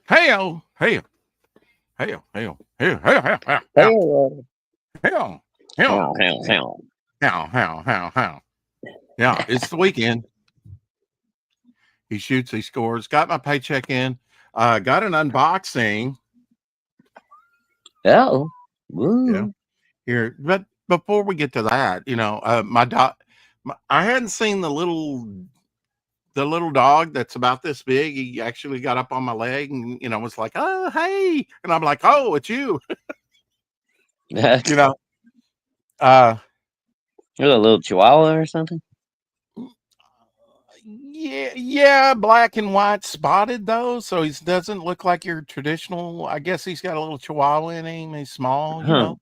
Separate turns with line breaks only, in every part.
Hail, hail, hail, hail, hail, hail, hail, hail, hail,
Hell,
hail, hail,
hell, hell,
hail,
hell.
hail. Yeah, it's the weekend. He shoots, he scores. Got my paycheck in. Got an unboxing.
Oh,
Yeah,
woo.
here. But before we get to that, my dog. I hadn't seen the little dog that's about this big. He actually got up on my leg and was like, "Oh, hey," and I'm like, "Oh, it's you." you know. Uh,
You're a little chihuahua or something?
Yeah, black and white spotted though, so he doesn't look like your traditional. I guess he's got a little chihuahua in him. He's small.
Huh.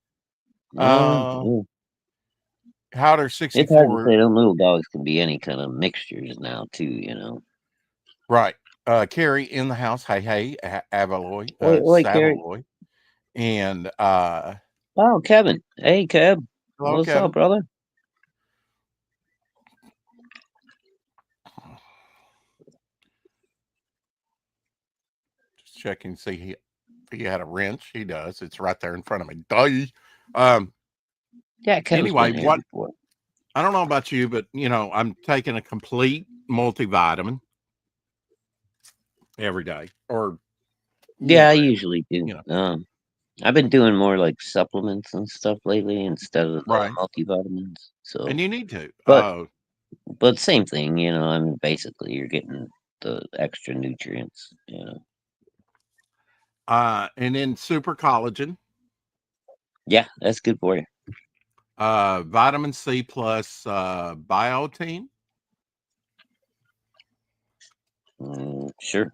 Uh,
Ooh.
Howder
It's hard to
64,
say. Them little dogs can be any kind of mixtures now, too.
right? Carrie in the house. Hey, Avaloy,
Wait, Carrie.
Savaloy, and
Oh, Kevin. Hey, Kev.
hello,
What's up,
Kevin.
brother?
Just checking to see if he had a wrench. He does. It's right there in front of me. Duh. Um.
Yeah, Kevin's
Anyway,
been here
what
before.
I don't know about you, but I'm taking a complete multivitamin every day, or
Yeah, I
near every,
usually do.
you know,
I've been doing more like supplements and stuff lately instead of the
right.
multivitamins. So,
And you need to.
but but same thing. I mean, basically, you're getting the extra nutrients.
And then super collagen,
Yeah, that's good for you.
vitamin C plus biotin.
Sure.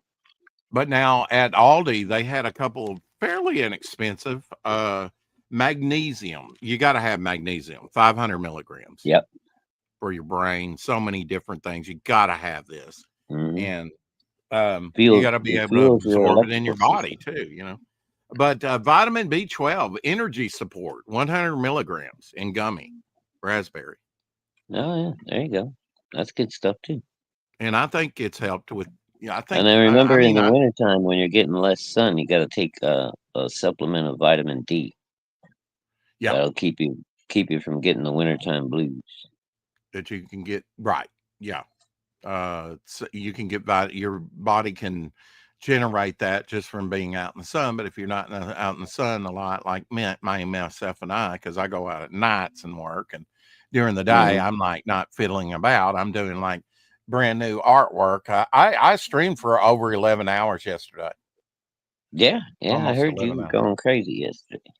But now at Aldi, they had a couple of fairly inexpensive magnesium. You got to have magnesium, 500 milligrams
Yep.
for your brain. So many different things. You got to have this.
hmm
And you
Fuels
got to be
it
able to
fuels your
absorb it in
electrical
your body
system.
too. But vitamin B12, energy support, 100 milligrams in gummy, raspberry.
Oh yeah, there you go. That's good stuff too.
And I think it's helped with, I
And
think,
then
I
remember, in
mean,
the wintertime when you're getting less sun, you got to take a supplement of vitamin D.
yeah,
That'll keep you from getting the wintertime blues.
that you can get right. Yeah. So you can get your body can generate that just from being out in the sun. But if you're not out in the sun a lot, like myself and I, because I go out at nights and work, and during the day,
hmm
I'm like not fiddling about. I'm doing like brand new artwork. I streamed for over 11 hours yesterday,
Yeah, I
almost
heard you
11
were
hours.
going crazy yesterday.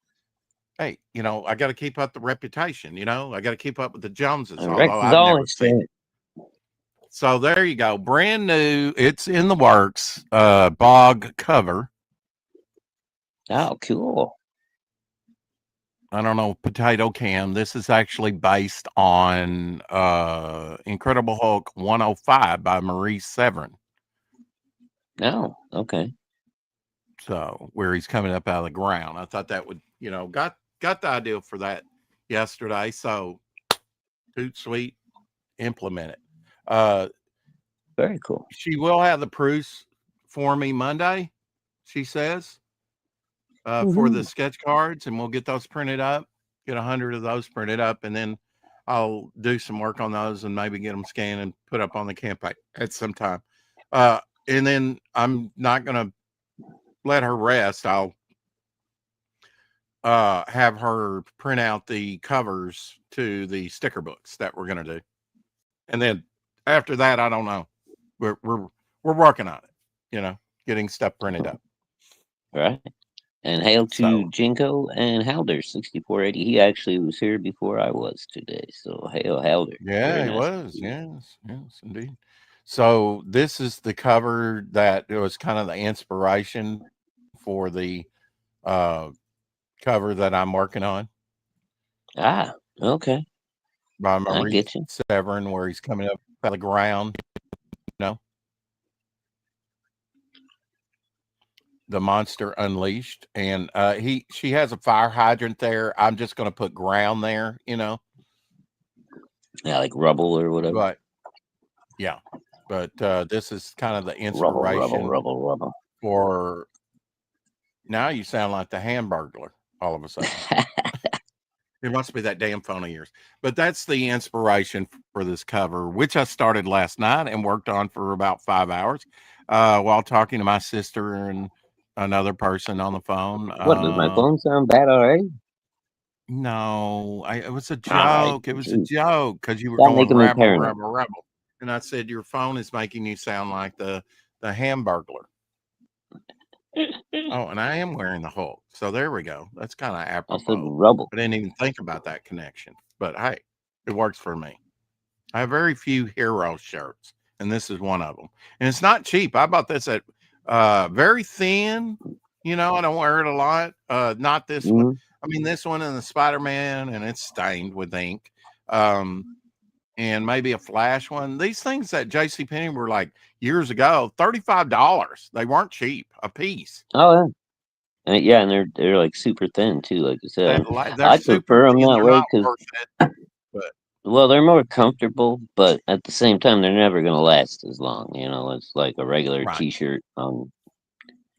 Hey, I got to keep up the reputation. I got to keep up with the Joneses,
Rex
although
is
I've never
always
seen.
saying,
So there you go. Brand new. It's in the works. Bog cover.
"Oh, cool.
I don't know, Potato Cam. This is actually based on Incredible Hulk 105 by Maurice Severin.
Oh, okay.
So where he's coming up out of the ground. I thought that would, got the idea for that yesterday. So toot sweet, implement it. Uh
Very cool.
she will have the proofs for me Monday, she says. For the
hmm
sketch cards, and we'll get those printed up. Get 100 of those printed up, and then I'll do some work on those and maybe get them scanned and put up on the campaign at some time. And then I'm not gonna let her rest. I'll have her print out the covers to the sticker books that we're gonna do, and then after that, I don't know. We're working on it. Getting stuff printed up.
Right. And hail
So
to Jinko and Halder 6480. He actually was here before I was today. So hail Halder.
yeah,
Very
it
nice to
was.
see you.
Yes, indeed. So this is the cover that it was kind of the inspiration for the uh, cover that I'm working on
Ah, okay.
by
I
Maurice
get you.
Severin, where he's coming up out of the ground. You know, the monster unleashed, and she has a fire hydrant there. I'm just going to put ground there.
Yeah, like rubble or whatever.
But yeah, but this is kind of the
Rubble, rubble,
inspiration
rubble, rubble.
for Now you sound like the Hamburglar all of a sudden. It must be that damn phone of yours. But that's the inspiration for this cover, which I started last night and worked on for about 5 hours while talking to my sister and another person on the phone.
What, does my phone sound bad already?
No, it was a
All right,
joke. It was a
geez.
joke because you were
Stop
going
making me
rabble,
paranoid.
rabble, rabble. And I said, your phone is making you sound like the Hamburglar. Oh, and I am wearing the Hulk. So there we go. That's kind of
I said
apropos.
rubble.
I didn't even think about that connection. But hey, it works for me. I have very few hero shirts, and this is one of them. And it's not cheap. I bought this at very thin. You know, I don't wear it a lot. Not this one.
Hmm.
I mean, this one and the Spider-Man, and it's stained with ink. Um, and maybe a Flash one. These things at JCPenney were like years ago, $35. They weren't cheap a piece.
Oh yeah. Yeah, and they're like super thin too, like you said.
They're
I
super
prefer them
thin.
that
They're
way
not
because,
worth it. But
well, they're more comfortable, but at the same time, they're never gonna last as long. You know, it's like a regular
right,
T-shirt.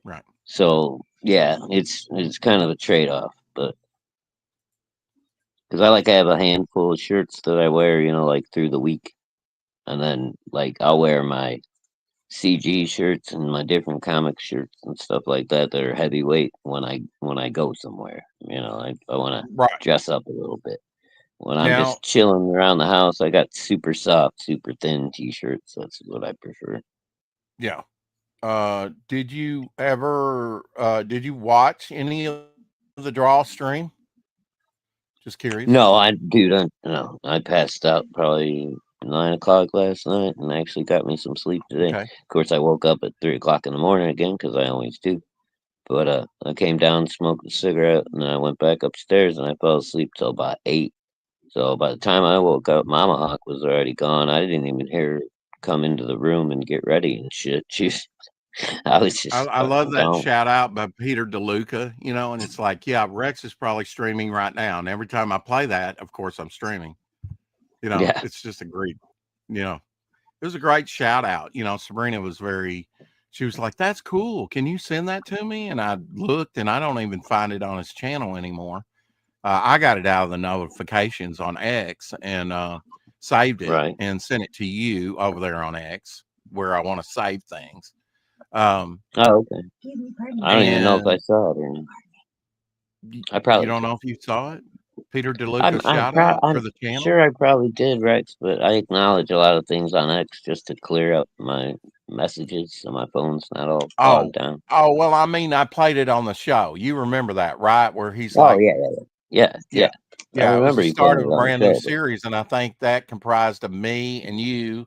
right.
So yeah, it's kind of a trade-off, but because I have a handful of shirts that I wear, you know, like through the week, and then like I'll wear my CG shirts and my different comic shirts and stuff like that that are heavyweight when I go somewhere. You know, I want to
Right.
dress up a little bit. When I'm
Now,
just chilling around the house, I got super soft, super thin t-shirts. That's what I prefer.
yeah. Did you watch any of the draw stream? Just curious.
No, dude, no, I passed out probably 9 o'clock last night and actually got me some sleep today.
Okay.
Of course, I woke up at 3 o'clock in the morning again because I always do. But I came down, smoked a cigarette, and then I went back upstairs and I fell asleep till about 8. So by the time I woke up, Mama Hawk was already gone. I didn't even hear her come into the room and get ready and shit. I was just
I love
fucking
that
gone.
shout out by Peter DeLuca, you know, and it's like, yeah, Rex is probably streaming right now. And every time I play that, of course, I'm streaming. You know,
Yeah,
it's just a great, you know, it was a great shout out. You know, Sabrina was she was like, that's cool. Can you send that to me? And I looked and I don't even find it on his channel anymore. I got it out of the notifications on X and saved it
right.
and sent it to you over there on X where I want to save things. Um,
Oh, okay. I don't even know if I
and
saw it or not. I
you
probably
don't
did.
know if you saw it? Peter DeLuca shout out for
I'm
the channel?
sure I probably did, Rex, but I acknowledge a lot of things on X just to clear up my messages so my phone's not all
Oh,
bogged down.
oh, well, I mean, I played it on the show. You remember that, right? Where he's
Oh
like,
yeah, yeah, yeah,
yeah,
yeah. I
yeah, it was
remember
the
you
start
playing
of
it
a
on the
brand new
show, but
series, and I think that comprised of me and you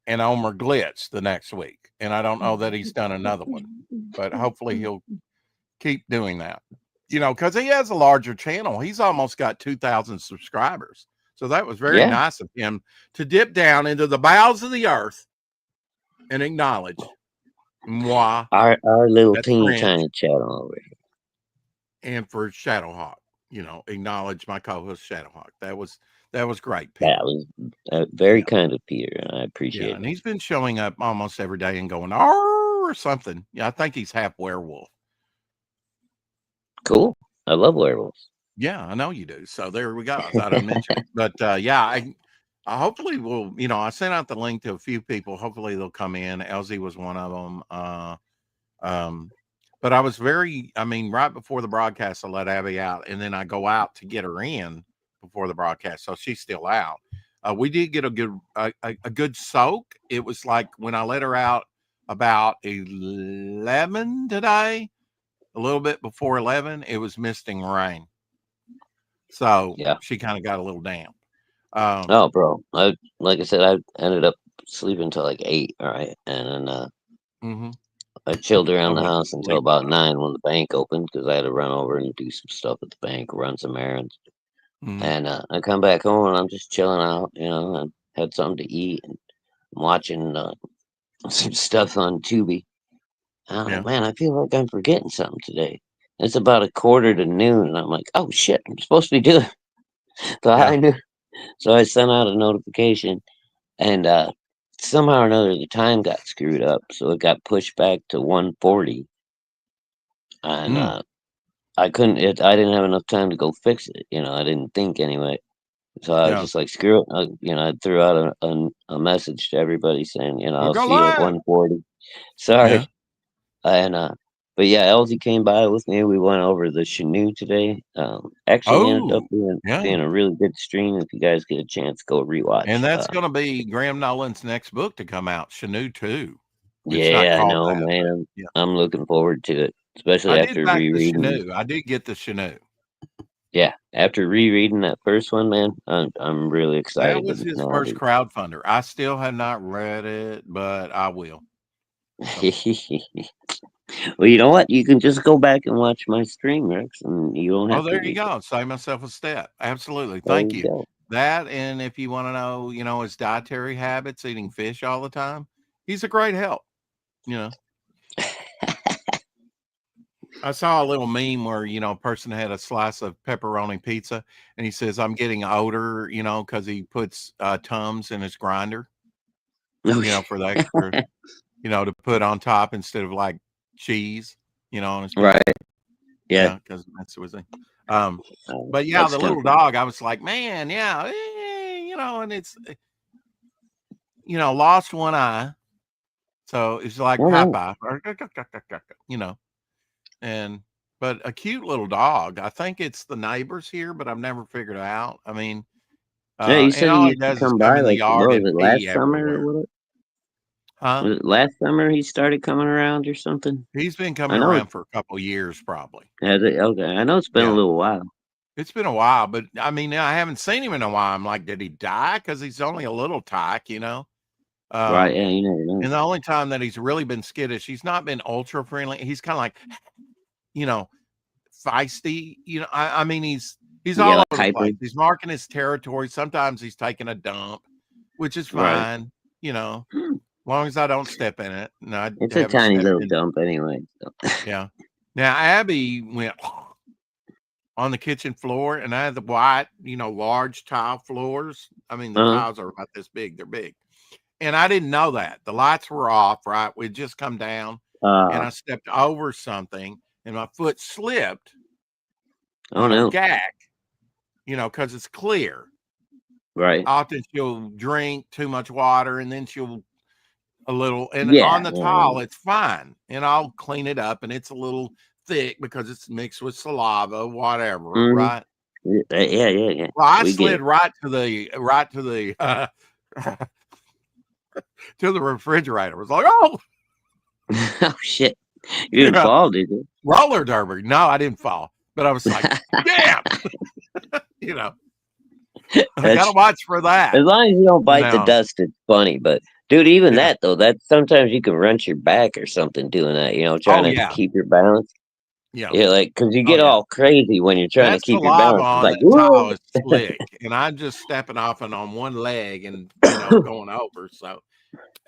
and Omer Glitz the next week. And I don't know that he's done another one, but hopefully he'll keep doing that. You know, because he has a larger channel. He's almost got 2,000 subscribers. So that was very
yeah,
nice of him to dip down into the bowels of the earth and acknowledge moi,
our little
that's
teeny
French,
tiny channel over here.
and for Shadowhawk, you know, acknowledge my co-host Shadowhawk. That was great,
That
Peter.
was very
Yeah,
kind of Peter, and I
yeah,
appreciate
and
it.
he's been showing up almost every day and going or something. Yeah, I think he's half werewolf.
Cool. I love werewolves.
Yeah, I know you do. So there we go. I thought I'd mention it. But yeah, I hopefully will, you know, I sent out the link to a few people. Hopefully they'll come in. Elsie was one of them. Um, but I was I mean, right before the broadcast, I let Abby out and then I go out to get her in before the broadcast. So she's still out. We did get a good soak. It was like when I let her out about 11 today, a little bit before 11, it was misting rain. So
Yeah.
she kind of got a little damp.
Oh, bro. Like I said, I ended up sleeping till like 8. All right, and then
Mm-hmm.
I chilled
I
around the
went to
house until
sleep a
about
lot.
9 when the bank opened because I had to run over and do some stuff at the bank, run some errands.
Mm-hmm.
And I come back home and I'm just chilling out, you know, and had something to eat and I'm watching some stuff on Tubi. Oh
Yeah.
man, I feel like I'm forgetting something today. It's about a quarter to noon, and I'm like, oh shit, I'm supposed to be doing. So
Yeah.
I knew, so I sent out a notification, and somehow or another the time got screwed up, so it got pushed back to 1:40. and
Mm,
I couldn't. I didn't have enough time to go fix it. I didn't think anyway. So I was
yeah.
just like, screw it. I threw out a message to everybody saying,
We'll
I'll
go
see you at
live.
1:40.
Yeah.
Sorry. And but yeah, Elsie came by with me. We went over the Canoe today. Actually ended up
Oh, yeah.
being a really good stream. If you guys get a chance, go rewatch.
And that's going to be Graham Nolan's next book to come out, Canoe 2. It's not
Yeah, I
called
know,
that, but
man.
yeah.
I'm looking forward to it, especially
I did
after
back the
rereading.
Canoe. I did get the Canoe.
Yeah, after rereading that first one, man, I'm really
That
excited
was
with it
his
now,
first
dude.
crowdfunder. I still have not read it, but I will. So,
Well, you know what? You can just go back and watch my stream, Rex, and you don't
oh,
have to
there you
read it.
go. Save myself a step. Absolutely.
There
Thank
you
you.
go.
That, and if you want to know, his dietary habits, eating fish all the time, he's a great help. You know, I saw a little meme where, a person had a slice of pepperoni pizza and he says, I'm getting older, because he puts Tums in his grinder,
Oh, shit.
for the extra, to put on top instead of like cheese, on his pizza.
Right. Yeah.
Yeah, because that's was it. Um, but yeah,
That's
the
kind of
little
funny.
dog, I was like, man, yeah, and it's, lost one eye. So it's like
Oh, no.
Popeye, and but a cute little dog. I think it's the neighbors here, but I've never figured it out. I mean,
Yeah, you
and
said he
all he
used to
does is
come
come
by,
in the
like,
yard
what was
and
it,
pee
last summer or
everywhere.
what?
Huh?
Was it last summer he started coming around or something?
He's been
I
coming
know
around
it
for a couple years, probably.
has it. Okay. I know it's been a
Yeah.
little while.
It's been a while, but I mean, I haven't seen him in a while. I'm like, did he die? Because he's only a little tyke.
Right.
Um,
Yeah, you never know.
and the only time that he's really been skittish, he's not been ultra friendly. He's kind of like, you know, feisty. I mean, he's
Yeah,
all
like
over the
hyper.
place. He's marking his territory. Sometimes he's taking a dump, which is
Right.
fine.
Hmm.
As long as I don't step in it. And I
It's a
haven't
tiny
stepped
little
in.
dump anyway. So.
Yeah. Now Abby went on the kitchen floor, and I had the white, large tile floors. I mean, the
Uh-huh.
tiles are about this big. They're big. And I didn't know that. The lights were off, right? We'd just come down, and
Uh,
I stepped over something, and my foot slipped
oh
on her
no.
gack, because it's clear.
Right.
Often she'll drink too much water, and then she'll a little, and
Yeah.
on the
Yeah.
tile, it's fine. And I'll clean it up, and it's a little thick because it's mixed with saliva, whatever,
Mm-hmm.
right?
Yeah. Yeah. Yeah.
Well, I
We get
slid
it.
right to the to the refrigerator. I was like, oh,
Oh shit. You
you
didn't
know,
fall, did you?
roller derby. No, I didn't fall, but I was like, damn, you know, I gotta
That's
watch for that
as long as you don't
from
bite the
now on.
dust, it's funny. But dude, even
Yeah.
that though, that sometimes you can wrench your back or something doing that. Trying
Oh
to
yeah.
keep your balance.
Yeah.
Yeah, like because you
Oh
get
yeah.
all crazy when you're trying to
That
keep your
saliva
balance. It's
on
like,
that
whoa.
towel is slick, and I'm just stepping off and on one leg and going over. So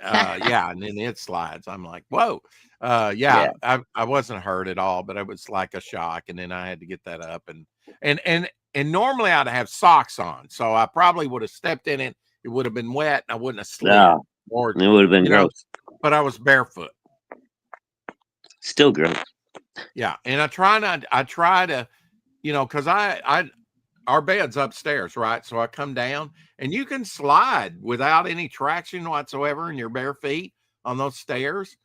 yeah, and then it slides. I'm like, whoa. Yeah,
Yeah.
I wasn't hurt at all, but it was like a shock, and then I had to get that up and normally I'd have socks on, so I probably would have stepped in it. It would have been wet, and I wouldn't have slid,
No,
or
it would have been
you know,
gross.
but I was barefoot.
Still gross.
Yeah, and I try to, because our bed's upstairs, right? So I come down, and you can slide without any traction whatsoever in your bare feet on those stairs.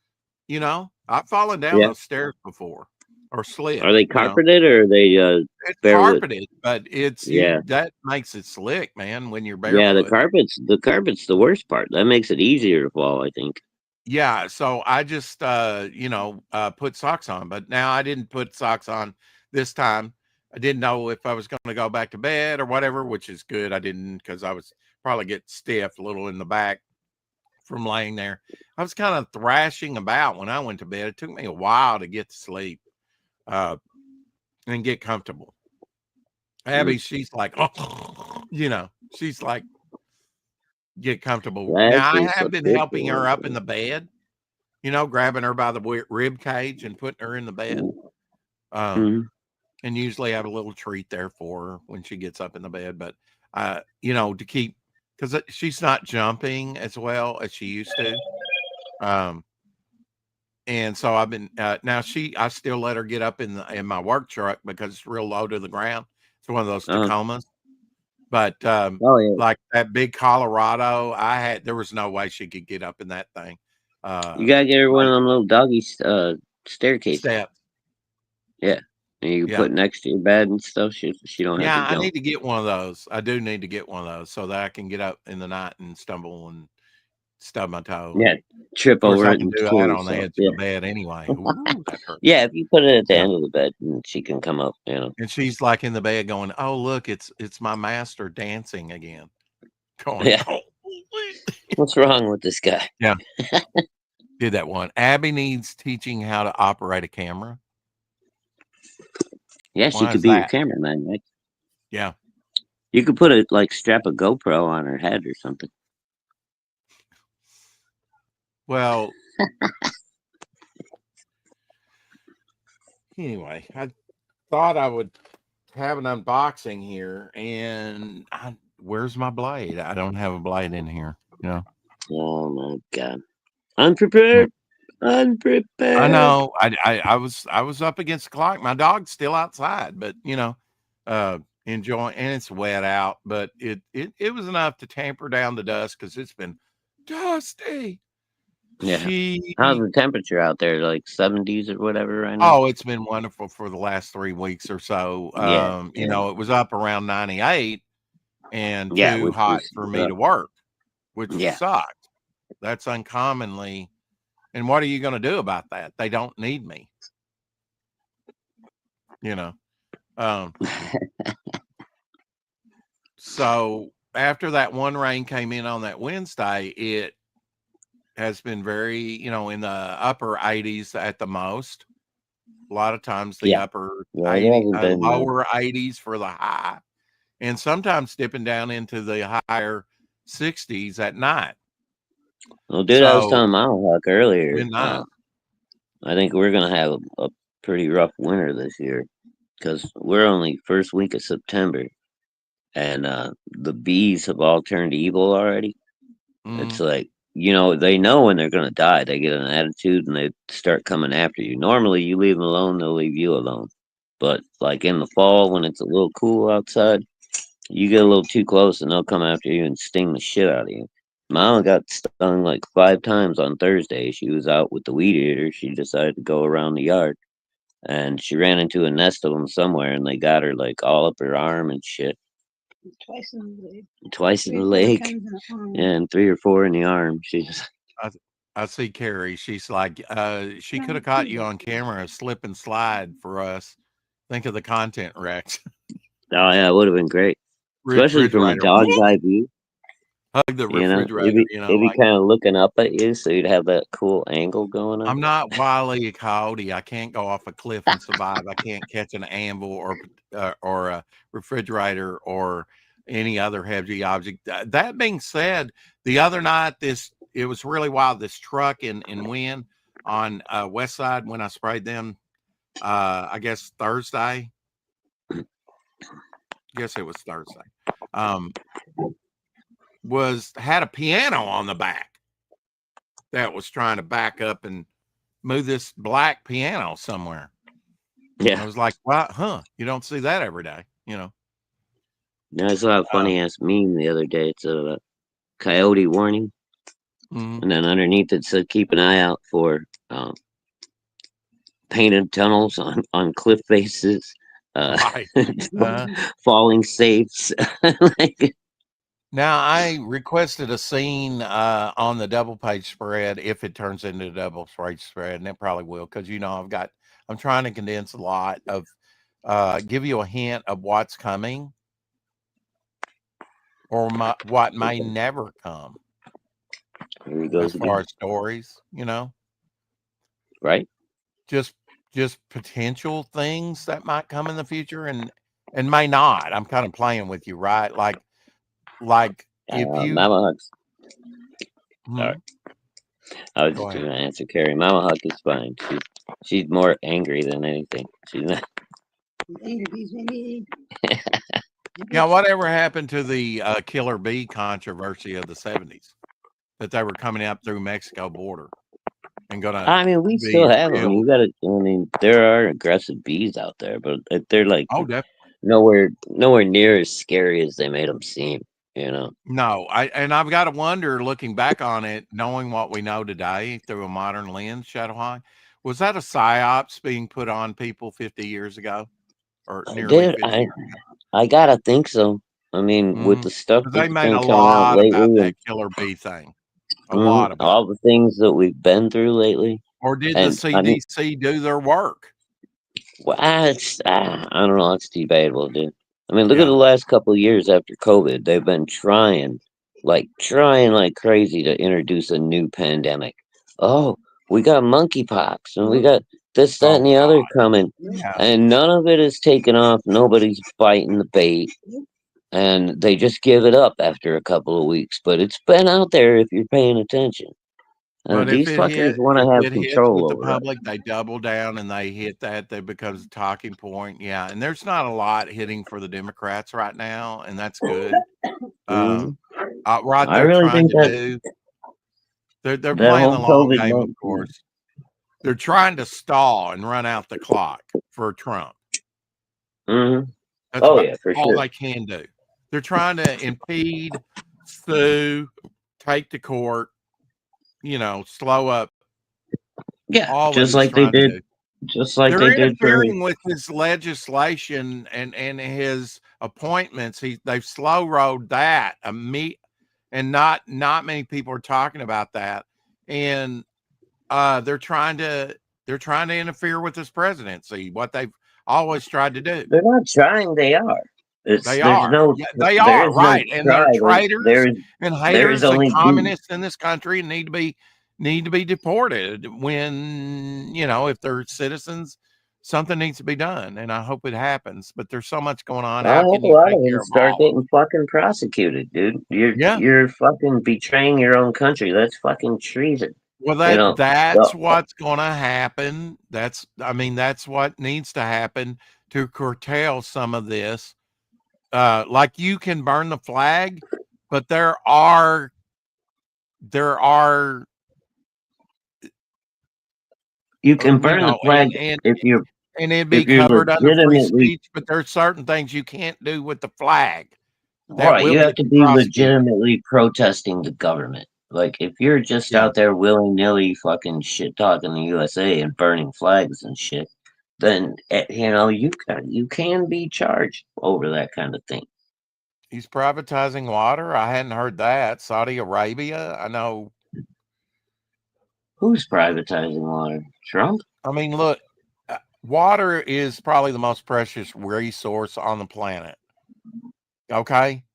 I've fallen down
Yeah.
those stairs before or
Are
slid.
they carpeted or are they
It's
bare wood?
carpeted, but it's you
Yeah.
that makes it slick, man, when you're
Yeah, the
barefoot.
carpet's the worst part. That makes it easier to fall, I think.
Yeah, so I just put socks on, but now I didn't put socks on this time. I didn't know if I was going to go back to bed or whatever, which is good. I didn't, because I was probably get stiff a little in the back from laying there. I was kind of thrashing about when I went to bed. It took me a while to get to sleep and get comfortable.
Mm.
Abby, she's like, oh, she's like, get comfortable.
That
Now, I
is
have
a
been
big
helping her up in
one.
the bed, grabbing her by the rib cage and putting her in the bed. Um,
Mm.
and usually have a little treat there for her when she gets up in the bed. But, to keep, because she's not jumping as well as she used to. Um, And so I've been now I still let her get up in my work truck because it's real low to the ground. It's one of those
Uh,
Tacomas. But
oh yeah,
like that big Colorado, there was no way she could get up in that thing.
you gotta get her one
Like
of them little doggy staircases.
steps.
Yeah, and you can
Yeah.
put next to your bed and stuff. She don't have to
Yeah, I
jump.
need to get one of those. I do need to get one of those so that I can get up in the night and stumble and stub my toe.
Yeah, trip
Of course,
over
I
it
can
and
do
kill
that on the
yourself.
edge of
Yeah,
the bed anyway. Ooh, that hurt.
yeah. If you put it at the
Yeah.
end of the bed, and she can come up. You know.
And she's like in the bed going, "Oh, look, it's my master dancing again." Going,
Yeah.
"Oh,
What's wrong with this guy?
yeah." Did that one. Abby needs teaching how to operate a camera.
Yeah, she
Why
could
is
be your
that?
cameraman, right?
Yeah.
You could put a strap a GoPro on her head or something.
Well, anyway, I thought I would have an unboxing here, and where's my blade? I don't have a blade in here. You know.
Oh my god.
Mm.
Unprepared.
I
Unprepared.
know. I was up against the clock. My dog's still outside, but enjoying, and it's wet out, but it was enough to tamper down the dust because it's been dusty.
Yeah. How's
She
the temperature out there? Like 70s or whatever right now?
Oh, it's been wonderful for the last 3 weeks or so.
Yeah. Yeah.
It was up around 98 and
Yeah,
too
which
hot
was
for me
rough.
to work, which
Yeah.
sucked. That's uncommonly. And what are you going to do about that? They don't need me, you know. Um, so after that one rain came in on that Wednesday, it has been very, in the upper 80s at the most. A lot of times the
Yeah.
upper
Yeah, it
80,
hasn't been
lower 80s for the high, and sometimes dipping down into the higher 60s at night.
well, dude, I was
So
telling Mama Hawk earlier,
midnight.
I think we're gonna have a pretty rough winter this year because we're only first week of September and the bees have all turned evil already. It's
Mm,
like, they know when they're gonna die. They get an attitude and they start coming after you. Normally, you leave them alone, they'll leave you alone. But like in the fall, when it's a little cool outside, you get a little too close and they'll come after you and sting the shit out of you. Mama got stung like 5 times on Thursday. She was out with the weed eater. She decided to go around the yard and she ran into a nest of them somewhere and they got her like all up her arm and shit.
Twice in the leg.
Twice in
Three
the
or four
leg.
times in the arm.
Yeah, and 3 or 4 in the arm. She just
I see Carrie. She's like, she could have caught you on camera, slip and slide for us. Think of the content, Rex.
oh yeah, it would have been great. Especially from a
Refrigerator.
dog's eye view.
Hug the
It'd
refrigerator,
be it'd be
like
kind of looking up at you, so you'd have that cool angle going on.
I'm not Wile E. Coyote. I can't go off a cliff and survive. I can't catch an anvil or a refrigerator or any other heavy object. That being said, the other night it was really wild. This truck in wind on West Side when I sprayed them. I guess Thursday. Guess it was Thursday. Had a piano on the back that was trying to back up and move this black piano somewhere.
Yeah.
I was like, well, you don't see that every day,
Yeah, I saw a funny ass meme the other day. It's a coyote warning, and then underneath it said, "Keep an eye out for painted tunnels on cliff faces,
right.
falling safes." Like,
Now I requested a scene on the double page spread if it turns into a double page spread, and it probably will, because I'm trying to condense a lot of give you a hint of what's coming or what may never come
here he
as
goes
far
again.
as stories,
Right?
just potential things that might come in the future and may not. I'm kind of playing with you, right? Like if you
Mama Huck's.
hmm,
Sorry, I was
go
just
ahead.
going to answer Carrie. Mama Huck is fine. She's more angry than anything. She's not.
Yeah, whatever happened to the killer bee controversy of the 70s that they were coming up through Mexico border? and gonna
I mean, we
be
still have them.
real.
You gotta. I mean, there are aggressive bees out there, but they're like
Oh, definitely.
nowhere near as scary as they made them seem. You know.
No, I've got to wonder, looking back on it, knowing what we know today through a modern lens, Shadow High, was that a psyops being put on people 50 years ago, or nearly
Dude,
50 years ago?
I gotta think so. I mean, with the stuff
'Cause they
that's
made
been
a
coming out
lot about
lately,
that
and
killer bee thing, a lot about
all
it.
the things that we've been through lately,
Or did the
and I mean,
CDC do their work?
well, I don't know. It's debatable, dude. I mean, look at
Yeah.
the last couple of years after COVID. They've been trying like crazy to introduce a new pandemic. Oh, we got monkeypox, and we got this, that,
Oh
and the other
God.
coming,
Yes.
and none of it is taken off. Nobody's biting the bait, and they just give it up after a couple of weeks. But it's been out there if you're paying attention.
But
These fuckers want to have
it hits
control
with the
over us.
public, they double down and they hit that. That becomes a talking point. Yeah, and there's not a lot hitting for the Democrats right now, and that's good.
hmm
What
I
they're
really
trying
think
to do, they're
that
playing the
whole
long
COVID
game, of
19.
course. They're trying to stall and run out the clock for Trump. That's
Oh
about
yeah, for
all
sure.
they can do. They're trying to impede, sue, take to court, slow up
Yeah,
all that
just
he's
like they
trying to
did,
do.
just like
They're
they did for.
interfering with his legislation and his appointments. They've slow rolled that and not many people are talking about that. And they're trying to interfere with his presidency, what they've always tried to do.
They're not trying. They are.
They are. Yeah, they
There
are,
is no
right. And they're
try.
traitors and
There is
haters and
only do.
communists in this country and need to be deported when, if they're citizens, something needs to be done. And I hope it happens. But there's so much going on.
I
How
hope
can
a
you
lot
take
of
care
them
of
start
all of them?
getting fucking prosecuted, dude.
Yeah.
You're fucking betraying your own country. That's fucking treason.
Well,
You know.
that's
Well,
what's going to happen. That's what needs to happen to curtail some of this. Like you can burn the flag, but there are
you can burn the flag if you're
and it'd be covered under free
legitimately.
speech, but there's certain things you can't do with the flag that
Right,
will
you have
get
to
you
be
prosecuted.
legitimately protesting the government. Like if you're just
Yeah.
out there willy nilly fucking shit talking the USA and burning flags and shit, then you can be charged over that kind of thing.
He's privatizing water. I hadn't heard that. Saudi Arabia. I know.
Who's privatizing water? Trump?
I mean, look, water is probably the most precious resource on the planet. Okay.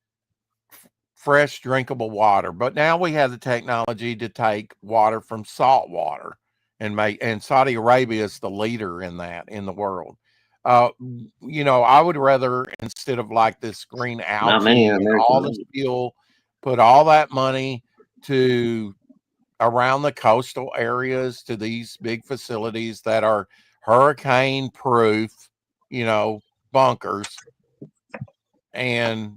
Fresh, drinkable water. But now we have the technology to take water from salt water and Saudi Arabia is the leader in that in the world. I would rather, instead of like this green
Not many
algae
in
and
America
all this
money.
fuel, put all that money to around the coastal areas to these big facilities that are hurricane proof, bunkers, and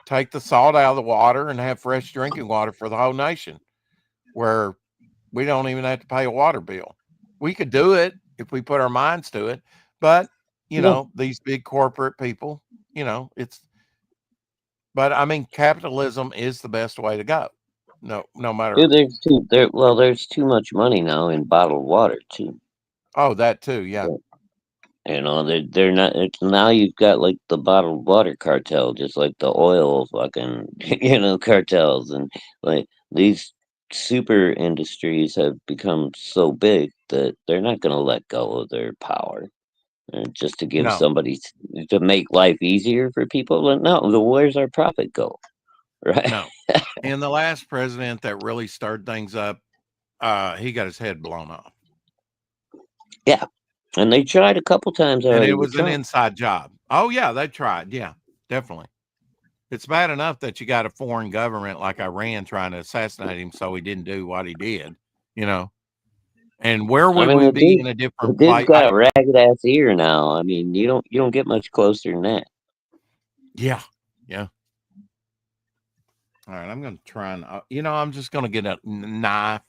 take the salt out of the water and have fresh drinking water for the whole nation, where we don't even have to pay a water bill. We could do it if we put our minds to it, but
Yeah.
these big corporate people, but I mean, capitalism is the best way to go. No matter.
Dude, there's too much money now in bottled water too.
Oh, that too. Yeah.
They're not. Now you've got like the bottled water cartel, just like the oil fucking cartels, and like these super industries have become so big that they're not going to let go of their power, just to give
No.
somebody to make life easier for people. And no, where's our profit go? Right?
No. And the last president that really stirred things up, he got his head blown off.
Yeah. And they tried a couple times already.
And it was an inside job. Oh, yeah, they tried. Yeah, definitely. It's bad enough that you got a foreign government like Iran trying to assassinate him so he didn't do what he did, And where would we be in a
The
different
dude's
place?
got a ragged ass ear now. I mean, you don't get much closer than that.
Yeah. Yeah. All right, I'm going to try and I'm just going to get a knife.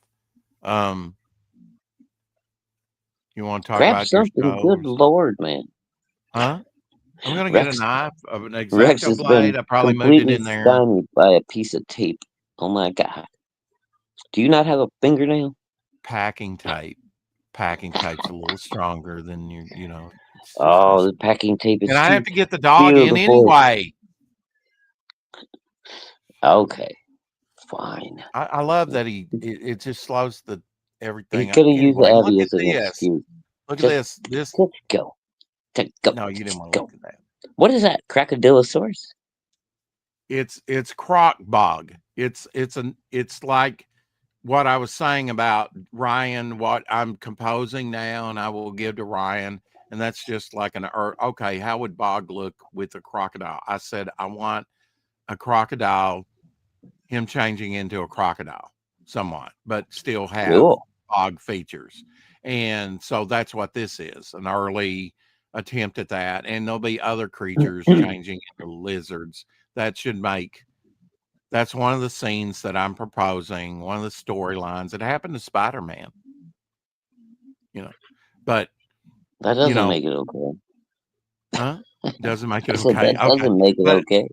You want to talk
Grab
about your
something.
show
Good
or something?
Lord, man.
Huh? I'm gonna get a
Rex
knife of an
Rex
X-Acto
has
blade.
been
I probably moved it
completely
in there.
stymied by a piece of tape. Oh my God. Do you not have a fingernail?
Packing tape. Packing tape's a little stronger than you know. It's just
Oh,
this.
the packing tape
And
is
I
too
have to get the dog in
beautiful.
anyway.
Okay, fine.
I love that it just slows the
He's
everything up.
gonna use
Anyway, look
Abby
at
as an
this.
excuse.
Look at
Just,
this. This
just go. Just go.
no, you didn't
Just
want to
go.
look at that.
What is that? Crocodilosaurus?
It's croc bog. It's like what I was saying about Ryan, what I'm composing now, and I will give to Ryan, and that's just like okay, how would bog look with a crocodile? I said I want a crocodile, him changing into a crocodile somewhat, but still have
Cool.
bog features. And so that's what this is, an early attempt at that. And there'll be other creatures changing into lizards that should make that's one of the scenes that I'm proposing, one of the storylines. It happened to Spider-Man, you know, but
That
you
doesn't
know,
make it okay.
huh? Doesn't make
I
it
said
okay.
that
Okay.
doesn't make it
But
okay.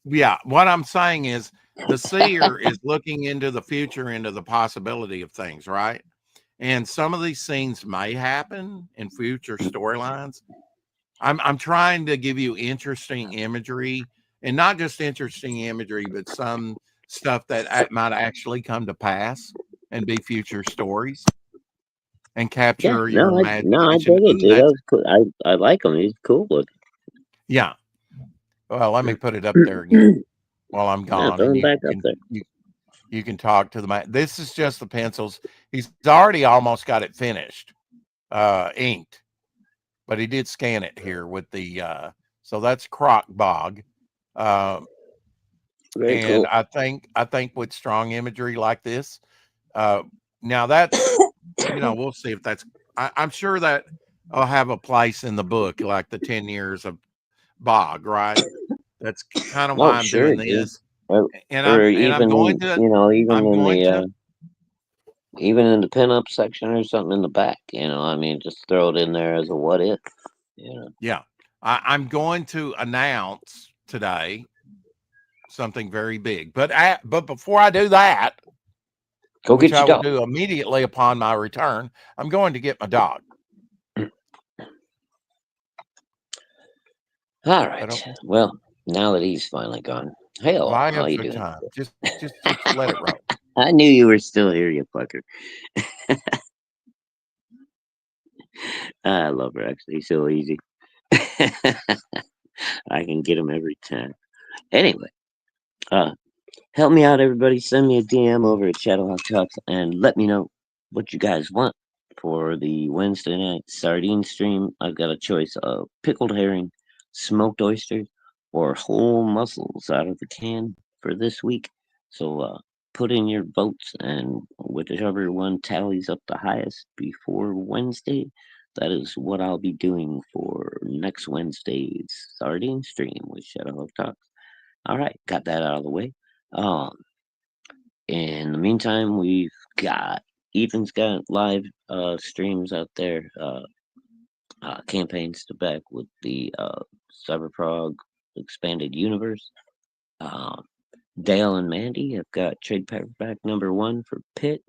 yeah, what I'm saying is the seer is looking into the future, into the possibility of things, right? And some of these scenes may happen in future storylines. I'm trying to give you interesting imagery, and not just interesting imagery, but some stuff that might actually come to pass and be future stories and
Yeah,
capture your
no, I
imagination.
dig it,
Ooh,
dude. That
that's
was cool. I like him. He's cool looking.
yeah. Well, let me put it up there again while I'm
Yeah,
gone,
throw
and
him back up there.
you can talk to the man. This is just the pencils. He's already almost got it finished, inked, but he did scan it here with the so that's croc bog.
Very
And
cool.
I think with strong imagery like this, now that's we'll see if that's I'm sure that I'll have a place in the book, like the 10 years of bog, right? That's kind of why
Oh,
I'm
sure,
doing
dude.
this.
Or,
And
or
I'm going
even
to
even
I'm
in
going to
the even in the pinup section or something in the back. I mean, just throw it in there as a what if.
yeah. I'm going to announce today something very big. But before I do that,
Go
which
get
I
your
will
dog.
do immediately upon my return, I'm going to get my dog.
All
Is that
right.
okay?
Well, now that he's finally gone, hey,
Well, I
how
have
you
some
doing?
time. Just let it roll.
I knew you were still here, you fucker. I love Rex. He's so easy. I can get him every time. Anyway, help me out, everybody. Send me a DM over at Shadowhawk Talks and let me know what you guys want for the Wednesday night sardine stream. I've got a choice of pickled herring, smoked oysters, or whole mussels out of the can for this week. So put in your votes, and whichever one tallies up the highest before Wednesday, that is what I'll be doing for next Wednesday's sardine stream with Shadowhawk Talks. All right, got that out of the way. Um, in the meantime, we've got Ethan's got live streams out there, campaigns to back with the Cyberprog Expanded Universe. Dale and Mandy have got trade paperback #1 for Pitt.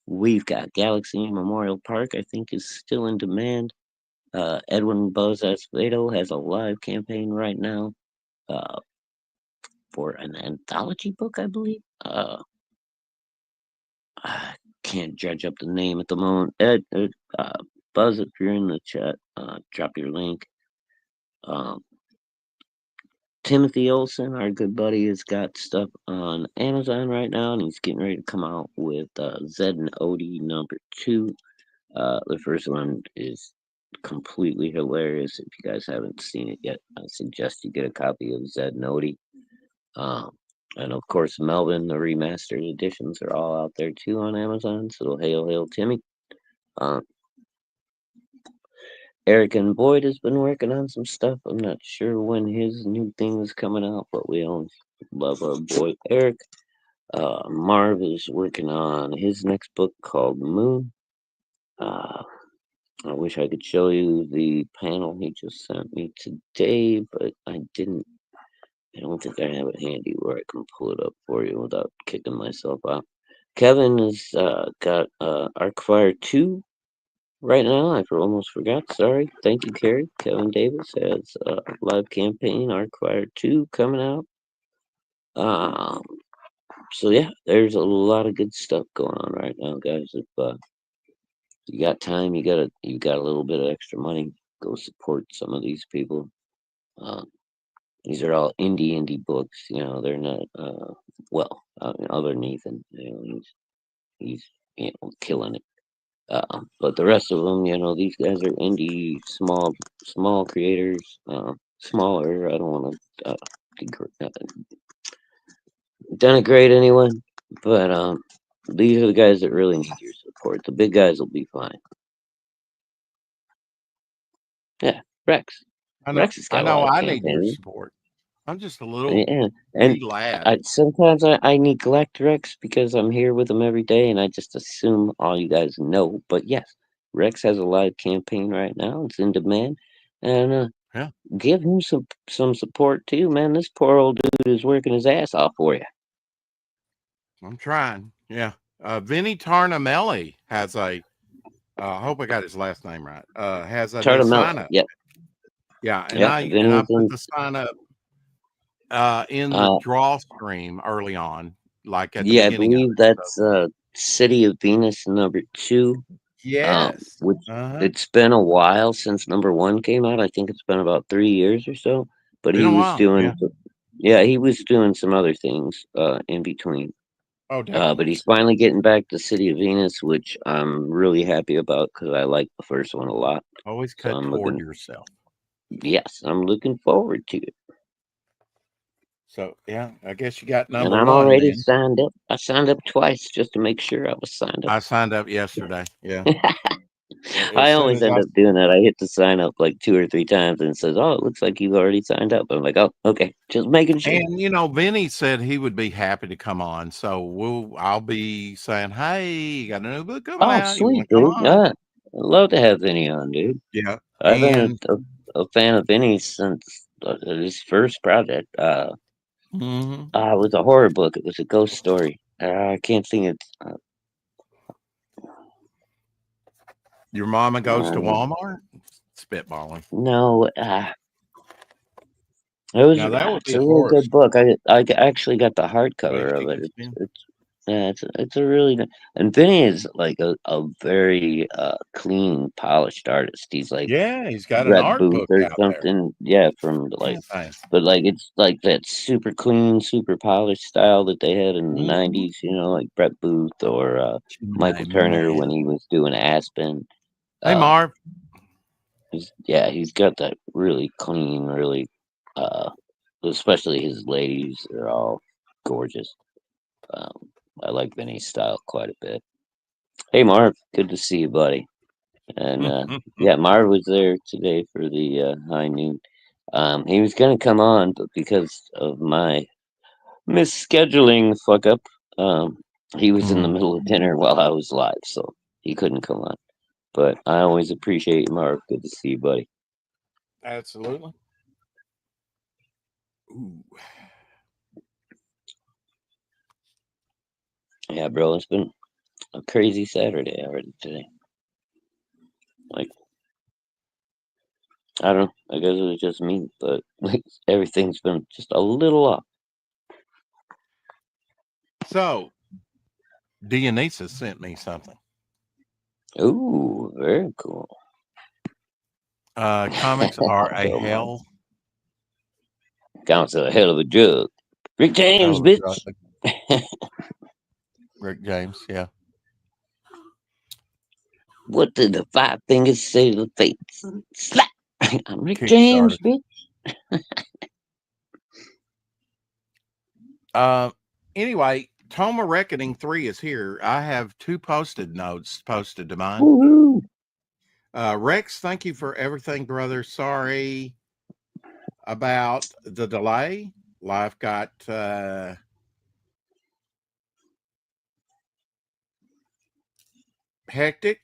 We've got Galaxy Memorial Park, I think, is still in demand. Edwin Buzz Acevedo has a live campaign right now for an anthology book, I believe. I can't dredge up the name at the moment. Buzz, if you're in the chat, drop your link. Timothy Olsen, our good buddy, has got stuff on Amazon right now, and he's getting ready to come out with Zed and Odie #2. The first one is completely hilarious. If you guys haven't seen it yet, I suggest you get a copy of Zed and Odie. And of course, Melvin, the remastered editions are all out there too on Amazon. So hail Timmy. Eric and Boyd has been working on some stuff. I'm not sure when his new thing is coming out, but we all love our boy Eric. Marv is working on his next book called Moon. I wish I could show you the panel he just sent me today, but I didn't. I don't think I have it handy where I can pull it up for you without kicking myself out. Kevin has got Arcfire 2 right now. I almost forgot. Sorry. Thank you, Carrie. Kevin Davis has a live campaign, Arcfire 2, coming out. So yeah, there's a lot of good stuff going on right now, guys. If you got time, you got a little bit of extra money, go support some of these people. These are all indie books. You know, they're not other than Ethan. You know, he's killing it. But the rest of them, you know, these guys are indie, small creators. Smaller. I don't want to denigrate anyone, but these are the guys that really need your support. The big guys will be fine. Yeah, Rex.
I know.
Rex has
I
got a
know.
lot of
I need your
campaigns.
support. I'm just a little
Yeah,
wee
and
lad.
sometimes I neglect Rex because I'm here with him every day, and I just assume all you guys know. But yes, Rex has a live campaign right now. It's in demand, and
Yeah,
give him some support too, man. This poor old dude is working his ass off for you.
I'm trying. Yeah. Vinny Tarnamelli has a. I hope I got his last name right. Has a new
Tartamella,
sign up.
yep,
Yeah, and
yep.
I
Vinny's
put
in.
the sign up in the draw stream early on, like at the
Yeah, I
beginning of
believe
it. So,
that's City of Venus #2.
yes.
Which
Uh-huh.
it's been a while since #1 came out. I think it's been about 3 years or so. But
Been
he
a
was
while.
doing,
Yeah.
yeah, he was doing some other things in between.
Oh,
But
definitely.
he's finally getting back to City of Venus, which I'm really happy about because I like the first one a lot.
Always
So
cut
I'm
toward
looking,
yourself.
yes, I'm looking forward to it.
So yeah, I guess you got
And
number
I'm
one
already
then.
signed up. I signed up twice just to make sure I was signed up.
I signed up yesterday. Yeah.
I
As soon
always
as
end up doing that. I hit the sign up like 2 or 3 times and it says, "Oh, it looks like you've already signed up." I'm like, "Oh, okay, just making sure."
and Vinny said he would be happy to come on. So I'll be saying, hey, you got a new book coming
Oh,
out. You
sweet,
want to come
dude.
on?
Yeah, I'd love to have Vinny on, dude.
Yeah.
I've been
And
a fan of Vinny's since his first project.
mhm.
It was a horror book. It was a ghost story. I can't think it.
Your mama goes to
Uh,
Walmart? Spitballing.
no,
Now that would
it's
be
a
a
really
horror
good
story.
book. I actually got the
Way
hardcover of
she
it.
can spin.
Yeah, it's a really and Vinny is like a very clean, polished artist. He's like
Yeah, he's got an
Brett
art
Booth
book
or
out there.
something. Yeah, from like,
Nice.
but like it's like that super clean, super polished style that they had in the
Mhm.
'90s. You know, like Brett Booth or Michael
My
Turner
man.
when he was doing Aspen.
Hey,
Um,
Marv.
he's got that really clean, really, uh, especially his ladies. They're all gorgeous. Um, I like Vinny's style quite a bit. Hey, Marv, good to see you, buddy. And yeah, Marv was there today for the high noon. He was gonna come on, but because of my misscheduling fuck up, he was in the
Mhm.
middle of dinner while I was live, so he couldn't come on. But I always appreciate you, Marv. Good to see you, buddy.
Absolutely. Ooh.
Yeah, bro, it's been a crazy Saturday already today. Like, I don't know. I guess it was just me, but like, everything's been just a little off.
So Dionysus sent me something.
Ooh, very cool.
Comics are a
So, Marv,
hell
counts a hell of a drug. Rick James,
of a
bitch.
drug. Rick James, yeah.
What did the 5 fingers say to the face? Slap! I'm Rick James,
Kickstarter.
bitch.
Anyway, Toma Reckoning 3 is here. I have 2 posted notes posted to mine.
Woohoo!
Rex, thank you for everything, brother. Sorry about the delay. Life got hectic.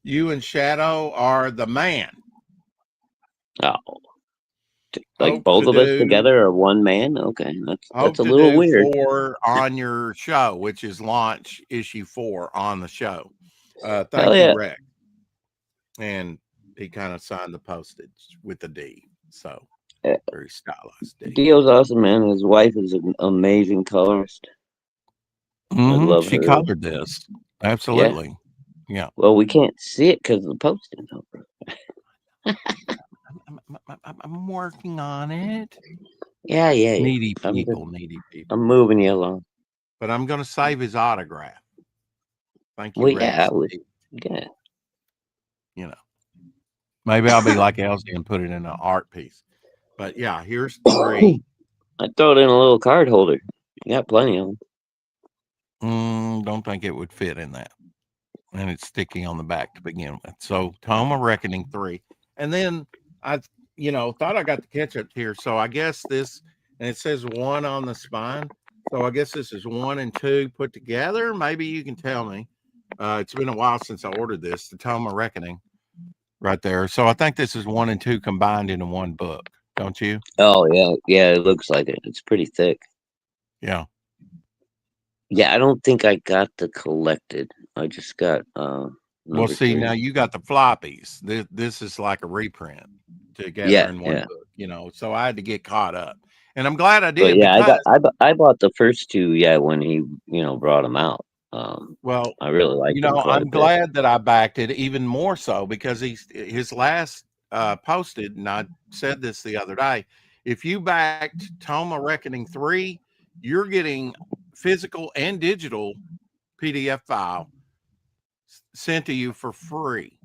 You and Shadow are the man.
Oh, like
Hope
both
to
of us
do-
together or one man? Okay,
Hope
that's a
to
little
do
weird.
4 on your show, which is launch issue 4 on the show. Thank
Hell
you,
yeah.
Rex. And he kind of signed the postage with the D. So
Yeah.
very stylized D.
Dio's awesome, man. His wife is an amazing colorist. love
She
her.
colored this. Absolutely. Yeah.
Well, we can't see it because of the posting.
I'm working on it.
Yeah.
Needy
I'm
people.
I'm moving you along.
But I'm going to save his autograph. Thank you,
Well,
Rex.
yeah, I would. Yeah.
You know, maybe I'll be like Elsie and put it in an art piece. But yeah, here's 3.
I'd throw it in a little card holder. You got plenty of them.
Don't think it would fit in that. And it's sticky on the back to begin with. So Toma Reckoning 3. And then I, thought I got the ketchup here. So I guess this, and it says 1 on the spine. So I guess this is 1 and 2 put together. Maybe you can tell me. It's been a while since I ordered this, the Toma Reckoning right there. So I think this is 1 and 2 combined into one book. Don't you?
Oh, yeah. It looks like it. It's pretty thick.
Yeah.
Yeah, I don't think I got the collected. I just got
Well, see,
3.
now you got the floppies. This is like a reprint together in one book, so I had to get caught up. And I'm glad I did.
But yeah,
because,
I bought the first 2, when he, brought them out.
well,
I really like them quite a
I'm
bit.
glad that I backed it even more so because his last posted, and I said this the other day, if you backed Toma Reckoning 3, you're getting physical and digital PDF file sent to you for free.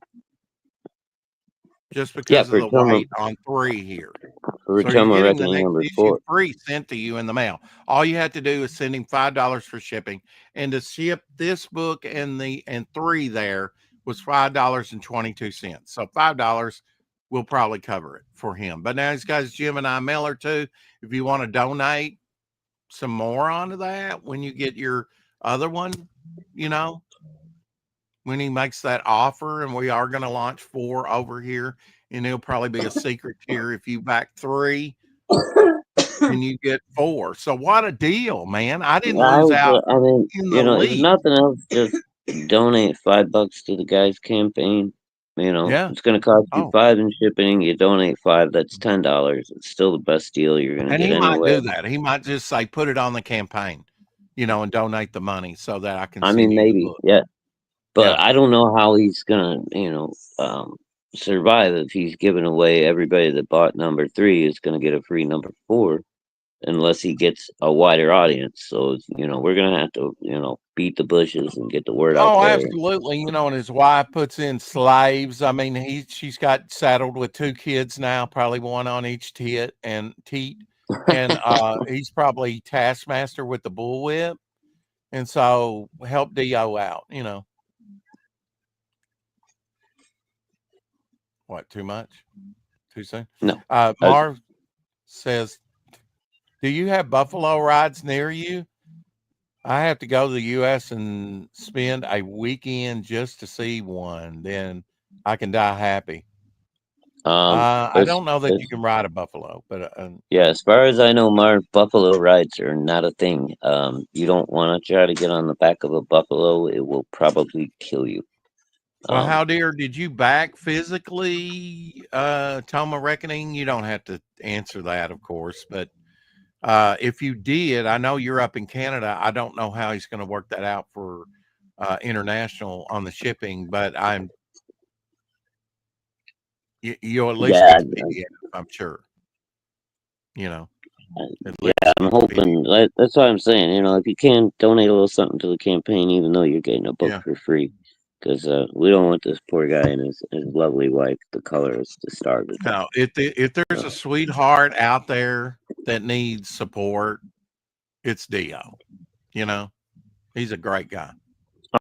Just because of the weight on 3 here.
For
So
Toma
you're getting the
Reckoning
next
number
issue
4.
free sent to you in the mail. All you have to do is send him $5 for shipping, and to ship this book and 3 there was $5.22. So $5 will probably cover it for him. But now he's got his Gemini mailer too. If you want to donate some more onto that when you get your other one, when he makes that offer, and we are going to launch 4 over here, and it'll probably be a secret tier if you back 3 and you get 4. So what a deal, man. I didn't lose out.
I mean,
in the
if
lead.
nothing else, just donate $5 to the guy's campaign.
Yeah.
It's going to cost you $5 in shipping. You donate $5, that's $10. It's still the best deal you're going to get anyway.
And he might do that. He might just say, put it on the campaign, and donate the money so that I can.
I mean, maybe, yeah. But I don't know how he's gonna, survive if he's giving away everybody that bought number 3 is gonna get a free number 4, unless he gets a wider audience. So we're gonna have to, beat the bushes and get the word out there.
Absolutely. And his wife puts in slaves. I mean, she's got saddled with 2 kids now, probably 1 on each teat, and he's probably taskmaster with the bullwhip, and so help Dio out. What, too much? Too soon?
No.
Marv says, do you have buffalo rides near you? I have to go to the U.S. and spend a weekend just to see one. Then I can die happy. I don't know that you can ride a buffalo, but
yeah, as far as I know, Marv, buffalo rides are not a thing. You don't want to try to get on the back of a buffalo; it will probably kill you.
Well, how dear did you back physically, Toma Reckoning? You don't have to answer that, of course, but if you did, I know you're up in Canada. I don't know how he's going to work that out for international on the shipping, but you'll at least get the PDF, I'm sure.
Yeah, I'm hoping. That's what I'm saying. If you can donate a little something to the campaign, even though you're getting a book for free, because we don't want this poor guy and his lovely wife, the colorist, to starve to death.
No, if there's a sweetheart out there that needs support, it's Dio. He's a great guy.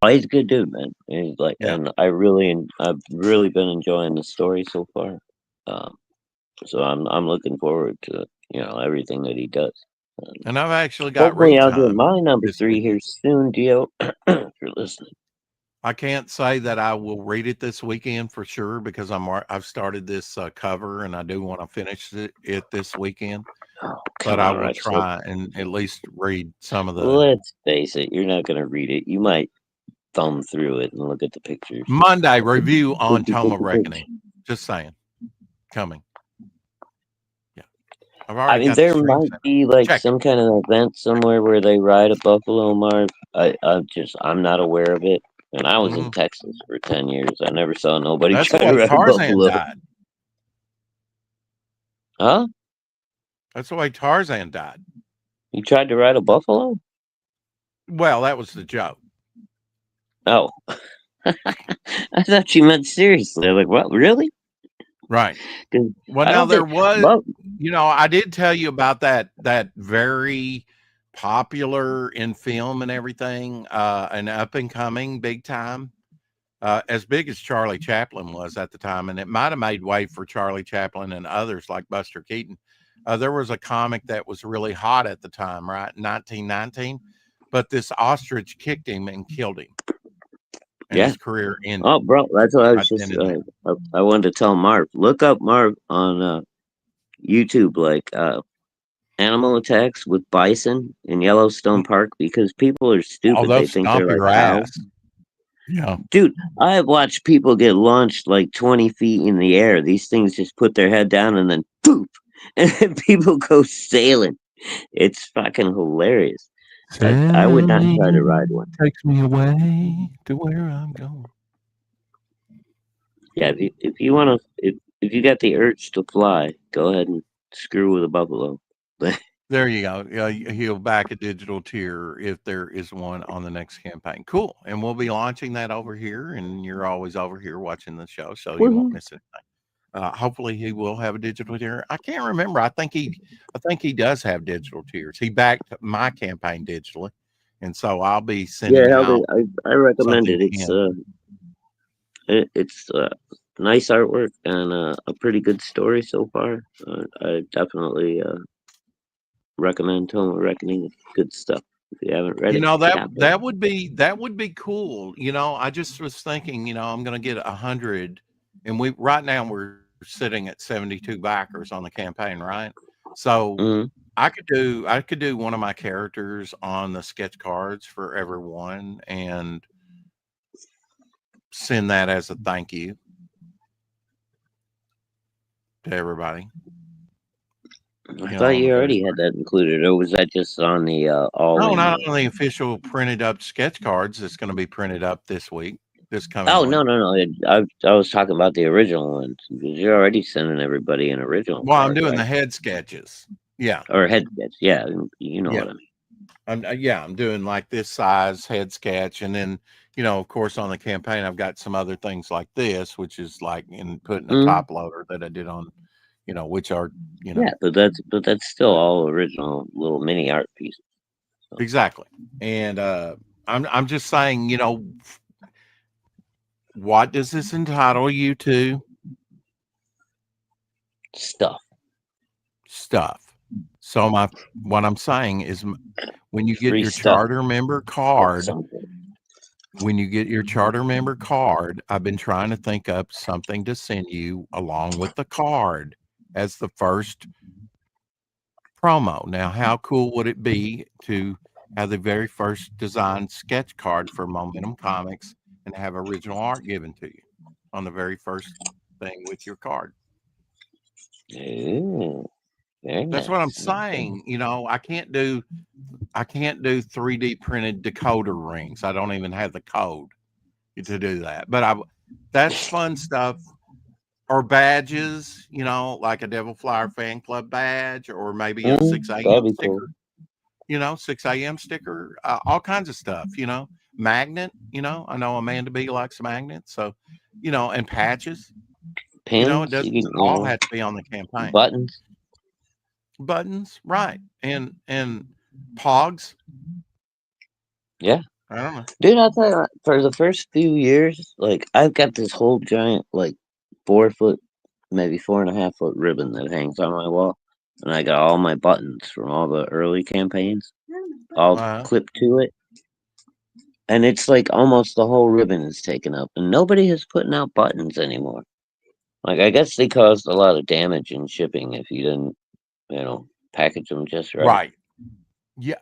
Oh, he's a good dude, man. He's like, and I've really been enjoying the story so far. So I'm looking forward to everything that he does.
And I've actually got.
Hopefully, I'll do my number 3 here soon, Dio. If you're listening.
I can't say that I will read it this weekend for sure because I've started this cover and I do want to finish it this weekend.
Oh,
But
come
I
on,
will
Rex.
try and at least read some of the
Let's face it, you're not gonna read it. You might thumb through it and look at the pictures.
Monday review on Tome of Reckoning. Just saying, coming. Yeah, I've
I
already
mean,
got the
there
stream
might
set up.
be like
Check it.
some kind of event somewhere where they ride a buffalo, Marv. I'm not aware of it. And I was in
Mhm.
Texas for 10 years. I never saw nobody
That's
try
the
to
way
ride a
Tarzan
buffalo.
died.
Huh?
That's the way Tarzan died.
You tried to ride a buffalo?
Well, that was the joke.
Oh. I thought you meant seriously. I'm like, what? Really?
Right.
'Cause
Well,
I
now
don't
there
think.
was,
Well,
I did tell you about that very popular in film and everything, and up and coming big time, as big as Charlie Chaplin was at the time, and it might have made way for Charlie Chaplin and others like Buster Keaton. There was a comic that was really hot at the time, right? 1919, but this ostrich kicked him and killed him, and
yeah.
his career ended
Oh, bro, that's what I was
right
just.
then and there.
I wanted to tell Marv. Look up Marv on YouTube, like animal attacks with bison in Yellowstone Park, because people are
Oh,
stupid.
they'll
They think
stomp
they're like
your
cows.
ass. Yeah.
Dude, I have watched people get launched like 20 feet in the air. These things just put their head down and then poof, and then people go sailing. It's fucking hilarious. I would not try to ride one.
Takes me away to where I'm going.
Yeah, if you want to, if you got the urge to fly, go ahead and screw with a buffalo.
There you go. He'll back a digital tier if there is one on the next campaign. Cool. And we'll be launching that over here, and you're always over here watching the show, so you won't miss anything. Hopefully, he will have a digital tier. I can't remember. I think he does have digital tiers. He backed my campaign digitally, and so I'll be sending
Yeah,
out
I recommend
something
it.
to him.
It's nice artwork and a pretty good story so far. I definitely recommend Tome of Reckoning. It's good stuff. If you haven't read it, get out there.
That would be cool. I just was thinking, I'm gonna get 100, and right now we're sitting at 72 backers on the campaign, right? So
Mhm.
I could do one of my characters on the sketch cards for everyone and send that as a thank you to everybody.
I thought you already had that included, or was that just on the all?
No,
in?
not on the official printed up sketch cards. It's going to be printed up this coming
Oh
week.
no! I was talking about the original ones. You're already sending everybody an original.
Well, I'm
card,
doing
right?
the head sketches. Yeah.
Or head sketch. Yeah, you know what I mean.
I'm doing like this size head sketch, and then of course, on the campaign, I've got some other things like this, which is like in putting a top loader that I did on, which are
Yeah, but that's still all original little mini art pieces. So.
Exactly, and I'm just saying, what does this entitle you to?
Stuff.
So what I'm saying is, when you get
Free
your
stuff.
charter member card, I've been trying to think up something to send you along with the card as the first promo. Now, how cool would it be to have the very first design sketch card for Momentum Comics and have original art given to you on the very first thing with your card?
Ooh, very
That's
nice.
what I'm saying. I can't do 3D printed decoder rings. I don't even have the code to do that. But that's fun stuff. Or badges, like a Devil Flyer fan club badge, or maybe a 6 a.m. sticker.
Cool.
6 a.m. sticker, all kinds of stuff, magnet, I know Amanda B likes magnets. So, and patches,
Pins,
it doesn't all have to be on the campaign. Buttons, right. And pogs.
Yeah.
I don't know.
Dude, I'll tell you, for the first few years, like, I've got this whole giant, like, 4 foot, maybe 4.5 foot ribbon that hangs on my wall. And I got all my buttons from all the early campaigns all clipped to it. and it's like almost the whole ribbon is taken up, and nobody is putting out buttons anymore. Like, I guess they caused a lot of damage in shipping if you didn't, package them just right.
Right.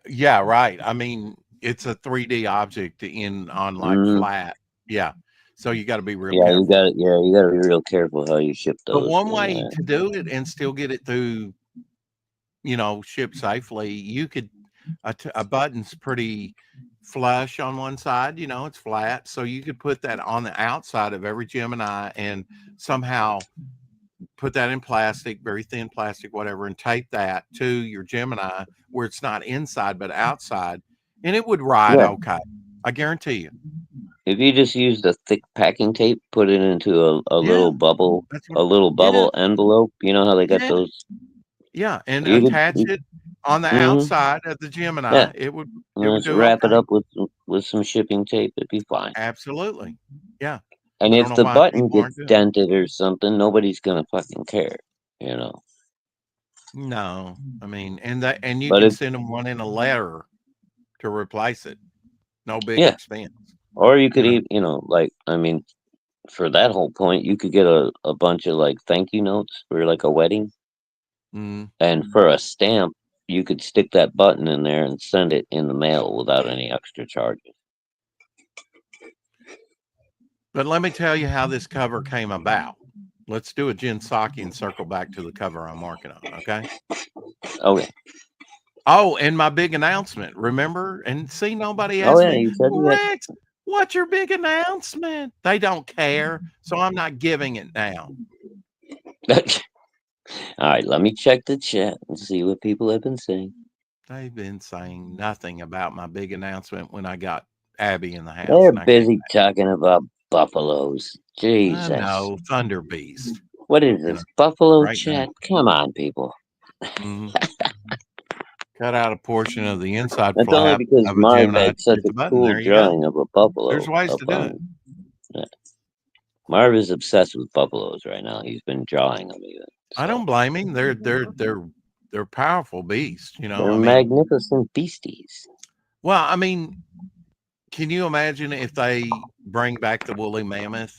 Yeah, right. I mean, it's a 3D object on like
Hmm.
flat. Yeah. So you got to be real
Yeah, you
careful.
got you got to be real careful how you ship
But
those.
one way to do it and still get it through, ship safely, a button's pretty flush on one side, it's flat. So you could put that on the outside of every Gemini and somehow put that in plastic, very thin plastic, whatever, and tape that to your Gemini where it's not inside but outside, and it would ride
Yeah,
okay. I guarantee you.
if you just use the thick packing tape, put it into a
Yeah,
little bubble,
that's
a
what.
little
Yeah,
bubble envelope. You know how they got
yeah,
those?
yeah, and
You
attach
could,
it on the
mm-hmm,
outside of the Gemini.
yeah,
It would
just
do
wrap it
okay.
up with some shipping tape. It'd be fine.
Absolutely. Yeah.
And
I don't
if
know
the
why
button
people aren't
gets
doing it.
dented or something, nobody's gonna fucking care, you know.
No, I mean, and you
But
can
if
send them one in a letter to replace it. No big
yeah,
expense.
or you could
You know.
even, like I mean, for that whole point, you could get a bunch of like thank you notes for like a wedding,
Mm.
and for a stamp, you could stick that button in there and send it in the mail without any extra charges.
But let me tell you how this cover came about. Let's do a Gin Saki and circle back to the cover I'm working on. Okay.
Okay.
Oh, and my big announcement. Remember? And see, nobody
Oh
asked
yeah,
me,
you said you had.
Rex, what's your big announcement? They don't care. So I'm not giving it now.
All right, let me check the chat and see what people have been saying.
They've been saying nothing about my big announcement when I got Abby in the house
They're
and I came
busy
back.
talking about buffaloes.
I
Jesus.
know, Thunder Beast,
What is
you know,
this? Buffalo
right now.
chat? Come on, people.
Mhm. Cut out a portion of the inside
That's only
flap
because
of a
Marv
Gemini
had
to
such
shoot
a
the button.
cool
There you go.
drawing of a
There's
buffalo
ways
up
to do it.
on. Yeah. Marv is obsessed with buffaloes right now. He's been drawing them even.
I
So
don't blame him. They're powerful beasts,
they're
I mean,
magnificent beasties.
well, I mean, can you imagine if they bring back the woolly mammoth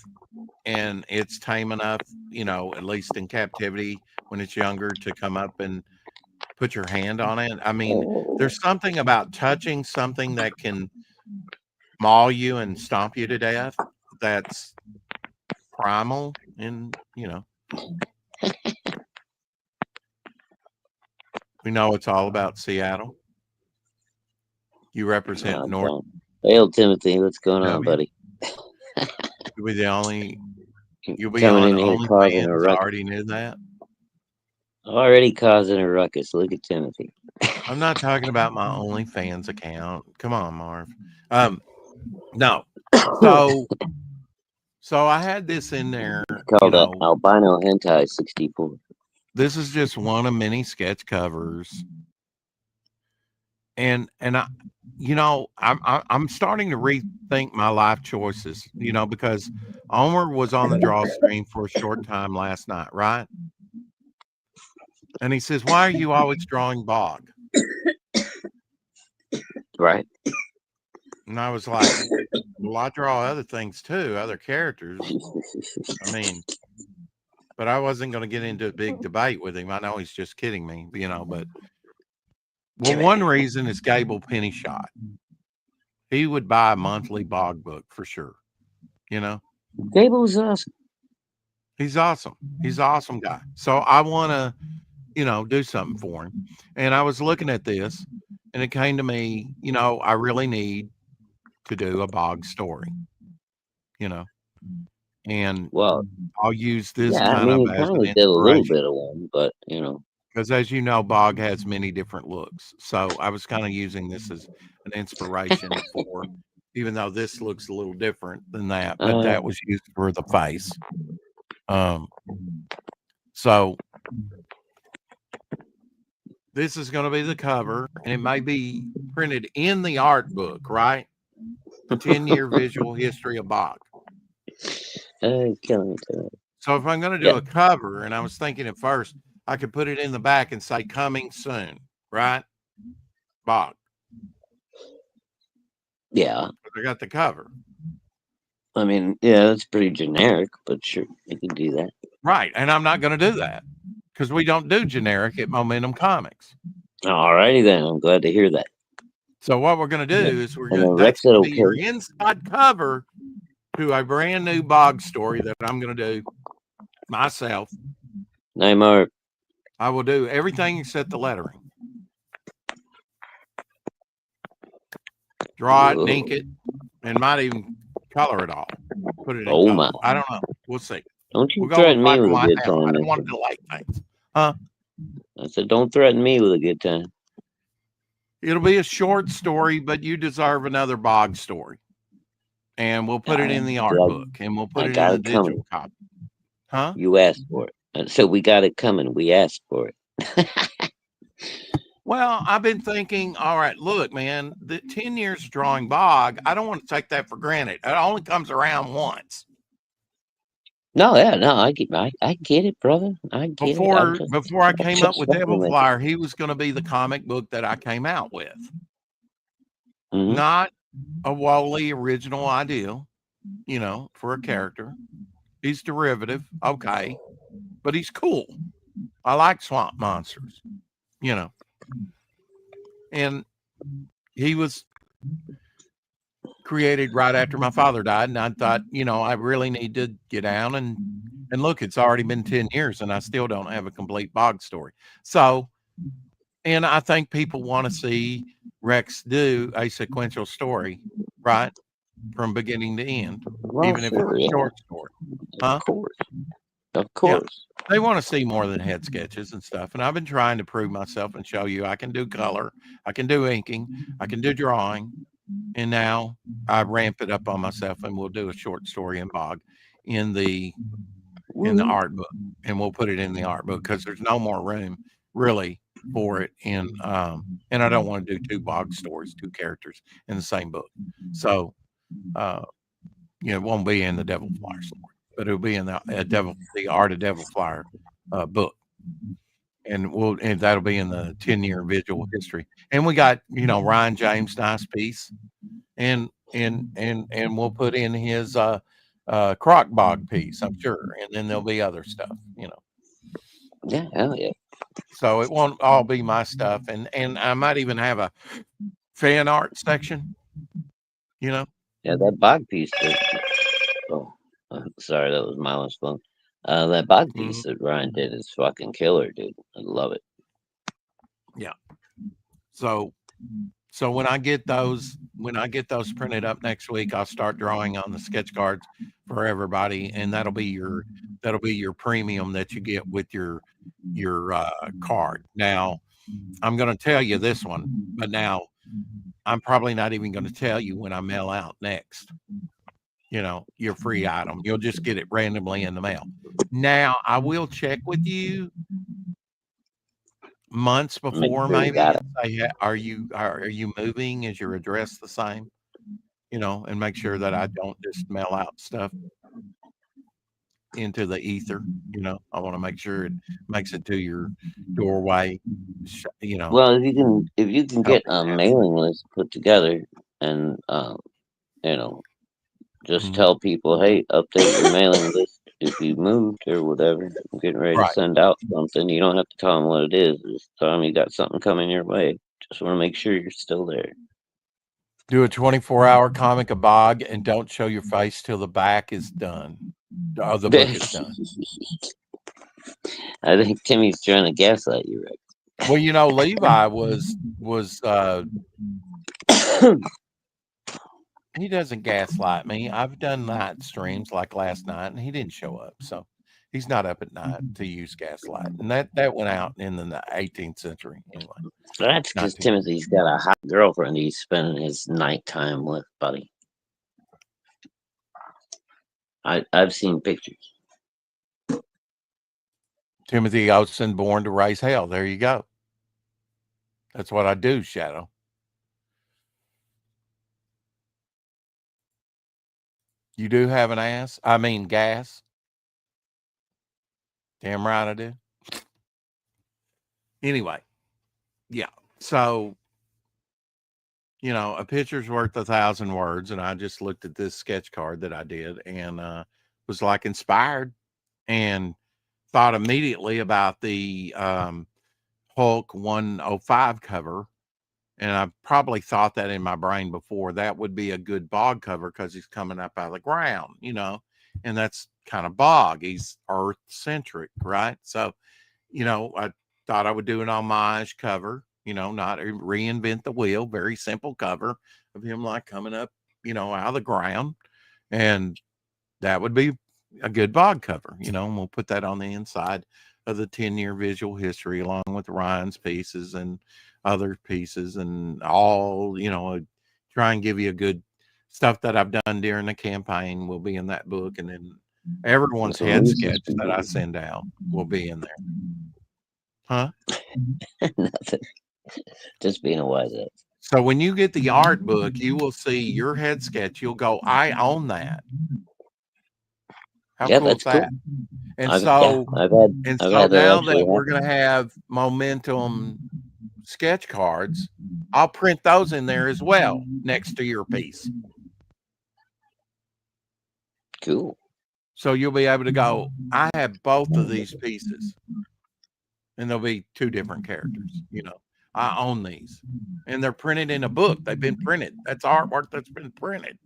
and it's tame enough, at least in captivity when it's younger to come up and put your hand on it? I mean,
Oh,
there's something about touching something that can maul you and stomp you to death that's primal and, we know it's all about Seattle. You represent
I'm
North
telling you. Hey, old Timothy, what's going on,
W.
buddy?
You'll be the only You'll be
Coming
on
in here causing
OnlyFans.
a
I
ruckus.
already knew that.
Already causing a ruckus. Look at Timothy.
I'm not talking about my OnlyFans account. Come on, Marv. No. So I had this in there,
Called albino hentai 64.
this is just one of many sketch covers. And I'm starting to rethink my life choices, because Omer was on the draw screen for a short time last night, right? And he says, "Why are you always drawing Bog?"
Right.
And I was like, "Well, I draw other things too, other characters. I mean, but I wasn't going to get into a big debate with him. I know he's just kidding me, but well, one reason is Gable Pennyshot. He would buy a monthly Bog book for sure.
Gable's awesome.
He's awesome. He's an awesome guy. So I want to, do something for him. And I was looking at this and it came to me, I really need to do a Bog story, you know, and
Well,
I'll use this
yeah, I
kind
mean,
of
you
as
kind
an
of did a little
inspiration
bit of one, but
because, as you know, Bog has many different looks. So I was kind of using this as an inspiration for, even though this looks a little different than that, but
uh,
that was used for the face. Um, so this is going to be the cover, and it may be printed in the art book, right? The 10-year visual history of Bach.
killing me today.
So if I'm going to do
Yeah,
a cover, and I was thinking at first, I could put it in the back and say coming soon, right? Bach.
Yeah.
I got the cover.
I mean, yeah, that's pretty generic, but sure, you can do that.
Right. And I'm not going to do that because we don't do generic at Momentum Comics.
Alrighty then. I'm glad to hear that.
So what we're going to do is
Rex
that's going to
said
be your
okay.
inside cover to a brand new Bog story that I'm going to do myself.
Neymar.
I will do everything except the lettering. Draw it and ink it, and might even color it all. Put it in
Oh
color.
my.
I don't know. We'll see.
Don't you
We'll go with
threaten me
black
with
and
a
white
good
now. I
time,
don't want to
mister.
delay things. Huh?
I said, don't threaten me with a good time.
It'll be a short story, but you deserve another Bog story. And we'll put it in the art book, and we'll put
I
it
got
in the
it coming.
digital copy. Huh?
You asked for it. And so we got it coming. We asked for it.
Well, I've been thinking, all right, look, man, the 10 years of drawing Bog, I don't want to take that for granted. It only comes around once.
No, yeah, no, I get it, brother. I get
Before
it.
before I came up with Devil
complimenting.
Flyer, he was going to be the comic book that I came out with.
Mhm.
Not a Wally original idea, you know, for a character. He's derivative, okay, but he's cool. I like swamp monsters, you know. And he was created right after my father died, and I thought, you know, I really need to get down and look, it's already been 10 years and I still don't have a complete Bog story. So, and I think people want to see Rex do a sequential story, right? From beginning to end,
Well,
even if it's
sure,
a
yeah.
short story. Huh?
Of course. Of
Yeah.
course.
They want to see more than head sketches and stuff. And I've been trying to prove myself and show you I can do color, I can do inking, I can do drawing. And now I ramp it up on myself, and we'll do a short story in Bog in the art book, and we'll put it in the art book because there's no more room really for it in and I don't want to do two Bog stories, two characters in the same book. So you know, it won't be in the Devil Flyer story, but it'll be in the Art of Devil Flyer book. And that'll be in the 10-year visual history. And we got, you know, Ryan James, nice piece. And we'll put in his Croc Bog piece, I'm sure. And then there'll be other stuff, you know.
Yeah, hell yeah.
So it won't all be my stuff. And I might even have a fan art section, you know.
Yeah, that bog piece. Sorry, that was Milo's phone. That bog piece that Ryan did is fucking killer, dude. I love it.
Yeah. So when I get those printed up next week, I'll start drawing on the sketch cards for everybody, and that'll be your premium that you get with your card. Now, I'm going to tell you this one, but now I'm probably not even going to tell you when I mail out next. You know, your free item. You'll just get it randomly in the mail. Now, I will check with you months before, maybe, and say, are you moving? Is your address the same? You know, and make sure that I don't just mail out stuff into the ether. You know, I want to make sure it makes it to your doorway. You know,
well, if you can get a mailing list put together, and you know, just tell people, hey, update your mailing list if you moved or whatever. I'm getting ready to send out something. You don't have to tell them what it is. Just tell them you got something coming your way. Just want to make sure you're still there.
Do a 24-hour comic of Bog and don't show your face till the back is done. The book is done.
I think Timmy's trying to gaslight you, right?
Well, you know, Levi was he doesn't gaslight me. I've done night streams like last night, and he didn't show up, so he's not up at night to use gaslight. And that went out in the 18th century anyway.
That's because Timothy's got a hot girlfriend he's spending his nighttime with, buddy. I've seen pictures.
Timothy Olsen, born to raise hell. There you go. That's what I do, Shadow. You do have an ass? I mean gas. Damn right I do. Anyway, yeah. So you know, a picture's worth 1,000 words, and I just looked at this sketch card that I did and was like inspired and thought immediately about the Hulk 105 cover. And I probably thought that in my brain before. That would be a good bog cover because he's coming up out of the ground, you know, and that's kind of bog. He's earth centric, right? So, you know, I thought I would do an homage cover, you know, not reinvent the wheel, very simple cover of him like coming up, you know, out of the ground. And that would be a good bog cover, you know, and we'll put that on the inside of the 10-year visual history along with Ryan's pieces and other pieces and all, you know, try and give you a good stuff that I've done during the campaign will be in that book. And then everyone's head sketch that I send out will be in there. Huh?
Nothing. Just being a wise ass.
So when you get the art book, you will see your head sketch. You'll go, I own that. How
Yeah,
cool
that's
is that?
cool.
And
I've
so
had that
now
actually
that we're
happen.
going to have momentum sketch cards, I'll print those in there as well next to your piece.
Cool.
So you'll be able to go, I have both of these pieces. And there'll be two different characters, you know. I own these. And they're printed in a book. They've been printed. That's artwork that's been printed.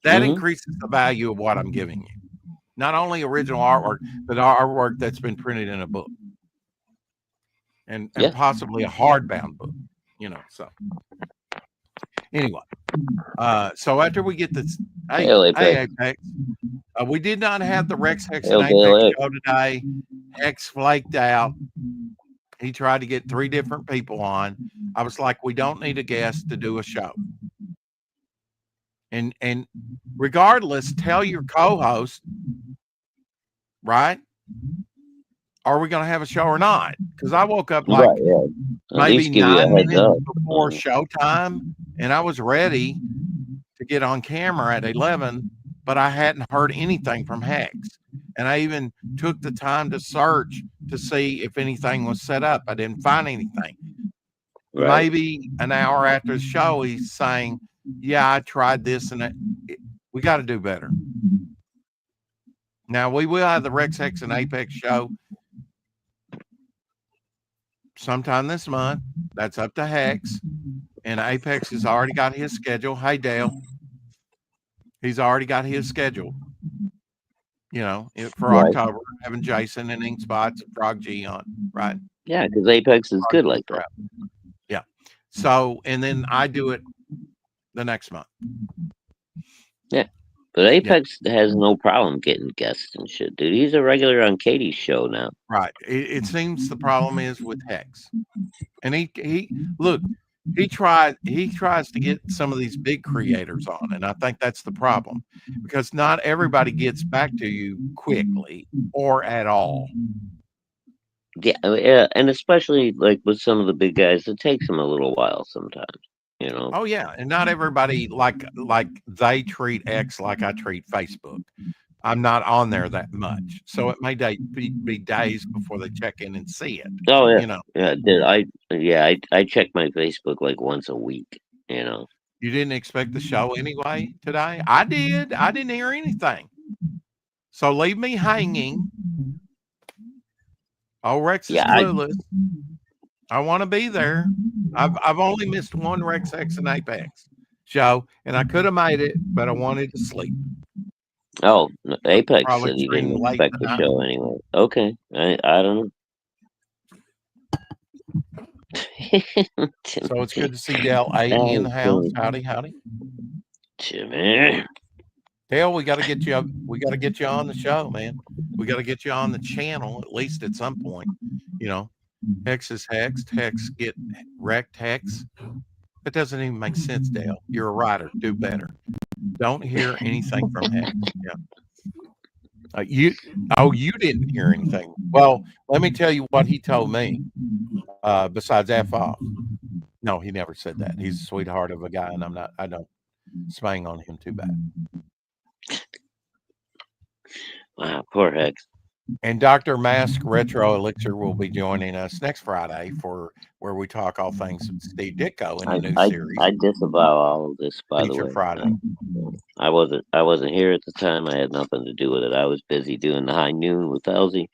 That increases the value of what I'm giving you. Not only original artwork, but artwork that's been printed in a book. And possibly a hardbound book, you know. So anyway. So after we get this, hey Apex. We did not have the Rex Hex and Apex show today. Hex flaked out. He tried to get 3 different people on. I was like, we don't need a guest to do a show. And regardless, tell your co-host, right? Are we going to have a show or not? Because I woke up like maybe 9 minutes before showtime, and I was ready to get on camera at 11, but I hadn't heard anything from Hex. And I even took the time to search to see if anything was set up. I didn't find anything. Right. Maybe an hour after the show, he's saying, yeah, I tried this and we got to do better. Now, we will have the Rex Hex and Apex show sometime this month. That's up to Hex. And Apex has already got his schedule. Hey, Dale. He's already got his schedule. You know, for October, having Jason and Ink Spots and Frog G on, right?
Yeah, because Apex is good like that.
Yeah. So, and then I do it the next month.
Yeah. But Apex has no problem getting guests and shit, dude. He's a regular on Katie's show now.
Right. It seems the problem is with Hex. And he look, he tries to get some of these big creators on, and I think that's the problem, because not everybody gets back to you quickly or at all.
Yeah, and especially like with some of the big guys, it takes them a little while sometimes, you know.
Oh yeah, and not everybody like they treat X like I treat Facebook. I'm not on there that much, so it may be days before they check in and see it.
Oh yeah,
you know.
Yeah, I check my Facebook like once a week. You know.
You didn't expect the show anyway today? I did. I didn't hear anything. So leave me hanging. Oh, Rex is clueless. I want to be there. I've only missed one Rex Hex and Apex show, and I could have made it, but I wanted to sleep.
Oh, Apex said he didn't expect the show anyway. Okay, I don't
know. So it's good to see Dale A in the house. Howdy, howdy.
Jimmy.
Dale, we got to get you. We got to get you on the show, man. We got to get you on the channel at least at some point. You know, Hex is hexed. Hex get wrecked. Hex. That doesn't even make sense, Dale. You're a writer. Do better. Don't hear anything from Hex. Yeah. You didn't hear anything. Well, let me tell you what he told me. Besides F off. No, he never said that. He's a sweetheart of a guy, and I don't spang on him too bad.
Wow, poor Hex.
And Dr. Mask Retro Elixir will be joining us next Friday for where we talk all things Steve Ditko in a new series,
I disavow all of this, by the
Feature
way.
Friday.
I wasn't here at the time. I had nothing to do with it. I was busy doing the high noon with Elsie.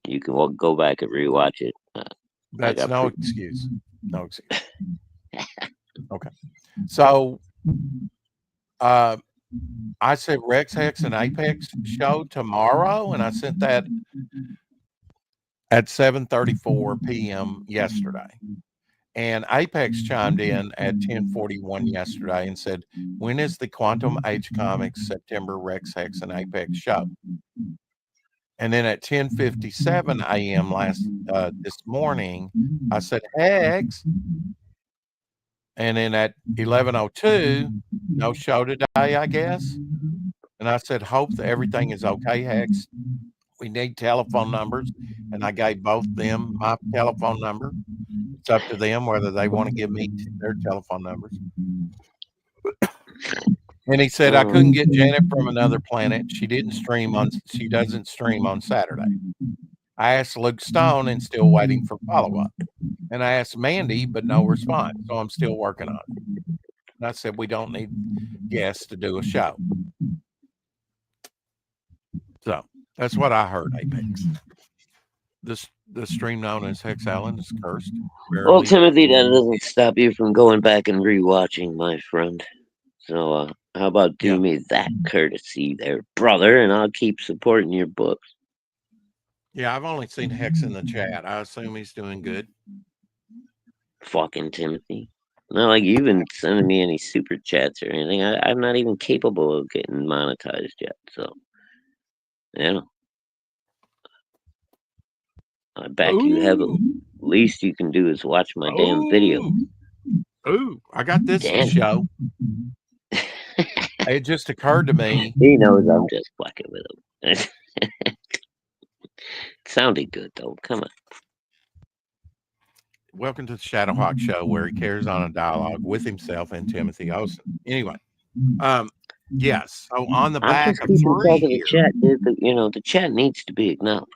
You can go back and rewatch it.
That's no excuse. No excuse. Okay. So I said Rex Hex and Apex show tomorrow, and I sent that at 7:34 p.m. yesterday. And Apex chimed in at 10:41 yesterday and said, "When is the Quantum Age Comics September Rex Hex and Apex show?" And then at 10:57 a.m. this morning, I said, "Hex." And then at 11:02, no show today, I guess. And I said, "Hope that everything is okay, Hex. We need telephone numbers." And I gave both them my telephone number. It's up to them whether they want to give me their telephone numbers. And he said, "I couldn't get Janet from Another Planet. She doesn't stream on Saturday." I asked Luke Stone and still waiting for follow-up. And I asked Mandy, but no response. So I'm still working on it. And I said, we don't need guests to do a show. So that's what I heard, Apex. The stream known as Hex Allen is cursed.
Well, Timothy, that doesn't stop you from going back and rewatching, my friend. So how about do me that courtesy there, brother, and I'll keep supporting your books.
Yeah, I've only seen Hex in the chat. I assume he's doing good.
Fucking Timothy. Not like you've been sending me any super chats or anything. I'm not even capable of getting monetized yet. So, I back you heavily. Least you can do is watch my damn video.
Ooh, I got this show. It just occurred to me.
He knows I'm just fucking with him. It sounded good though. Come on.
Welcome to the Shadowhawk Show, where he carries on a dialogue with himself and Timothy Olsen. Anyway, yes. So on the back of 3
the chat, dude, the chat needs to be acknowledged.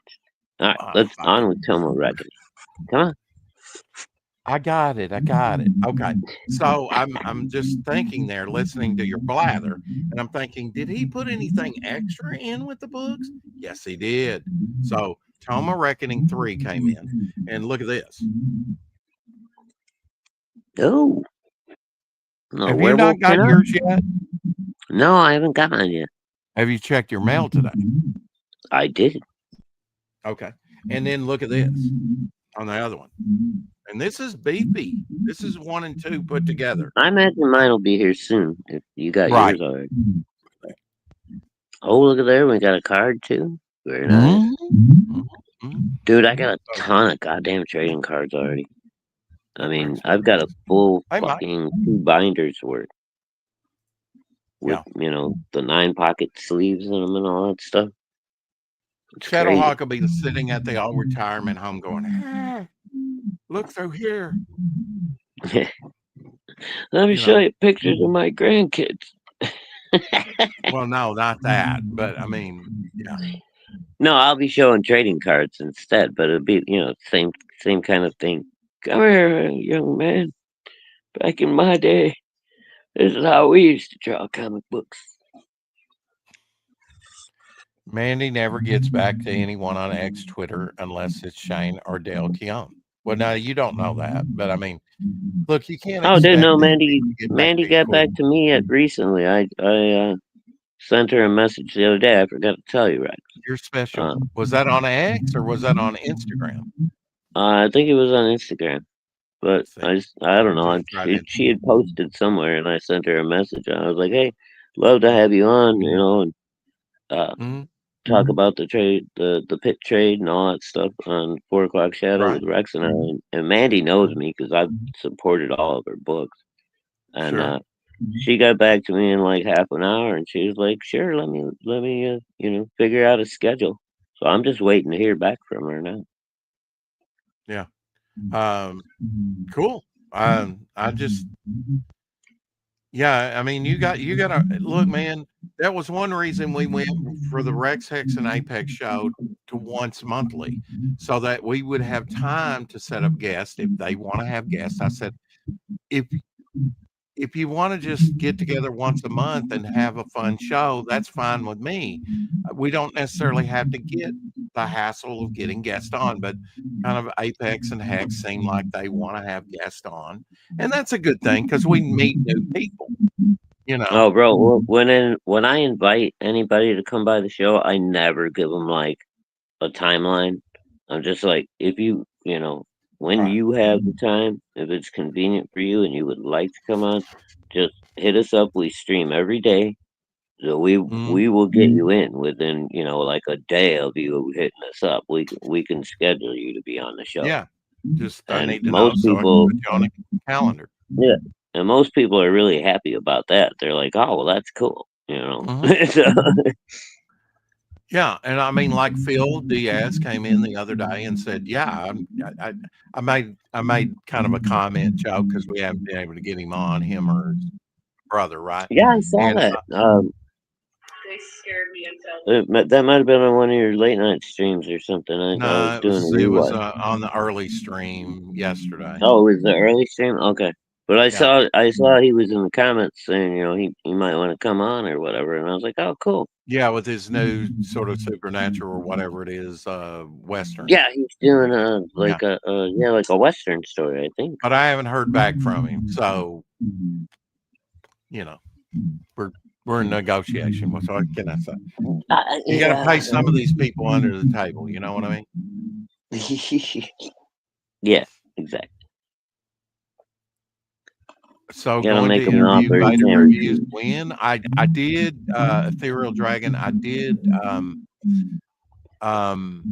All right, let's on with Tomo Reckoning. Come on.
I got it. Okay. So I'm just thinking there, listening to your blather, and I'm thinking, did he put anything extra in with the books? Yes, he did. So Tomo Reckoning 3 came in, and look at this.
Oh. No,
have you not got yours yet?
No, I haven't got mine yet.
Have you checked your mail today?
I did.
Okay. And then look at this on the other one. And this is beefy. This is 1 and 2 put together.
I imagine mine will be here soon if you got yours already. Oh, look at there. We got a card too. Very nice. Dude, I got a ton of goddamn trading cards already. I mean, I've got a full fucking 2 binders worth. With, the 9 pocket sleeves in them and all that stuff.
Shadowhawk will be sitting at the old retirement home going, look through here.
Let me show you pictures of my grandkids.
Well, no, not that. But I mean, yeah.
No, I'll be showing trading cards instead, but it'll be, same kind of thing. Come here, young man. Back in my day, this is how we used to draw comic books.
Mandy never gets back to anyone on X Twitter unless it's Shane or Dale Keown. Well, now you don't know that, but I mean, look, you can't.
Oh, dude, no, Mandy got back to me recently. I sent her a message the other day. I forgot to tell you, right?
You're special. Was that on X or was that on Instagram?
I think it was on Instagram, but I don't know. She had posted somewhere, and I sent her a message. I was like, "Hey, love to have you on," and talk about the trade, the pit trade, and all that stuff on 4 O'Clock Shadow with Rex and I. And Mandy knows me because I've supported all of her books, and she got back to me in like half an hour, and she was like, "Sure, let me figure out a schedule." So I'm just waiting to hear back from her now.
Yeah. Cool. I just Yeah, I mean, you got to look, man. That was one reason we went for the Rex Hex and Apex show to once monthly, so that we would have time to set up guests if they want to have guests. I said, if if you want to just get together once a month and have a fun show, that's fine with me. We don't necessarily have to get the hassle of getting guests on, but kind of Apex and Hex seem like they want to have guests on, and that's a good thing because we meet new people. You know,
Oh, bro, when I invite anybody to come by the show, I never give them like a timeline. I'm just like, if when
right?
you have the time, if it's convenient for you and you would like to come on, just hit us up. We stream every day. So
Mhm.
we will get you in within, like a day of you hitting us up. We can schedule you to be on the show.
Yeah, just I
And
need to know
most
so I can
people,
put you on a calendar.
yeah, and most people are really happy about that. They're like, "Oh, well, that's cool,"
Mhm.
So,
Yeah, and I mean, like Phil Diaz came in the other day and said, "Yeah, I made kind of a comment joke because we haven't been able to get him on, him or his brother, right?"
yeah, I saw
And
that.
They scared me until
That might have been on one of your late night streams or something. I was
no,
doing a
it was
rewatch.
on the early stream yesterday.
Oh, it was the early stream? Okay. But
Yeah,
I saw he was in the comments saying, he might want to come on or whatever, and I was like, oh, cool.
yeah, with his new sort of supernatural or whatever it is, Western.
Yeah, he's doing
Yeah,
like a Western story, I think.
but I haven't heard back from him, so you know, we're we're in negotiation. What can I say? You got to
Yeah.
pay some of these people under the table. You know what I mean?
Yeah, exactly.
So
Gotta
going to
make him an
interview
offer he
Vader
can't
reviews
refuse.
when I did Ethereal Dragon. I did um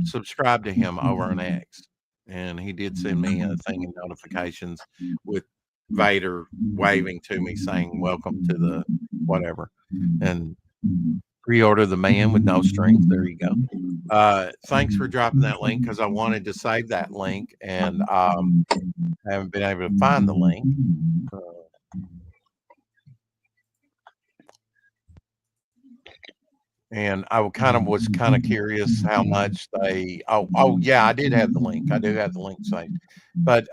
subscribe to him over on X, and he did send me a thing of notifications with Vader waving to me saying welcome to the whatever, and pre-order the man with no strings. There you go. Thanks for dropping that link because I wanted to save that link and haven't been able to find the link. Uh, and I was kind of curious how much they. Oh yeah, I did have the link. I do have the link saved, but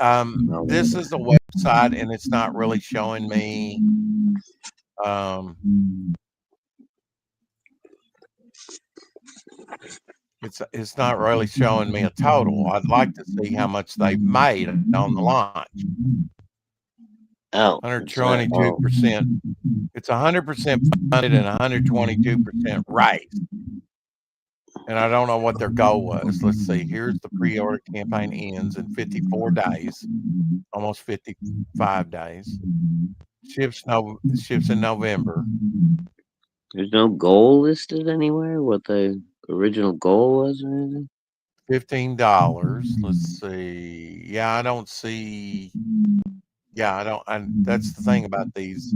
this is a website and it's not really showing me. Um, it's not really showing me a total. I'd like to see how much they've made on the launch.
Oh, it's not. Oh,
122%. It's 100% funded and 122% raised. And I don't know what their goal was. Let's see. Here's the pre-order campaign ends in 54 days, almost 55 days. Ships in November.
there's no goal listed anywhere. What the original goal was or anything?
$15. Let's see. Yeah, I don't see. Yeah, I don't. That's the thing about these.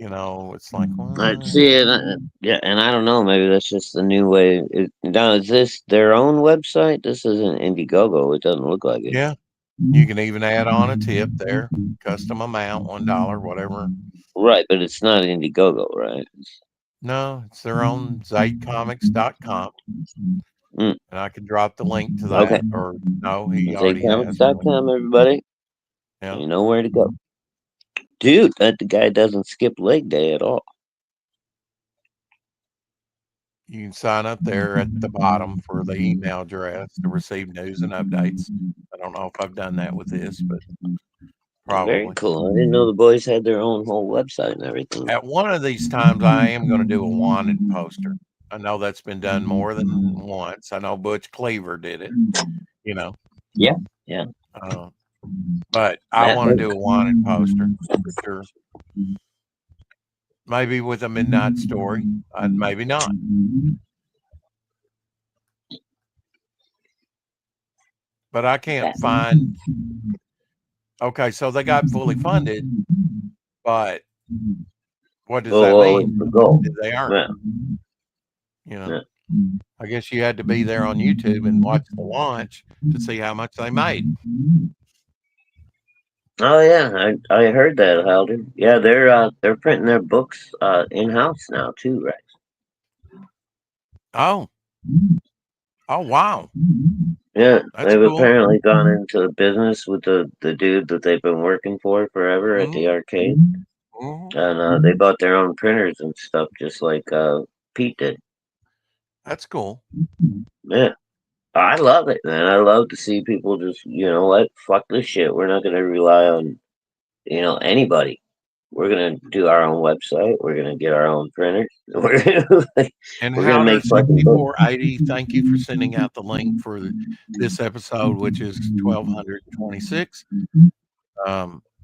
It's like,
I
well,
see it. Yeah, and I don't know. Maybe that's just the new way. Now, is this their own website? This isn't Indiegogo. It doesn't look like it.
yeah. You can even add on a tip there, custom amount, $1, whatever.
Right, but it's not Indiegogo, right?
No, it's their own ZaidComics.com.
Mm,
And I can drop the link to
okay.
that, or no, he already has.
ZaidComics.com, everybody.
Yeah.
You know where to go. Dude, that the guy doesn't skip leg day at all.
You can sign up there at the bottom for the email address to receive news and updates. I don't know if I've done that with this, but
Very
probably.
cool. I didn't know the boys had their own whole website and everything.
At one of these times, I am going to do a wanted poster. I know that's been done more than once. I know Butch Cleaver did it, you know.
Yeah, yeah.
But I want to do a wanted poster for sure. Maybe with a midnight story, maybe not. But I can't find. Okay, so they got fully funded, but what does that mean? What did they earn?
Yeah.
Yeah. I guess you had to be there on YouTube and watch the launch to see how much they made.
Oh yeah, I heard that, Halder. Yeah, they're printing their books in house now too, right?
Oh, oh wow,
Yeah,
that's
they've
cool.
apparently gone into the business with the dude that they've been working for forever at the
Mhm,
arcade,
mhm.
and they bought their own printers and stuff, just like Pete did.
That's cool.
Yeah, I love it, man. I love to see people just, you know what, fuck this shit. We're not gonna rely on, anybody. We're gonna do our own website. We're gonna get our own printers.
And
We're gonna
Howder
make fucking books.
6480, thank you for sending out the link for this episode, which is 1226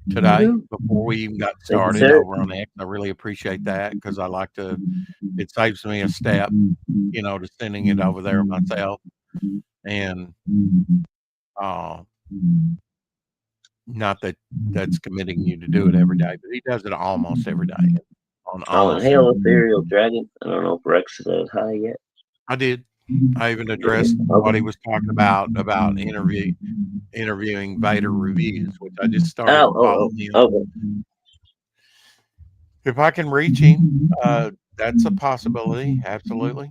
today. Before we even got
Thank you,
started
sir.
over on X, I really appreciate that because I like to. It saves me a step, to sending it over there myself, and uh, not that that's committing you to do it every day, but he does it almost every day on
Oh, and
almost
Hail
every.
Ethereal Dragon. I don't know if Rex is that high yet.
I did. I even addressed what he
Okay.
was talking about interviewing Vader Reviews, which I just started
Oh,
to follow
oh,
him.
oh. Okay.
If I can reach him, that's a possibility. Absolutely.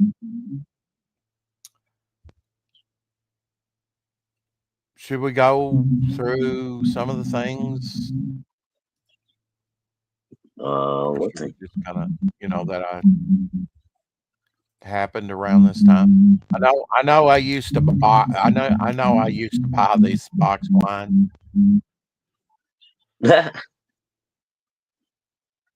Should we go through some of the things? Or
What
should we
thing?
just kind of, that I happened around this time? I know I used to buy I used to buy this box wine.
If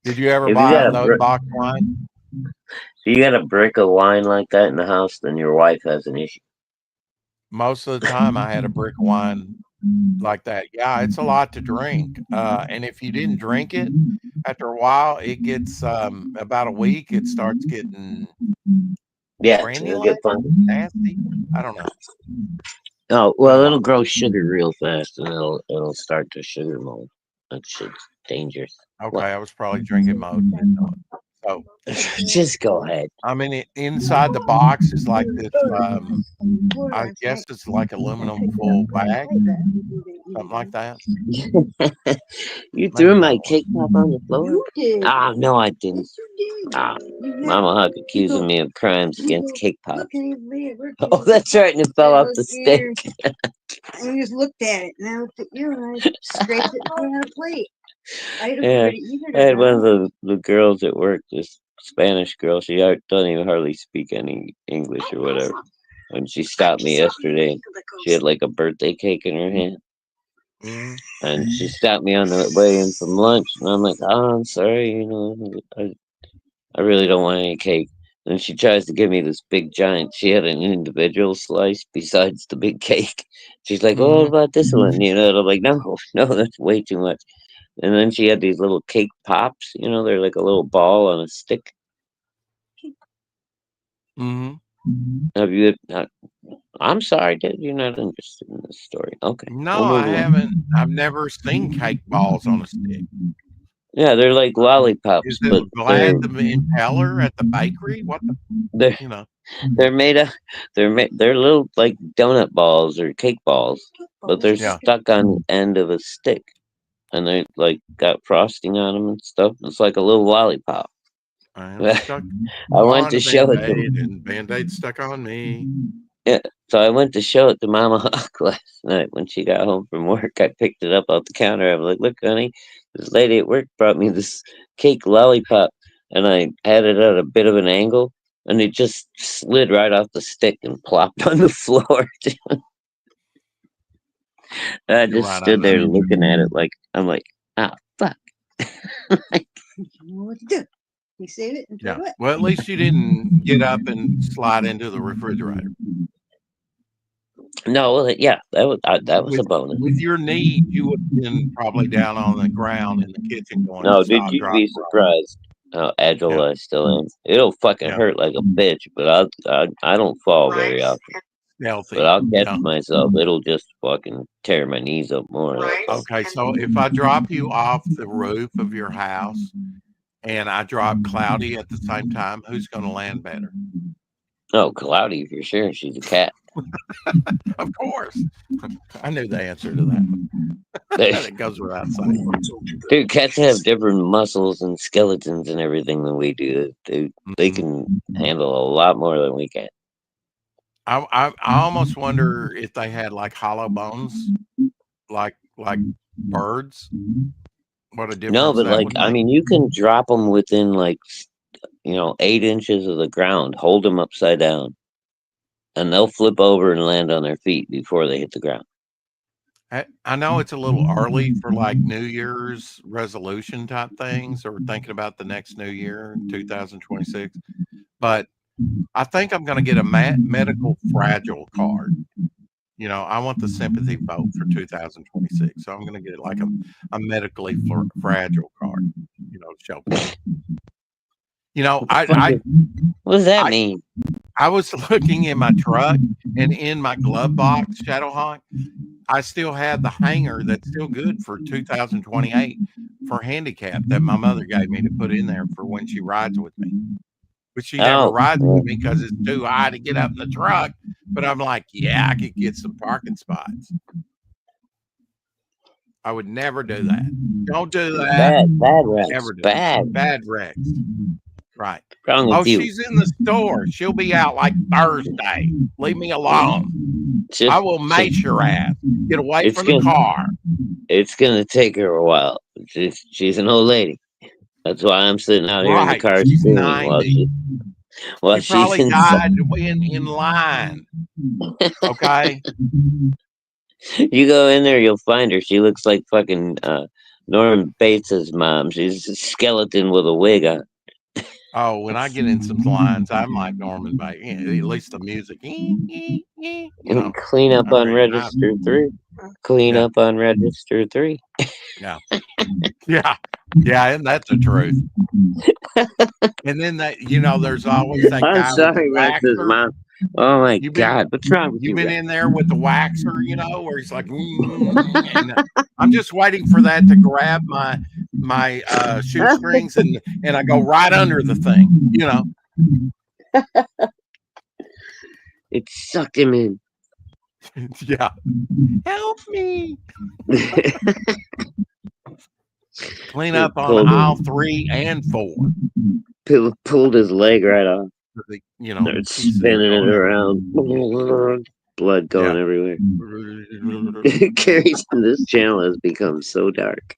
Did you ever
you
buy
got a
those box wine?
if you got a brick of wine like that in the house, then your wife has an issue.
Most of the time I had a brick of wine like that. Yeah, it's a lot to drink. And if you didn't drink it, after a while, it gets about a week, it starts getting
Yeah, it'll
granulate,
get fun.
nasty. I don't know.
Oh
I
well,
don't
it'll
like
grow sugar real fast, and it'll start to sugar mold. That shit's dangerous.
it. Okay,
What?
I was probably drinking mode and didn't know it. So
Just go ahead.
I mean, inside the box is like this. I guess it's like aluminum foil bag, something like that.
You
Maybe
threw
not.
my cake pop on the floor?
You did.
Ah, no, I didn't.
Yes, you did.
Ah,
You had-
Mama Huck
you
accusing
go-
me of crimes
you
against
go,
cake pop.
Look at him, man. Look at
Oh,
him.
that's right, and it fell off the
Look here.
stick.
And you just looked at it, and I looked at you, and I scraped it and put it on a plate. I don't
Yeah,
regret it either.
I had one of the girls at work, this Spanish girl. She doesn't even hardly speak any English or whatever. When she stopped me yesterday, she had like a birthday cake in her hand.
Mm.
And she stopped me on the way in from lunch, and I'm like, "Oh, I'm sorry, I really don't want any cake." And she tries to give me this big giant. She had an individual slice besides the big cake. She's like, "Oh, what about this one?" And I'm like, "No, no, that's way too much." And then she had these little cake pops. They're like a little ball on a stick.
Mm-hmm.
Have you? I'm sorry, Dad. You're not interested in this story. Okay,
No,
we'll
I
move on.
haven't. I've never seen cake balls on a stick.
Yeah, they're like lollipops,
Is
but
it Vlad the Impaler at the bakery? What the,
they're
you know?
they're made of they're little like donut balls or cake balls, but they're
Yeah.
stuck on the end of a stick, and they like got frosting on them and stuff. It's like a little lollipop.
I'm stuck
I went
on
to
a
show it
Band-Aid
to
and Band-Aid stuck on me.
so I went to show it to Mama Huck last night when she got home from work. I picked it up off the counter. I was like, "Look, honey, this lady at work brought me this cake lollipop," and I had it at a bit of an angle, and it just slid right off the stick and plopped on the floor. I
You're
just
right, I
stood there
know.
looking at it like I'm like, "Ah, fuck."
You know what to do. You save it and throw
Yeah.
it away.
Well, at least you didn't get up and slide into the refrigerator.
No, well, yeah, that was a bonus.
With your knee, you would have been probably down on the ground in the kitchen going,
No, did
"Stop,
you
drop,
be
roll."
surprised how agile
Yeah.
I still am? It'll fucking
Yeah.
hurt like a bitch, but I don't fall very often.
Healthy.
But I'll catch
Yeah.
myself. It'll just fucking tear my knees up more.
Okay, so if I drop you off the roof of your house and I drop Cloudy at the same time, who's going to land better?
Oh, Cloudy for sure. She's a cat.
Of course. I knew the answer to that one.
They-
It goes without saying.
Dude, cats have different muscles and skeletons and everything than we do. They
Mhm.
can handle a lot more than we can.
I almost wonder if they had like hollow bones, like birds. What a difference
No, but
that
like,
would
I
make.
mean, you can drop them within like, 8 inches of the ground, hold them upside down, and they'll flip over and land on their feet before they hit the ground.
I know it's a little early for like New Year's resolution type things or thinking about the next new year, 2026, but I think I'm going to get a medical fragile card. I want the sympathy vote for 2026. So I'm going to get like a medically fragile card, show people.
What does that
I-
mean?
I was looking in my truck and in my glove box, Shadowhawk, I still have the hanger that's still good for 2028 for handicap that my mother gave me to put in there for when she rides with me. But she never
Oh,
rides with me because it's too high to get up in the truck. But I'm like, yeah, I could get some parking spots. I would never do that. Don't do that.
bad Rex.
Ever do
Bad.
Bad Rex. Right.
Wrong with
Oh,
you?
she's in the store. She'll be out like Thursday. Leave me alone.
Just-
I will mace your ass. Get away
It's
from the
good.
car.
It's gonna take her a while. She's an old lady. That's why I'm sitting out here in the
Right.
car
She's
screaming while
90.
while
She probably
she's inside.
died in line. Okay.
You go in there, you'll find her. She looks like fucking Norman Bates's mom. She's a skeleton with a wig on.
Oh, when I get in some lines, I'm like Norman Bates. At least the music.
And clean up
I'm
on
very
register 3. Clean
Yeah.
up on register 3.
Yeah. Yeah. Yeah. And that's the truth. And then there's always that guy
I'm
with
sorry,
the
Rex's
waxer.
mom. Oh my
You've been-
God, what's wrong with you?
You've been
Rex?
in there with the waxer, where he's like, and I'm just waiting for that to grab my shoestrings and I go right under the thing,
It sucked him in.
Yeah. Help me. Clean up on
Pulled
aisle 3 and 4.
Pulled his leg right off. Started
pieces
spinning it
going
around. Blood going everywhere.
everywhere.
Carrie's on this channel has become so dark.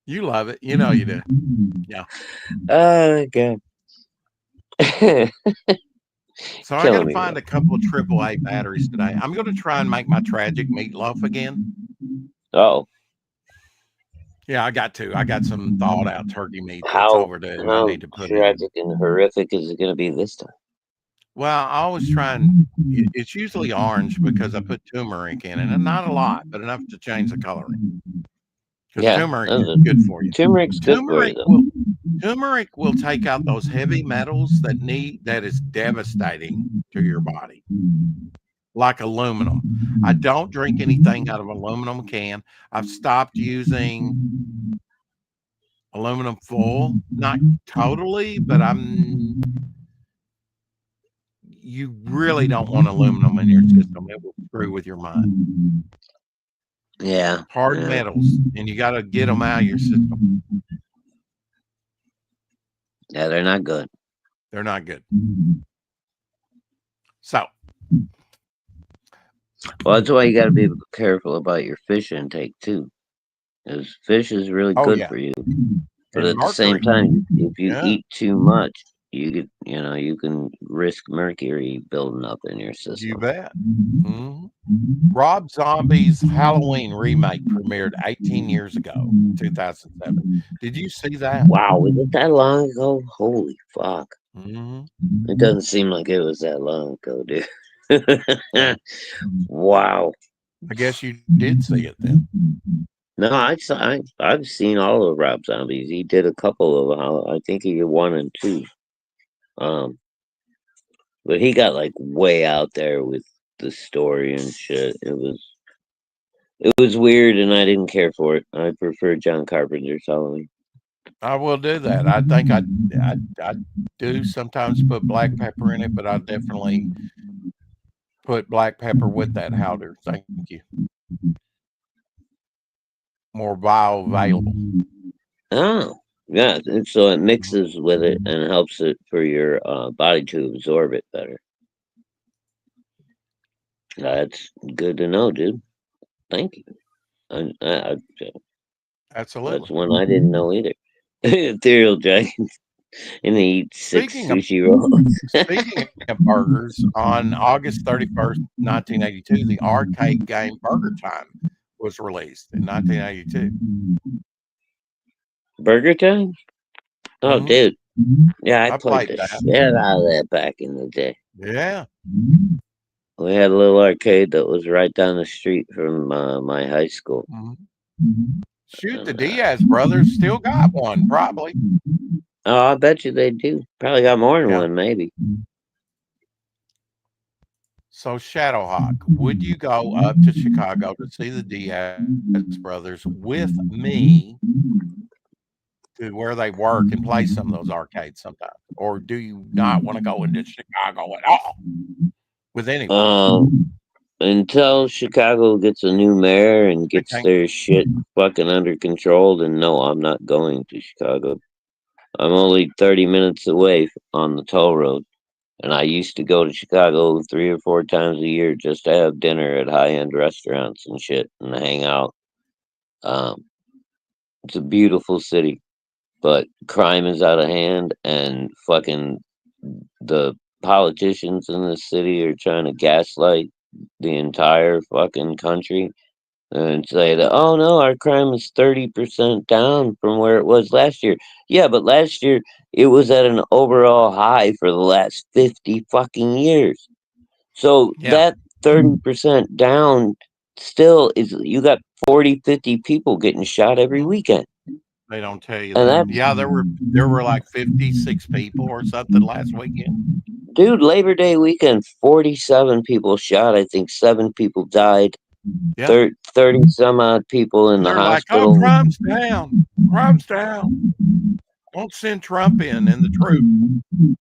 You love it. You know you do.
Oh my God.
So I
Killing
got to
me,
find a couple of AAA batteries today. I'm going to try and make my tragic meatloaf again.
Oh,
Yeah, I got to. I got some thawed out turkey meat that's
How-
overdue. I
how
need to put it in.
tragic and horrific is it going to be this time?
Well, I always try and it's usually orange because I put turmeric in it, and not a lot, but enough to change the coloring. Because
Yeah,
turmeric
that's
is
it.
good for you.
Turmeric's good for you, though.
Turmeric will take out those heavy metals that is devastating to your body, like aluminum. I don't drink anything out of aluminum can. I've stopped using aluminum foil, not totally, but you really don't want aluminum in your system. It will screw with your mind.
Yeah.
Hard
Yeah.
metals, and you got to get them out of your system.
Yeah, they're not good.
They're not good. So,
Well, that's why you got to be careful about your fish intake too, because fish is really
Oh,
good
yeah.
for you. But
and
at the same
mercury.
time, if you
Yeah.
eat too much, you can risk mercury building up in your
You
system.
bet. Mhm. Rob Zombie's Halloween remake premiered 18 years ago, 2007. Did you see that?
Wow, was it that long ago? Holy fuck!
Mhm.
It doesn't seem like it was that long ago, dude. Wow.
I guess you did see it then.
No, I've seen all of Rob Zombies. He did a couple of I think he did 1 and 2. But he got like way out there with the story and shit. It was weird, and I didn't care for it. I prefer John Carpenter's Halloween.
I will do that. I think I do sometimes put black pepper in it, but I definitely put black pepper with that powder. Thank you. More bioavailable.
Oh, yeah. And so it mixes with it and helps it for your body to absorb it better. That's good to know, dude. Thank you. That's
Absolutely.
one I didn't know either. Ethereal Dragons. And they eat 6
Speaking of
sushi rolls.
Speaking of burgers, on August 31st, 1982, the arcade game Burger Time was released in 1982.
Burger Time? Oh,
Mhm.
dude. Yeah, I
I
played
played
the
that.
shit out of that back in the day.
Yeah.
We had a little arcade that was right down the street from my high school.
Mhm. Shoot, the Diaz brothers still got one, probably.
Oh, I bet you they do. Probably got more than
Yeah.
one, maybe.
So, Shadowhawk, would you go up to Chicago to see the Diaz brothers with me to where they work and play some of those arcades sometimes? Or do you not want to go into Chicago at all with anyone?
Until Chicago gets a new mayor and gets
Okay.
their shit fucking under control, then no, I'm not going to Chicago. I'm only 30 minutes away on the toll road. And I used to go to Chicago 3 or 4 times a year just to have dinner at high-end restaurants and shit and hang out. It's a beautiful city, but crime is out of hand, and fucking the politicians in the city are trying to gaslight the entire fucking country and say that, oh no, our crime is 30% down from where it was last year. Yeah, but last year it was at an overall high for the last 50 fucking years. So
Yeah.
that 30% down still is, you got 40, 50 people getting shot every weekend.
They don't tell you
And
that.
that,
Yeah, there were like 56 people or something last weekend.
dude, Labor Day weekend, 47 people shot. I think 7 people died.
Yeah.
30 some odd people in the
They're like,
hospital.
oh, crime's down. Crime's down. Won't send Trump in and the troops.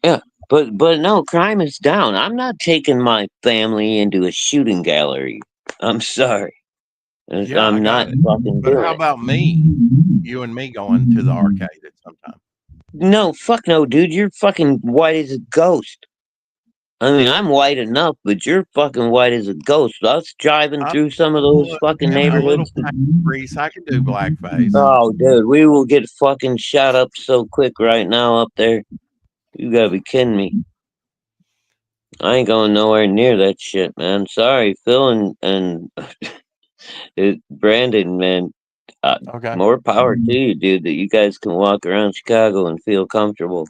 Yeah, but no, crime is down. I'm not taking my family into a shooting gallery. I'm sorry.
Yeah, I
I'm not
got it.
fucking
But
doing
how
it.
about me? You and me going to the arcade at some time.
No, fuck no, dude. You're fucking white as a ghost. I mean, I'm white enough, but you're fucking white as a ghost. Us driving through some of those fucking
And a little
neighborhoods.
grease. I can do blackface.
Oh, dude, we will get fucking shot up so quick right now up there. You gotta be kidding me. I ain't going nowhere near that shit, man. Sorry, Phil and Brandon, man.
Okay.
More power to you, dude, that you guys can walk around Chicago and feel comfortable.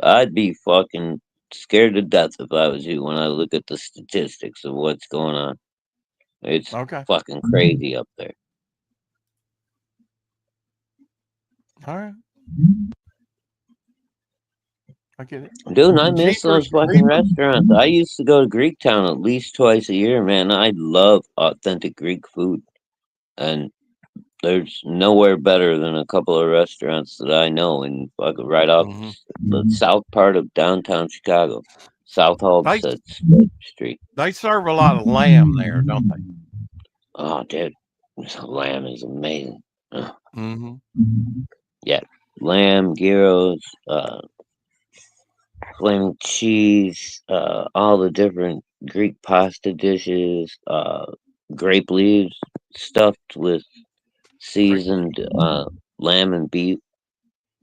I'd be fucking scared to death if I was you when I look at the statistics of what's going on. It's
Okay.
fucking crazy up there.
All right. I get it.
Dude, I miss
Cheaper,
those fucking
cheaper.
restaurants. I used to go to Greektown at least twice a year, man. I love authentic Greek food. And there's nowhere better than a couple of restaurants that I know in fucking right off the south part of downtown Chicago. South Halstead Street.
They serve a lot of lamb there, don't they?
Oh, dude. This lamb is amazing. Yeah. Lamb, gyros, flaming cheese, all the different Greek pasta dishes, grape leaves stuffed with seasoned lamb and beef.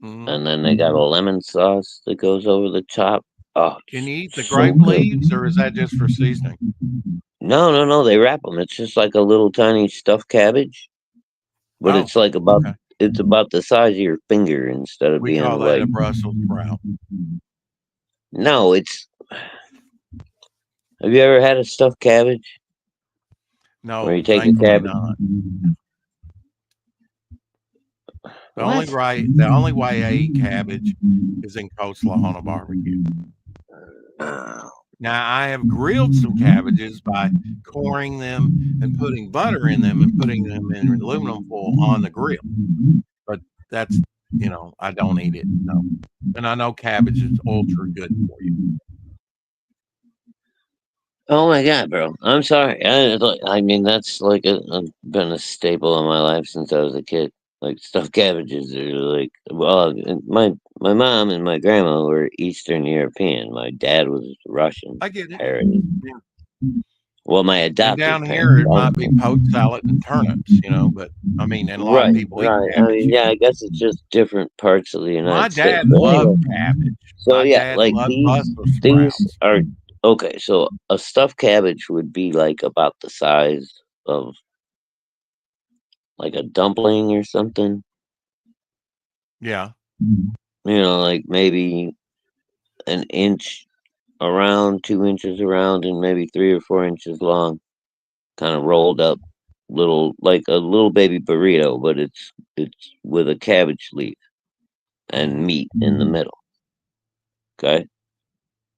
And then they got a lemon sauce that goes over the top. Oh,
Can you eat the
so
grape
good.
leaves, or is that just for seasoning?
No. They wrap them. It's just like a little tiny stuffed cabbage, but it's like about it's about the size of your finger instead of
We
being
call that
like
a Brussels sprout.
No, it's. Have you ever had a stuffed cabbage?
No,
Where you take a
thankfully
cabbage?
not. The only way I eat cabbage is in coleslaw on a barbecue. Now I have grilled some cabbages by coring them and putting butter in them and putting them in aluminum foil on the grill. But that's you know, I don't eat it. No. And I know cabbage is ultra good for you.
Oh my god, bro! I'm sorry. I mean, that's like been a staple in my life since I was a kid. Like stuffed cabbages are like, well, my mom and my grandma were Eastern European. My dad was Russian
I get it.
heritage.
Yeah.
Well, my
And
adopted
down
parents.
here, it might be poached salad and turnips, you know, but I mean, and a lot of
Right,
people eat
right. I
cabbage
mean, yeah,
here.
I guess it's just different parts of the
My
United States.
dad
But anyway,
loved cabbage.
so
My
yeah,
dad
like
loved
these
Brussels
these
sprouts.
are okay. So a stuffed cabbage would be like about the size of like a dumpling or something.
Yeah.
You know, like maybe an inch around, 2 inches around, and maybe 3 or 4 inches long, kind of rolled up, little like a little baby burrito, but it's with a cabbage leaf and
Mhm.
meat in the middle. Okay,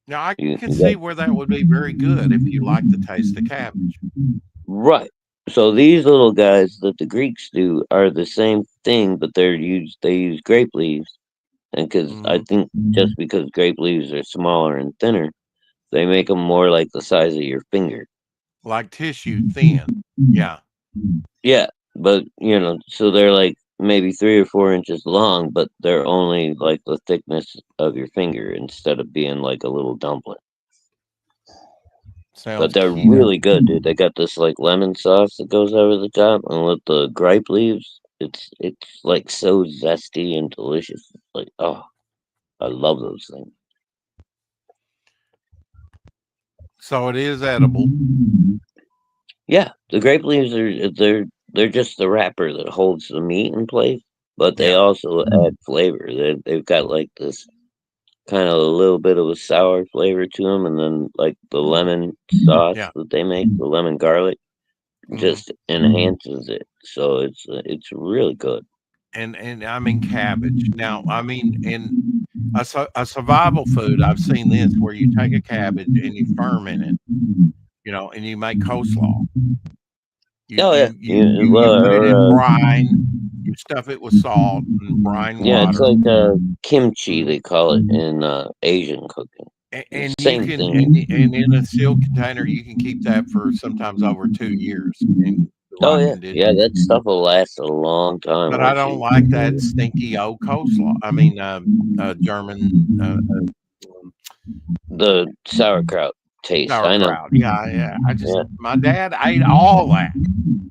Now I
you
can
got
see where that would be very good if you like the taste of cabbage.
right. So these little guys that the Greeks do are the same thing, but they use grape leaves, and because I
Mhm.
think just because grape leaves are smaller and thinner, they make them more like the size of your finger.
Like tissue thin. Yeah.
Yeah, but you know, so they're like maybe 3 or 4 inches long, but they're only like the thickness of your finger instead of being like a little dumpling.
Sounds
But they're
keto.
really good, dude. They got this like lemon sauce that goes over the top, and with the grape leaves, it's like so zesty and delicious. Like, oh, I love those things.
So it is edible.
Yeah, the grape leaves they're just the wrapper that holds the meat in place, but they
Yeah.
also add flavor. They've got like this kind of a little bit of a sour flavor to them, and then like the lemon sauce
Yeah.
that they make, the lemon garlic,
Mhm.
just enhances it. So it's really good.
And I mean cabbage. Now, I mean, in a survival food, I've seen this where you take a cabbage and you ferment it, you know, and you make coleslaw.
Oh yeah,
You
well,
put it in
or,
brine, you stuff it with salt and brine
yeah, it's
water,
like kimchi they call it in Asian cooking.
and you
Same
can
thing.
and in a sealed container, you can keep that for sometimes over 2 years in the
Oh
right
yeah, yeah,
conditions.
that stuff will last a long time
But I
once
don't
you
like that stinky old coleslaw. I mean, German
the sauerkraut taste. I know.
sauerkraut. Yeah, yeah.
Yeah.
My dad ate all that.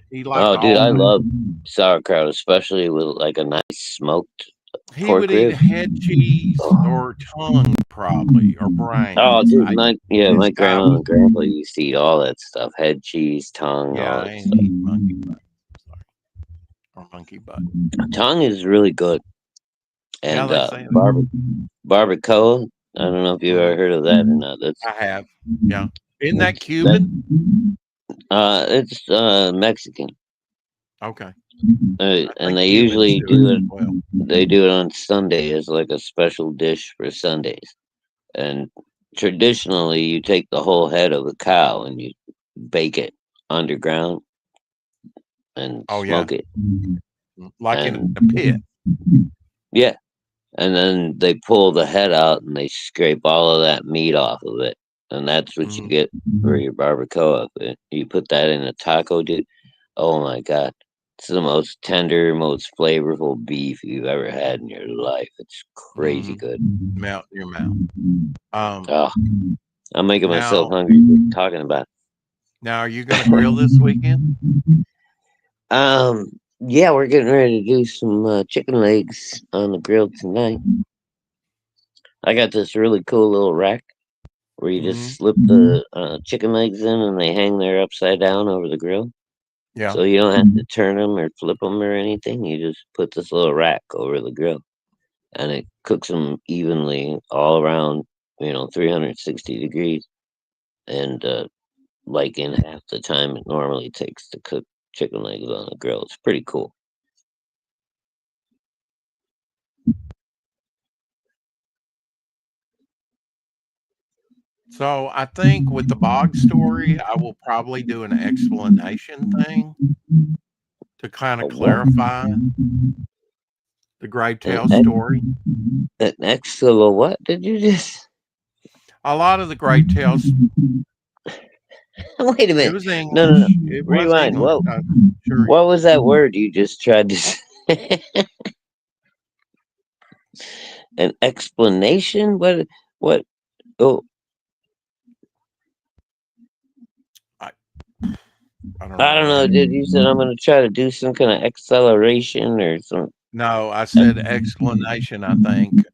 He liked
Oh, dude,
all
I
that.
love sauerkraut, especially with like a nice smoked
He
pork
would eat
rib.
head cheese
Oh,
or tongue, probably, or
oh,
brains.
dude,
This
my
guy
grandma
was,
and grandpa used to eat all that stuff, head cheese, tongue,
yeah,
all
I
that
ain't
stuff.
eat monkey butt. Sorry, or monkey butt.
Tongue is really good,
Yeah,
and
they say that.
barbacoa. I don't know if you've ever
Mhm.
heard of that or not.
I have. Yeah. Isn't that
That
Cuban?
it's Mexican,
Okay. I
and
think
they
Cubans
usually
do it
do it.
as well.
They do it on Sunday as like a special dish for Sundays. And traditionally, you take the whole head of a cow and you bake it underground and
Oh, yeah.
smoke it.
Like in
And
a pit.
yeah, and then they pull the head out and they scrape all of that meat off of it. And that's what you
Mhm.
get for your barbacoa. You put that in a taco, dude. Oh my God. It's the most tender, most flavorful beef you've ever had in your life. It's crazy
Mhm.
good.
Melt in your mouth.
Oh, I'm making myself
Now
hungry just talking about it.
now are you gonna grill this weekend?
Yeah, we're getting ready to do some chicken legs on the grill tonight. I got this really cool little rack where you just
Mhm.
slip the chicken legs in and they hang there upside down over the grill.
Yeah.
So you don't have to turn them or flip them or anything. You just put this little rack over the grill and it cooks them evenly all around, 360 degrees. And like in half the time it normally takes to cook chicken legs on the grill. It's pretty cool.
So I think with the bog story, I will probably do an explanation thing to kind
A
of
what?
clarify. The Gray Tail
An
story.
excellent what did you just?
A lot of the Gray Tails.
Wait a
It
minute.
was
No,
English.
no, no.
It was
Rewind.
English.
Whoa.
Sure.
What was that word you just tried to say? An explanation? What? Oh, I don't know, dude. You said I'm gonna try to do some kind of acceleration or something.
No, I said explanation. I think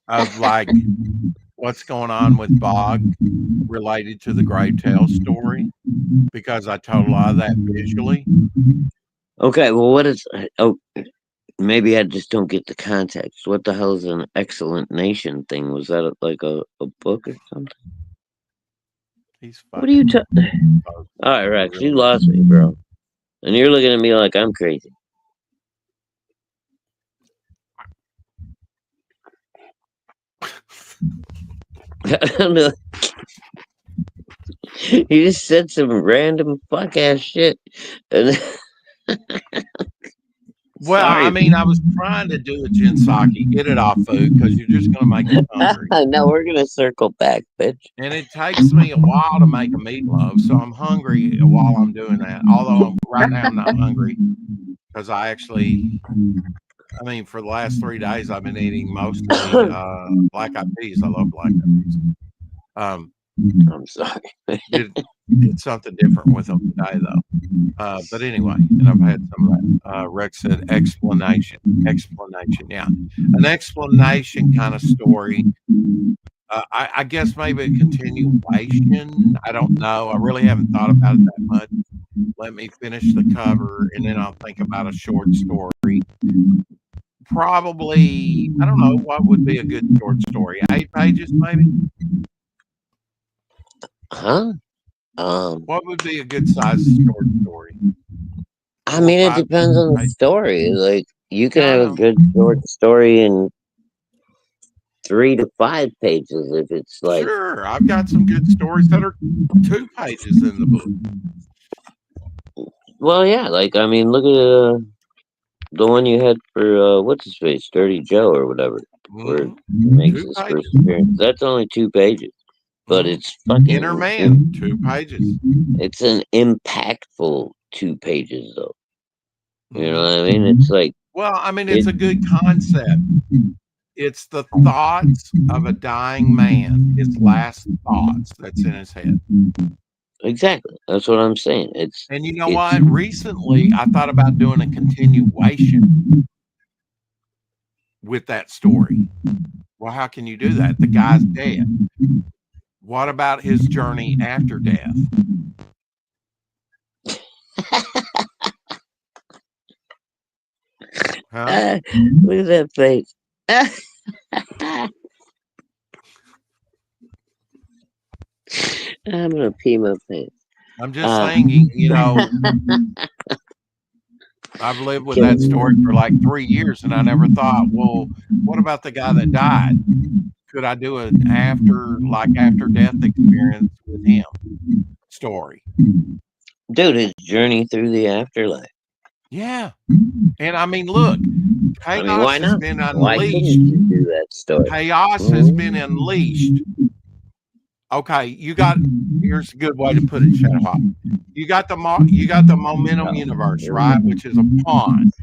of like what's going on with Bog related to the Gray Tail story, because I told a lot of that visually.
Okay, well, what is? Oh, maybe I just don't get the context. What the hell is an excellent nation thing? Was that like a book or something?
He's
What are you
fucking.
All right, Rex, you lost me, bro. And you're looking at me like I'm crazy. I don't know. You just said some random fuck ass shit. And
Well,
Sorry.
I mean, I was trying to do a ginsaki, get it off food, because you're just going to make me hungry.
No, we're gonna circle back, bitch.
And it takes me a while to make a meatloaf, so I'm hungry while I'm doing that. Although right now I'm not hungry, because I mean, for the last 3 days I've been eating mostly black eyed peas. I love black eyed peas.
I'm sorry.
Did something different with them today, though. But anyway, and I've had some of that. Rex said explanation. Yeah, an explanation kind of story. I guess maybe a continuation. I don't know. I really haven't thought about it that much. Let me finish the cover, and then I'll think about a short story. Probably, I don't know what would be a good short story. 8 pages, maybe.
Huh?
What would be a good size short story?
I mean, it
5
depends on the
pages.
story. Like, you can
No,
have
no.
a good short story in 3 to 5 pages if it's like.
Sure, I've got some good stories that are 2 pages in the book.
Well, yeah. Like, I mean, look at the one you had for what's his face, Dirty Joe or whatever, where he makes
2
his
pages.
first appearance. That's only 2 pages, but it's fucking
Inner Man, 2 pages.
It's an impactful 2 pages, though. You know what I mean? It's like,
well, I mean, it's a good concept. It's the thoughts of a dying man, his last thoughts that's in his head.
Exactly. That's what I'm saying.
And you know what? Recently, I thought about doing a continuation with that story. Well, how can you do that? The guy's dead. What about his journey after death? Huh?
Look at that face. I'm gonna pee my pants.
I'm just saying, you know, I've lived with that story for like 3 years, and I never thought, well, what about the guy that died? Could I do an after death experience with him story?
Dude, his journey through the afterlife.
Yeah. And I mean, look, chaos
why
has
not?
been
Why couldn't
unleashed.
you do that story?
Chaos has been unleashed. Okay, here's a good way to put it, Shadow Hawk. You got the momentum universe, right? Which is a pond.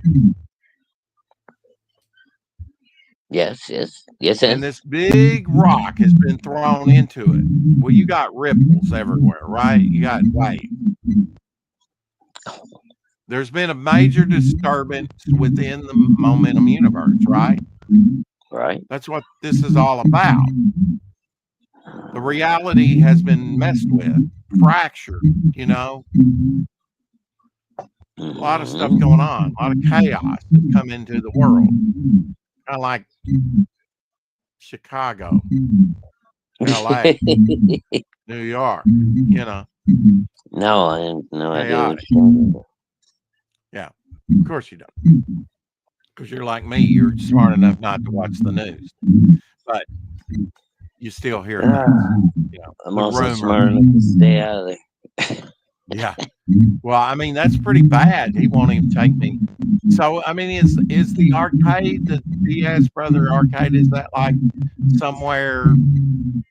Yes.
And this big rock has been thrown into it. Well, you got ripples everywhere, right? You got waves. There's been a major disturbance within the momentum universe, right?
Right.
That's what this is all about. The reality has been messed with, fractured, you know. A lot of stuff going on, a lot of chaos that's come into the world. Kind of like Chicago, LA, New York, you know.
No, I have no idea what
Chaotic.
you're talking about.
Yeah, of course you don't. Because you're like me, you're smart enough not to watch the news. But you still hear things. You know,
I'm also smart enough to stay out of there.
Yeah. Well, I mean, that's pretty bad. He won't even take me So I mean, is the arcade, the Diaz Brother Arcade, is that like somewhere?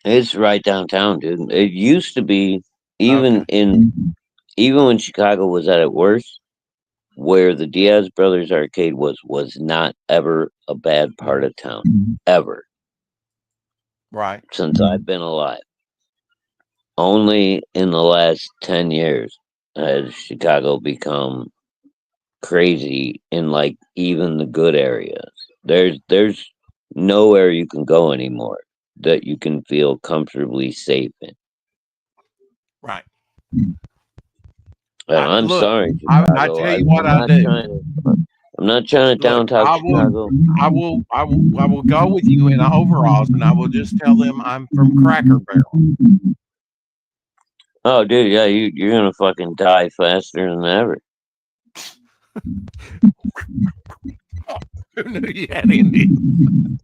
It's right downtown, dude. It used to be even
Okay.
even when Chicago was at its worst, where the Diaz Brothers Arcade was not ever a bad part of town ever
Right.
since I've been alive. Only in the last 10 years has Chicago become crazy in like even the good areas. There's nowhere you can go anymore that you can feel comfortably safe in.
Right.
And I'm
Look,
sorry,
I
Chicago.
tell you what
I'm
I
not
do.
trying to
Look,
down talk Chicago.
I will go with you in overalls, and I will just tell them I'm from Cracker Barrel.
Oh, dude, yeah, you're gonna fucking die faster than ever.
Who knew you had Indians?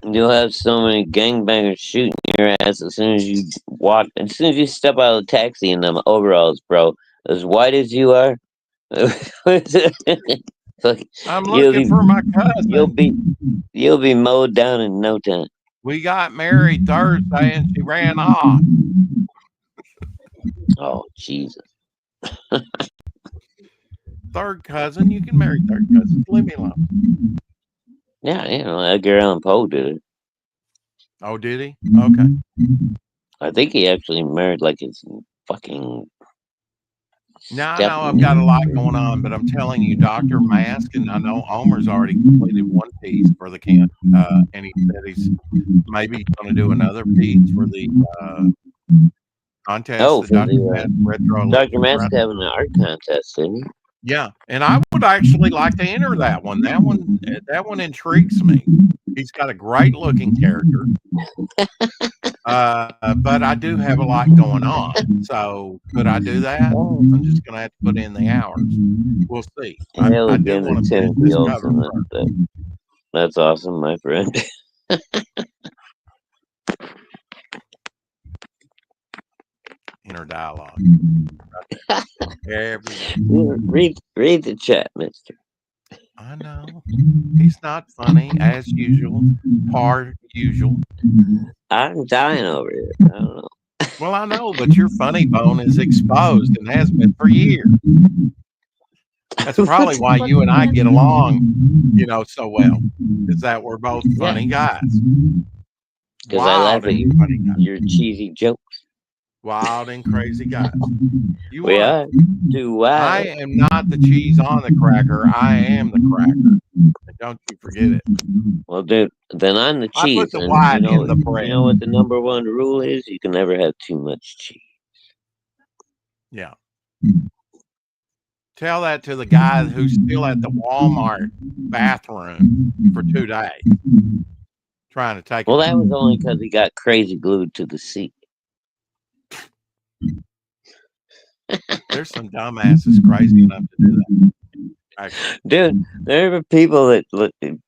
You'll have so many gangbangers shooting your ass as soon as you step out of the taxi in them overalls, bro. As white as you are,
I'm looking for my cousin.
You'll be mowed down in no time.
We got married Thursday, and she ran off.
Oh, Jesus.
Third cousin, you can marry third cousins. Leave me alone.
Yeah, Edgar Allan Poe did it.
Oh, did he? Okay.
I think he actually married like his fucking.
Now I know I've got a lot going on, but I'm telling you, Dr. Mask, and I know Homer's already completed one piece for the camp, and he said he's maybe going to do another piece for the contest.
Oh,
the
for
Dr.
the
Mask Retro
Dr.
Legends
Mask
Run.
having an art contest, didn't he?
Yeah, and I would actually like to enter that one. That one intrigues me. He's got a great looking character, but I do have a lot going on. So could I do that? I'm just going to have to put in the hours. We'll see. I do want to finish this cover first.
That's awesome, my friend.
Inner dialogue.
Read the chat, mister.
I know. He's not funny, as usual. Par usual.
I'm dying over here. I don't know.
Well, I know, but your funny bone is exposed and has been for years. That's probably why you and I get along, so well. Is that we're both funny guys.
Because I laugh at your cheesy jokes.
Wild and crazy guys.
We are.
I am not the cheese on the cracker. I am the cracker. Don't you forget it.
Well, dude, then I'm the cheese.
I put the white in the bread.
You know what the number one rule is? You can never have too much cheese.
Yeah. Tell that to the guy who's still at the Walmart bathroom for 2 days. Trying to take
Well, that was only because he got crazy glued to the seat.
There's some dumbasses crazy enough to do that. Actually.
Dude, there were people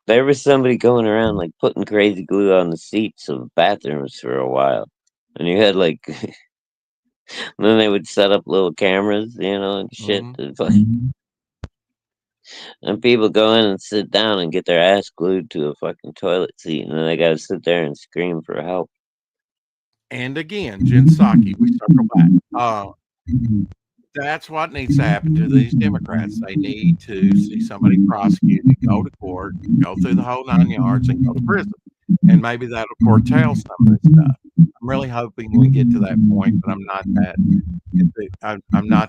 there was somebody going around like putting crazy glue on the seats of bathrooms for a while. And you had like, then they would set up little cameras, and shit.
Mm-hmm.
And people go in and sit down and get their ass glued to a fucking toilet seat. And then they got to sit there and scream for help.
And again, Jen Psaki, we circle back. That's what needs to happen to these Democrats. They need to see somebody prosecuted, go to court, go through the whole 9 yards, and go to prison. And maybe that'll curtail some of this stuff. I'm really hoping we get to that point, but I'm not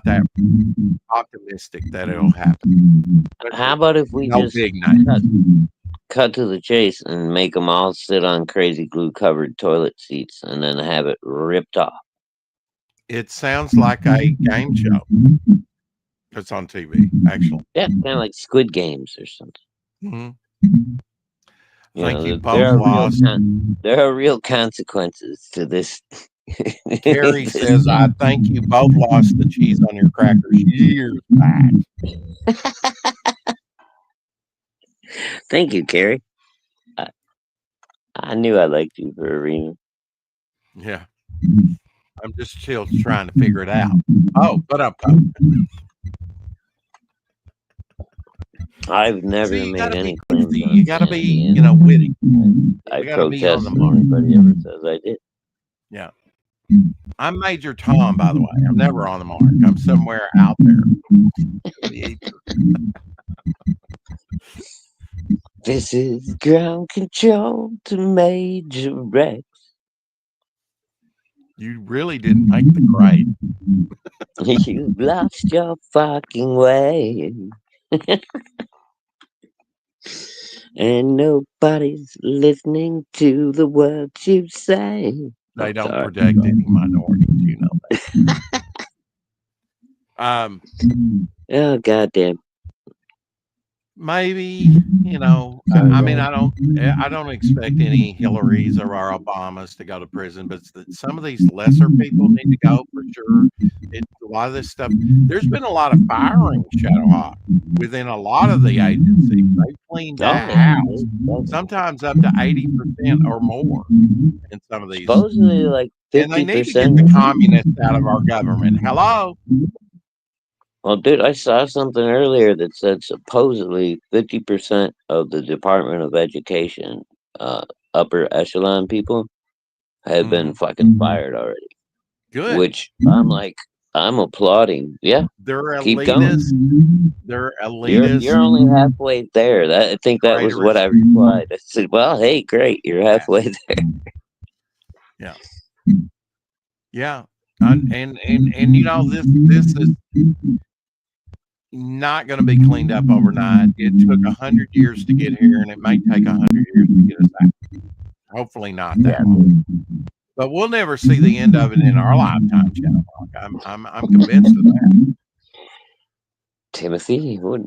that optimistic that it'll happen. But
how about if we just cut to the chase and make them all sit on crazy glue covered toilet seats and then have it ripped off?
It sounds like a game show. It's on TV, actually.
Yeah, kind of like Squid Games or something.
Mm-hmm. Thank you, both.
There are real consequences to this.
Terry says, I think you both lost the cheese on your crackers years back.
Thank you, Carrie. I knew I liked you for a reason.
Yeah. I'm just still trying to figure it out. Oh, but I'm
I've never
See, you
made
gotta
any
be
claims
witty.
on
You gotta be,
sanity,
you know, witty.
I
We gotta be on
protest
the mark.
anybody ever says I did.
Yeah. I'm Major Tom, by the way. I'm never on the mark. I'm somewhere out there. The ether.
This is ground control to Major Rex.
You really didn't make the grade.
You've lost your fucking way. And nobody's listening to the words you say.
They
Oh,
don't
sorry.
protect any minorities, you know that.
Oh, goddamn.
Maybe, you know, I mean, I don't expect any Hillarys or our Obamas to go to prison, but some of these lesser people need to go for sure. A lot of this stuff. There's been a lot of firing, Shadowhawk, within a lot of the agencies. They've cleaned
Oh,
that
yeah.
house, sometimes up to 80% or more in some of these.
Supposedly, like 50%.
And they need to get the communists out of our government. Hello.
Well, dude, I saw something earlier that said supposedly 50% of the Department of Education, upper echelon people, have been fucking fired already.
Good.
Which I'm like, I'm applauding. Yeah,
They're
keep
elitist.
going.
They're elitist.
You're only halfway there. I think that was what I replied. I said, "Well, hey, great, you're halfway there."
Yeah. Yeah. And you know, this is not going to be cleaned up overnight. It took 100 years to get here, and it may take 100 years to get us out. Hopefully not that long. But we'll never see the end of it in our lifetime, Shadowhawk. I'm convinced of that.
Timothy, what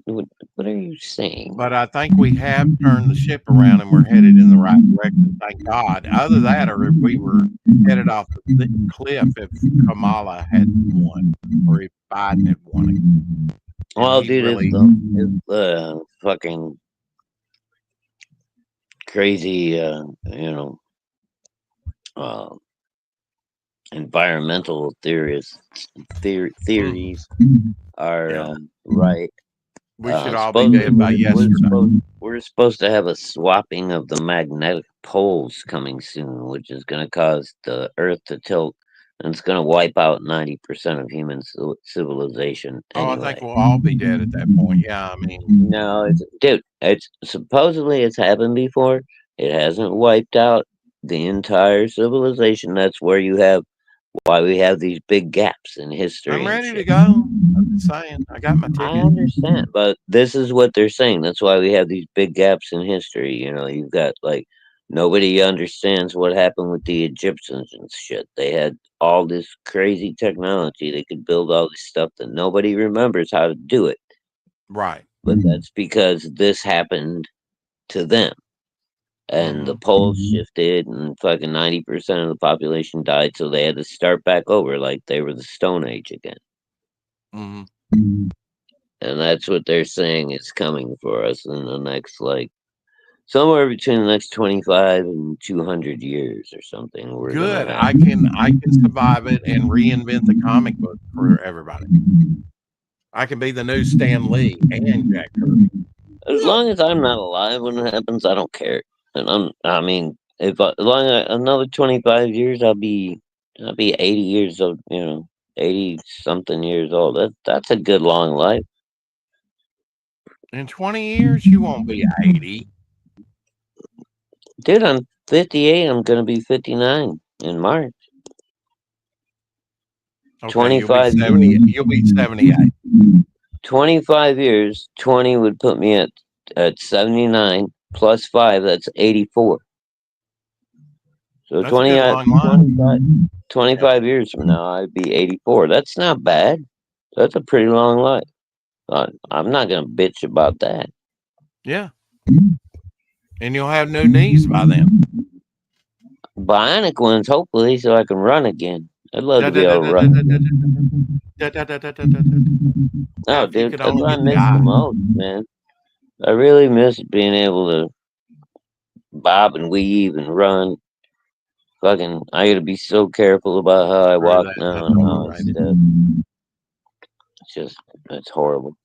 are you saying?
But I think we have turned the ship around and we're headed in the right direction. Thank God. Other that, or if we were headed off the cliff if Kamala had won, or if Biden had won it.
Well, dude, really... if the fucking crazy, environmental theories are right.
We should all be dead by yesterday.
We're supposed to have a swapping of the magnetic poles coming soon, which is going to cause the Earth to tilt, and it's going to wipe out 90% of human civilization. Anyway.
Oh, I think we'll all be dead at that point. Yeah, I mean,
no, it's supposedly it's happened before. It hasn't wiped out the entire civilization. That's why we have these big gaps in history.
I'm ready to go. I'm just saying, I got my ticket.
I understand, but this is what they're saying. That's why we have these big gaps in history. You know, you've got like nobody understands what happened with the Egyptians and shit. They had all this crazy technology. They could build all this stuff that nobody remembers how to do it.
Right.
But that's because this happened to them. And the poles shifted, and fucking 90% of the population died, so they had to start back over like they were the Stone Age again. And that's what they're saying is coming for us in the next, like, somewhere between the next 25 and 200 years or something.
Good. I can survive it and reinvent the comic book for everybody. I can be the new Stan Lee and Jack Kirby.
As long as I'm not alive when it happens, I don't care. And another 25 years, I'll be 80 years old, 80 something years old. That's a good long life.
In 20 years, you won't be 80.
Dude, I'm 58. I'm going to be 59 in March.
Okay,
25
you'll be 78.
25 years, 20 would put me at 79 plus 5, that's 84. So
that's 25
years from now, I'd be 84. That's not bad. That's a pretty long life. I'm not going to bitch about that.
Yeah. And you'll have no knees by then.
Bionic ones, hopefully, so I can run again. I'd love to be able to run. No, dude, that's what I miss the most, man. I really miss being able to bob and weave and run. Fucking, I gotta be so careful about how I walk now and how I step. It's horrible.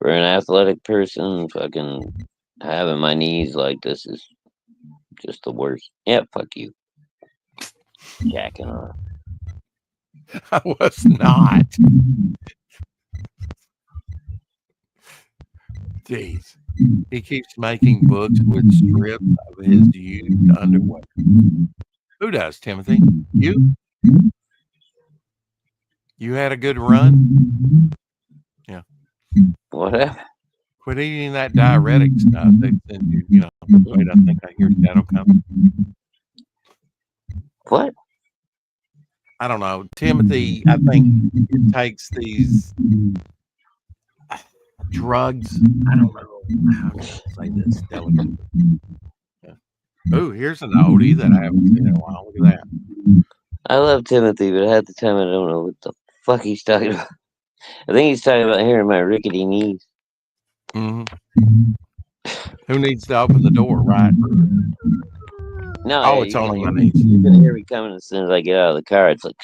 For an athletic person, fucking having my knees like this is just the worst. Yeah, fuck you. Jacking off.
I was not. Jeez. He keeps making books with strips of his used underwear. Who does, Timothy? You? You had a good run? Yeah.
Whatever.
Quit eating that diuretic stuff. They send you, you know. Wait, I think I hear Shadow coming.
What?
I don't know. Timothy, I think it takes these drugs. I don't know how to say this delicately. Yeah. Oh, here's an oldie that I haven't seen in a while. Look at that.
I love Timothy, but half the time I don't know what the fuck he's talking about. I think he's talking about hearing my rickety knees.
Mm-hmm. Who needs to open the door, right?
No,
Oh,
yeah,
it's
you
only
can
my
hear,
knees.
you can hear me coming as soon as I get out of the car. It's like.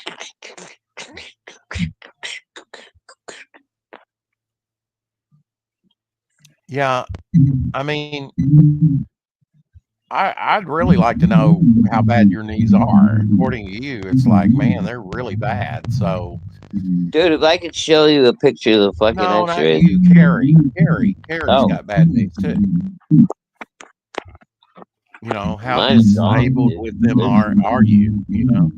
Yeah, I mean, I'd really like to know how bad your knees are. According to you, it's like, man, they're really bad. So,
Dude, if I could show you a picture of the fucking
no, not
X-ray.
you, Carrie's
Oh.
got bad knees too. You know, how
Mine's gone,
disabled
dude.
with them are you? You know,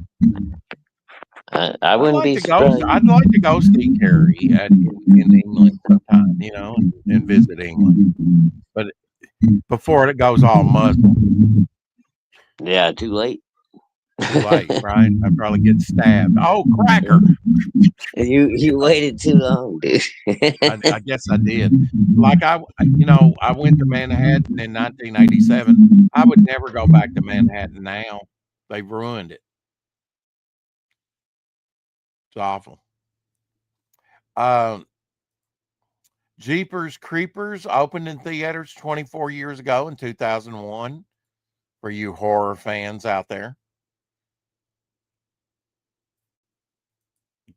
I
I'd
wouldn't
like
be
to go.
surprised.
I'd like to go see Carrie in England sometime. You know, and visit England, but before it goes all Muslim.
Yeah, too late.
Too late, right? I'd probably get stabbed. Oh, cracker!
You waited too long, dude.
I guess I did. Like I went to Manhattan in 1987. I would never go back to Manhattan now. They've ruined it. It's awful. Jeepers Creepers opened in theaters 24 years ago in 2001. For you horror fans out there,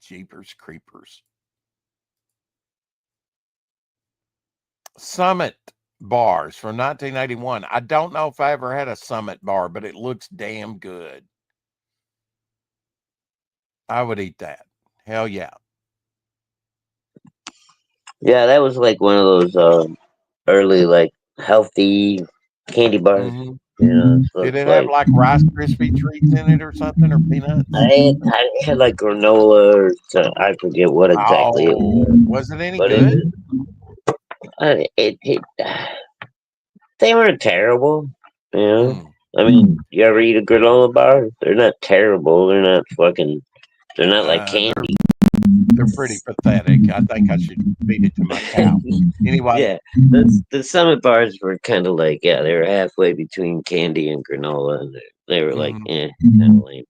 Jeepers Creepers. Summit bars from 1981. I don't know if I ever had a Summit bar, but it looks damn good. I would eat that. Hell yeah.
Yeah, that was like one of those early, like, healthy candy bars.
Mm-hmm.
You know, so
Did
it's
it have
like
like Rice Krispie treats in it or something, or peanuts?
I had like granola, or I forget what exactly it
Oh,
was.
was it any
But
good?
they weren't terrible. You know,
Mm.
I mean, you ever eat a granola bar? They're not terrible. They're not fucking. They're not like candy.
They're pretty pathetic. I think I should feed it to my cow. Anyway,
Yeah, the Summit bars were kind of like, yeah, they were halfway between candy and granola, and they were like,
Mhm.
kind of lame.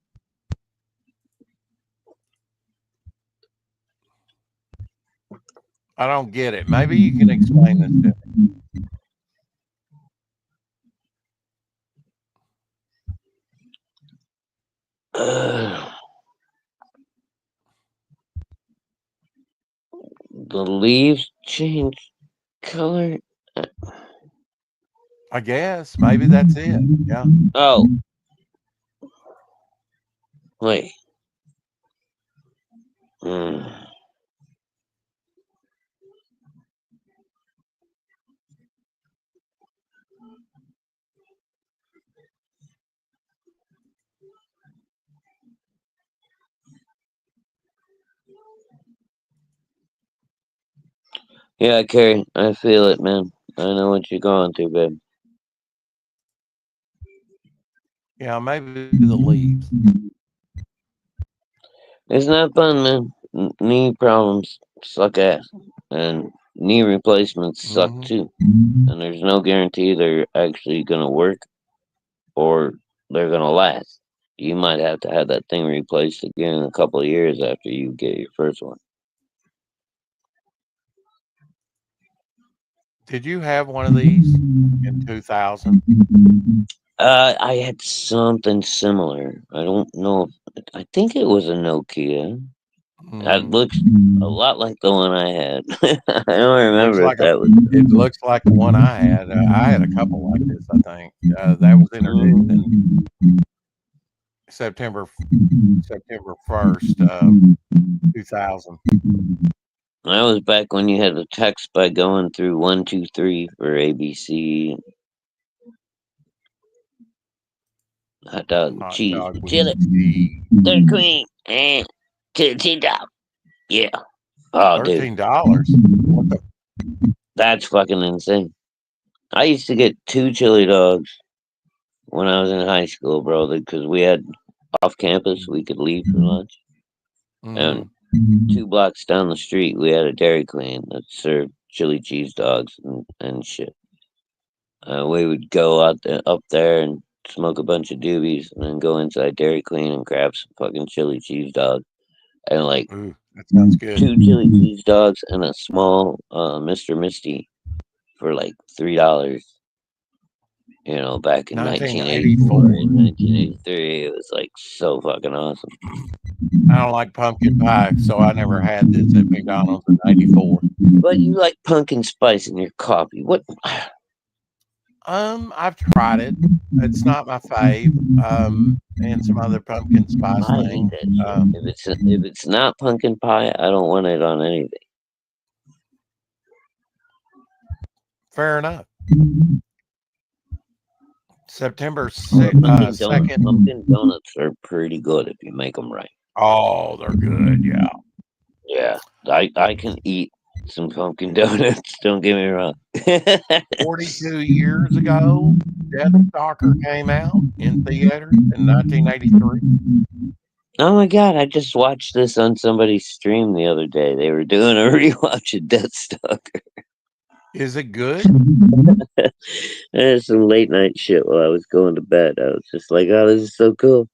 I don't get it. Maybe you can explain this to me.
The leaves change color.
I guess maybe that's it. Yeah.
Oh, wait. Yeah, Carrie, I feel it, man. I know what you're going through, babe.
Yeah, maybe the leaves.
It's not fun, man. Knee problems suck ass, and knee replacements suck
Mhm.
too. And there's no guarantee they're actually gonna work or they're gonna last. You might have to have that thing replaced again in a couple of years after you get your first one.
Did you have one of these in 2000?
I had something similar. I don't know. I think it was a Nokia. That
Mhm.
looks a lot like the one I had. I don't remember
like
if that was.
It looks like the one I had. I had a couple like this, I think. That was introduced in September 1st, 2000.
That was back when you had to text by going through 123 for ABC. Hot dog with
Hot
cheese,
dog
with
with
chili,
cheese.
Dairy Queen, and chili dog. Yeah. Oh, dude,
$13. What the?
that's fucking insane. I used to get 2 chili dogs when I was in high school, bro, because we had off campus, we could leave for lunch. And
Mhm.
2 blocks down the street, we had a Dairy Queen that served chili cheese dogs and shit. We would go up there and smoke a bunch of doobies and then go inside Dairy Queen and grab some fucking chili cheese dogs. And like
Ooh, that sounds good.
2 chili cheese dogs and a small Mr. Misty for like $3. You know, back in 1984 and 1983, it was like so fucking awesome.
I don't like pumpkin pie, so I never had this at McDonald's in '94.
But you like pumpkin spice in your coffee? What?
I've tried it. It's not my fave. And some other pumpkin spice
I hate
things.
that shit. If it's not pumpkin pie, I don't want it on anything.
Fair enough. September
Pumpkin
2nd.
pumpkin donuts are pretty good if you make them right.
Oh, they're good. Yeah.
Yeah, I can eat some pumpkin donuts. Don't get me wrong.
42 years ago, Death Stalker came out in theaters in 1983.
Oh my god, I just watched this on somebody's stream the other day. They were doing a rewatch of Deathstalker.
Is it good?
There's some late night shit while I was going to bed. I was just like, oh, this is so cool.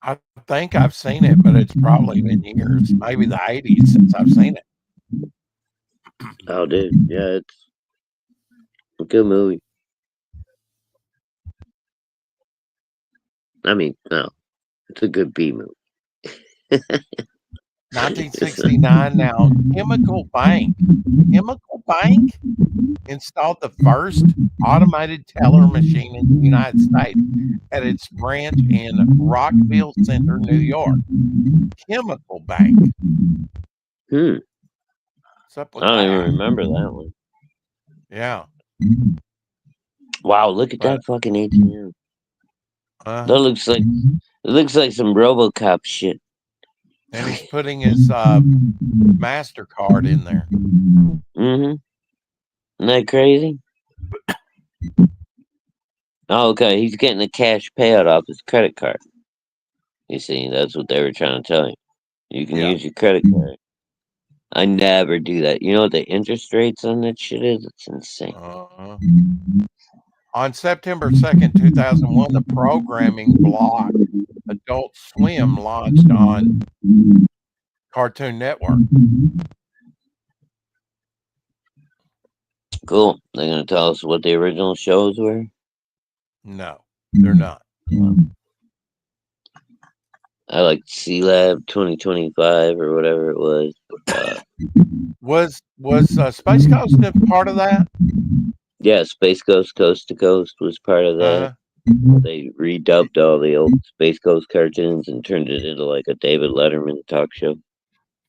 I think I've seen it, but it's probably been years, maybe the 80s since I've seen it.
Oh, dude. Yeah, it's a good movie. I mean, no, it's a good B movie.
1969 now, Chemical Bank installed the first automated teller machine in the United States at its branch in Rockville Center, New York. Chemical Bank.
Hmm.
What's up with
I don't
that?
even remember that one.
Yeah.
Wow, look at that fucking ATM. That looks like some RoboCop shit.
And he's putting his MasterCard in there.
Mm-hmm. Isn't that crazy? Oh, okay. He's getting a cash payout off his credit card. You see, that's what they were trying to tell you. You can use your credit card. I never do that. You know what the interest rates on that shit is? It's insane.
On September 2nd, 2001, the programming block Adult Swim launched on Cartoon Network.
Cool. They're going to tell us what the original shows were?
No, they're not.
I like C-Lab 2025 or whatever it was.
Was Space Coast a part of that?
Yeah, Space Ghost Coast to Coast was part of that. They redubbed all the old Space Ghost cartoons and turned it into like a David Letterman talk show.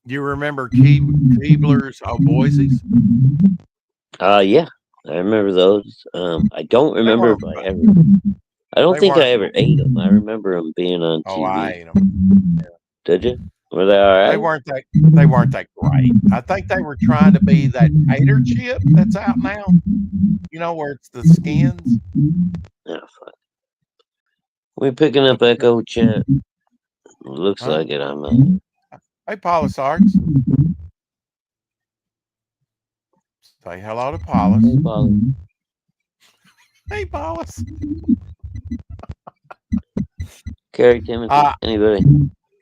You remember Keebler's Boise's?
Yeah, I remember those. I don't remember if I ever. I don't think I ever ate them. I remember them being on TV.
Oh, I ate them. Yeah.
Did you? Were they all right?
They weren't that great. I think they were trying to be that tater chip that's out now. You know, where it's the skins.
Oh, fuck. We're picking up Echo Chat. Looks like it. I'm.
Hey, Paulus Arts. Say hello to Paulus.
Hey, Paulus.
Hey, Paulus.
Carrie Timothy. Anybody?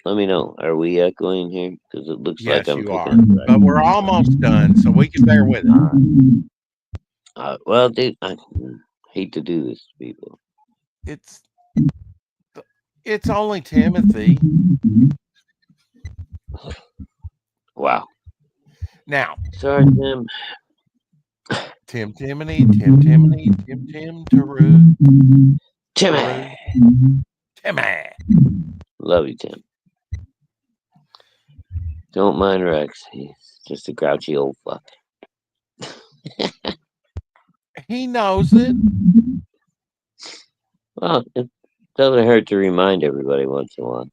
Let me know. Are we echoing here? Because it looks like I'm picking up. Right.
But we're almost done, so we can bear with it.
Well, dude, I hate to do this to people.
It's only Timothy.
Wow.
Now,
Sorry, Tim.
Tim Timony, Tim Taroo,
Timmy.
Timmy.
Love you, Tim. Don't mind Rex. He's just a grouchy old fuck.
He knows it.
Well, it doesn't hurt to remind everybody once in a while.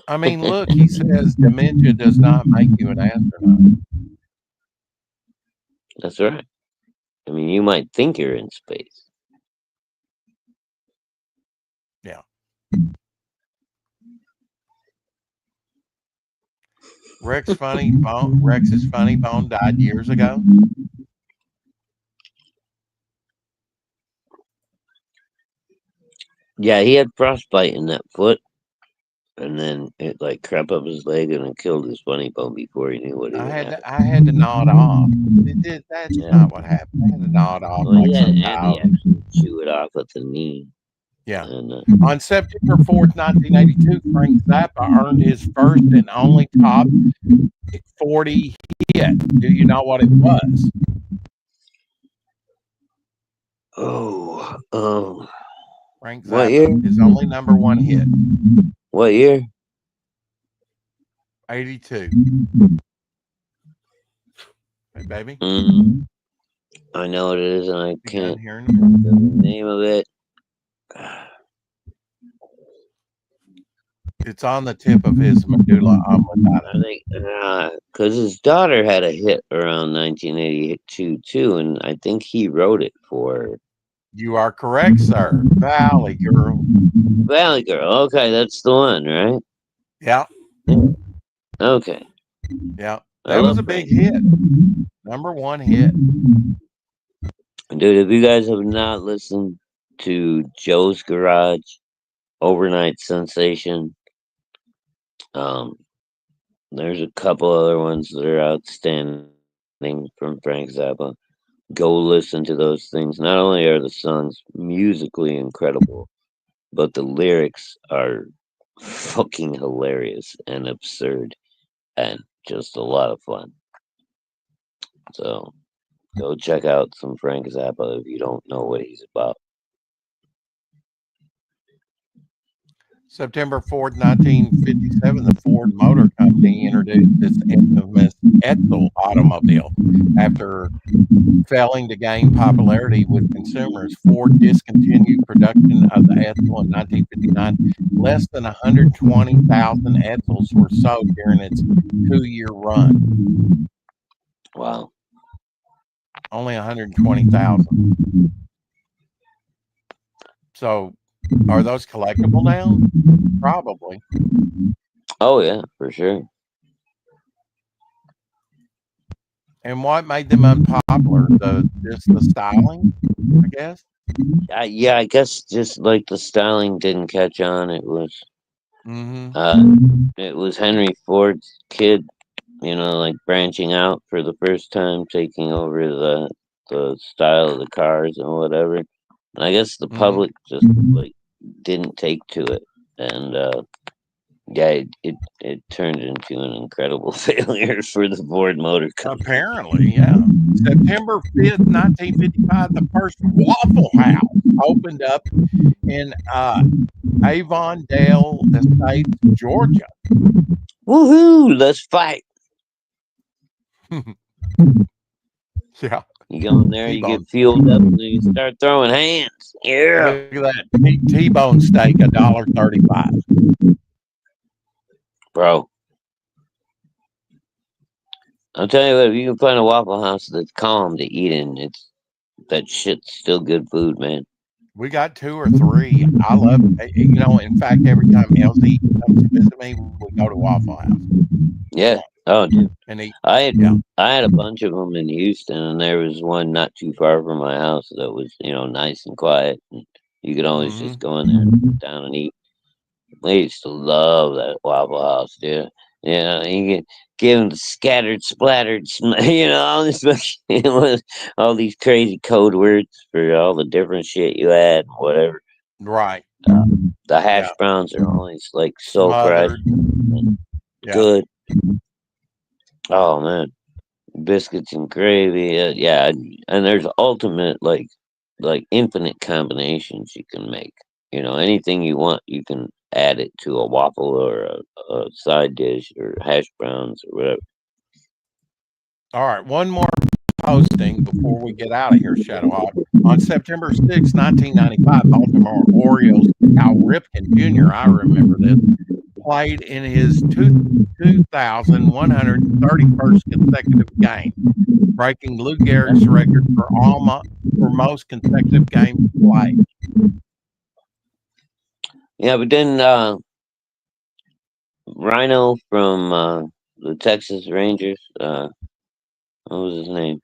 I mean, look, he says dementia does not make you an astronaut.
That's right. I mean, you might think you're in space.
Yeah. Rex's funny bone died years ago.
Yeah, he had frostbite in that foot, and then it like crept up his leg and it killed his funny bone before he knew what he
I
would
had
happen.
I had to gnaw it off. That's
Yeah.
not what happened. I had to gnaw it off
Well,
like
he had
some
Andy
child.
actually chew it off at the knee.
Yeah.
And
On September 4th, 1982, Frank Zappa earned his first and only top 40 hit. Do you know what it was? Frank
What
Zappa,
year?
his only number one hit.
What year?
82. Hey, baby.
I know what it is, and I
You done
can't
hearing
think
it?
of the name of it.
It's on the tip of his medulla oblongata.
I think because his daughter had a hit around 1982 too, and I think he wrote it for her.
You are correct, sir. Valley Girl.
Valley Girl. Okay, that's the one, right?
Yeah,
Okay.
yeah.
I
That was
love
a big
Frank.
hit. Number one hit.
Dude, if you guys have not listened to Joe's Garage, Overnight Sensation, there's a couple other ones that are outstanding from Frank Zappa. Go listen to those things. Not only are the songs musically incredible, but the lyrics are fucking hilarious and absurd and just a lot of fun. So go check out some Frank Zappa if you don't know what he's about.
September 4th, 1957, the Ford Motor Company introduced its infamous Edsel automobile. After failing to gain popularity with consumers, Ford discontinued production of the Edsel in 1959. Less than 120,000 Edsels were sold during its 2-year run.
Wow.
Only 120,000. So, are those collectible now? Probably.
Oh yeah, for sure.
And what made them unpopular? Just the styling, I guess.
Yeah, I guess just like the styling didn't catch on. It was
Mm-hmm.
it was Henry Ford's kid, like branching out for the first time, taking over the style of the cars and whatever. And I guess the public just like didn't take to it, and yeah, it turned into an incredible failure for the Ford Motor Company.
Apparently, yeah. September 5th, 1955, the first Waffle House opened up in Avondale Estates, Georgia.
Woohoo! Let's fight.
Yeah.
You go in there, you
T-bone.
get fueled up, and then you start throwing hands. Yeah.
Look at that T-bone steak, $1.35.
Bro. I'll tell you what, if you can find a Waffle House that's calm to eat in, that shit's still good food, man.
We got 2 or 3. I love it. In fact, every time Elsie comes to visit me, we go to Waffle House.
Yeah. Oh, dude.
And eat.
I had a bunch of them in Houston, and there was one not too far from my house that was, nice and quiet. And you could always just go in there and sit down and eat. We used to love that Waffle House, dude. You could give them the scattered, splattered, all this, all these crazy code words for all the different shit you had, whatever.
Right.
The hash browns are always like soul
Smothered.
crushing,
Yeah.
good. Oh man, biscuits and gravy. Yeah, and there's ultimate like infinite combinations you can make. You know, anything you want, you can add it to a waffle or a side dish or hash browns or whatever.
All right, one more posting before we get out of here, Shadowhawk. On September 6, 1995, Baltimore Orioles Cal Ripken Jr., I remember this, played in his 2,131st consecutive game, breaking Lou Gehrig's record for most consecutive games played.
Yeah, but then Rhino from the Texas Rangers, what was his name?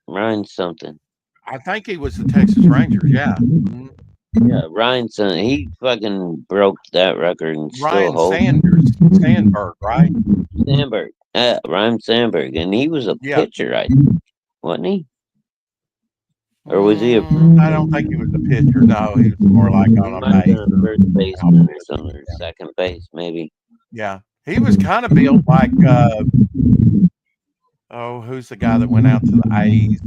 Ryan something.
I think he was the Texas Rangers, yeah. Mhm.
Yeah, Ryan something. He fucking broke that record and still
Ryan
holds.
Sandberg, right?
Sandberg. Ryan Sandberg. And he was a
Yeah.
pitcher, I think, wasn't he? Or was he a
I don't think he was a pitcher. No, he was more like on a base.
first baseman or something, or second base, maybe.
Yeah. He was kind of built like who's the guy that went out to the A's?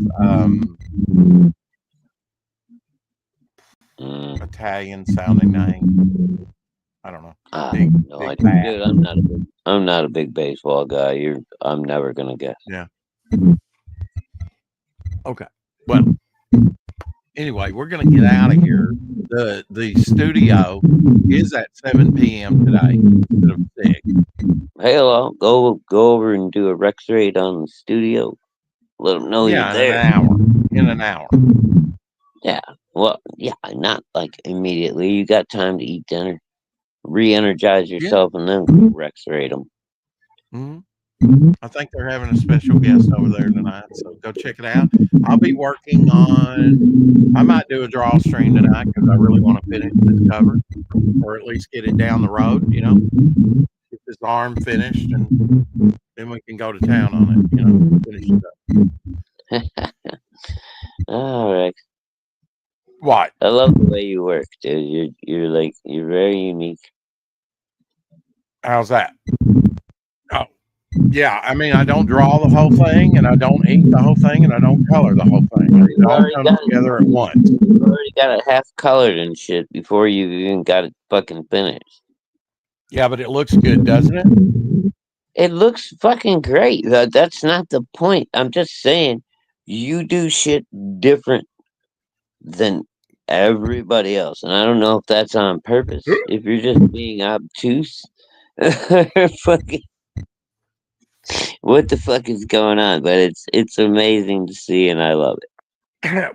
Italian sounding name. I don't know. Big
Dude,
bat.
I'm not a big baseball guy. I'm never gonna guess.
Yeah. Okay. Well, anyway, we're gonna get out of here. The studio is at 7 p.m. today instead of 6.
Hey, I'll go over and do a Rex raid on the studio. Let them know you're there.
In an hour.
Yeah. Well, yeah, not like immediately. You got time to eat dinner, re-energize yourself, and then Rex raid them.
Mm-hmm. I think they're having a special guest over there tonight, so go check it out. I'll be working on. I might do a draw stream tonight because I really want to finish this cover, or at least get it down the road. You know, get this arm finished, and then we can go to town on it. You know, finish it up.
All right.
What?
I love the way you work, dude. You're very unique.
How's that? Oh, yeah. I mean, I don't draw the whole thing, and I don't ink the whole thing, and I don't color the whole thing. It all comes together at once.
You already got it half colored and shit before you even got it fucking finished.
Yeah, but it looks good, doesn't it?
It looks fucking great. That's not the point. I'm just saying you do shit different than everybody else. And I don't know if that's on purpose. If you're just being obtuse. Fucking what the fuck is going on? But it's amazing to see and I love it.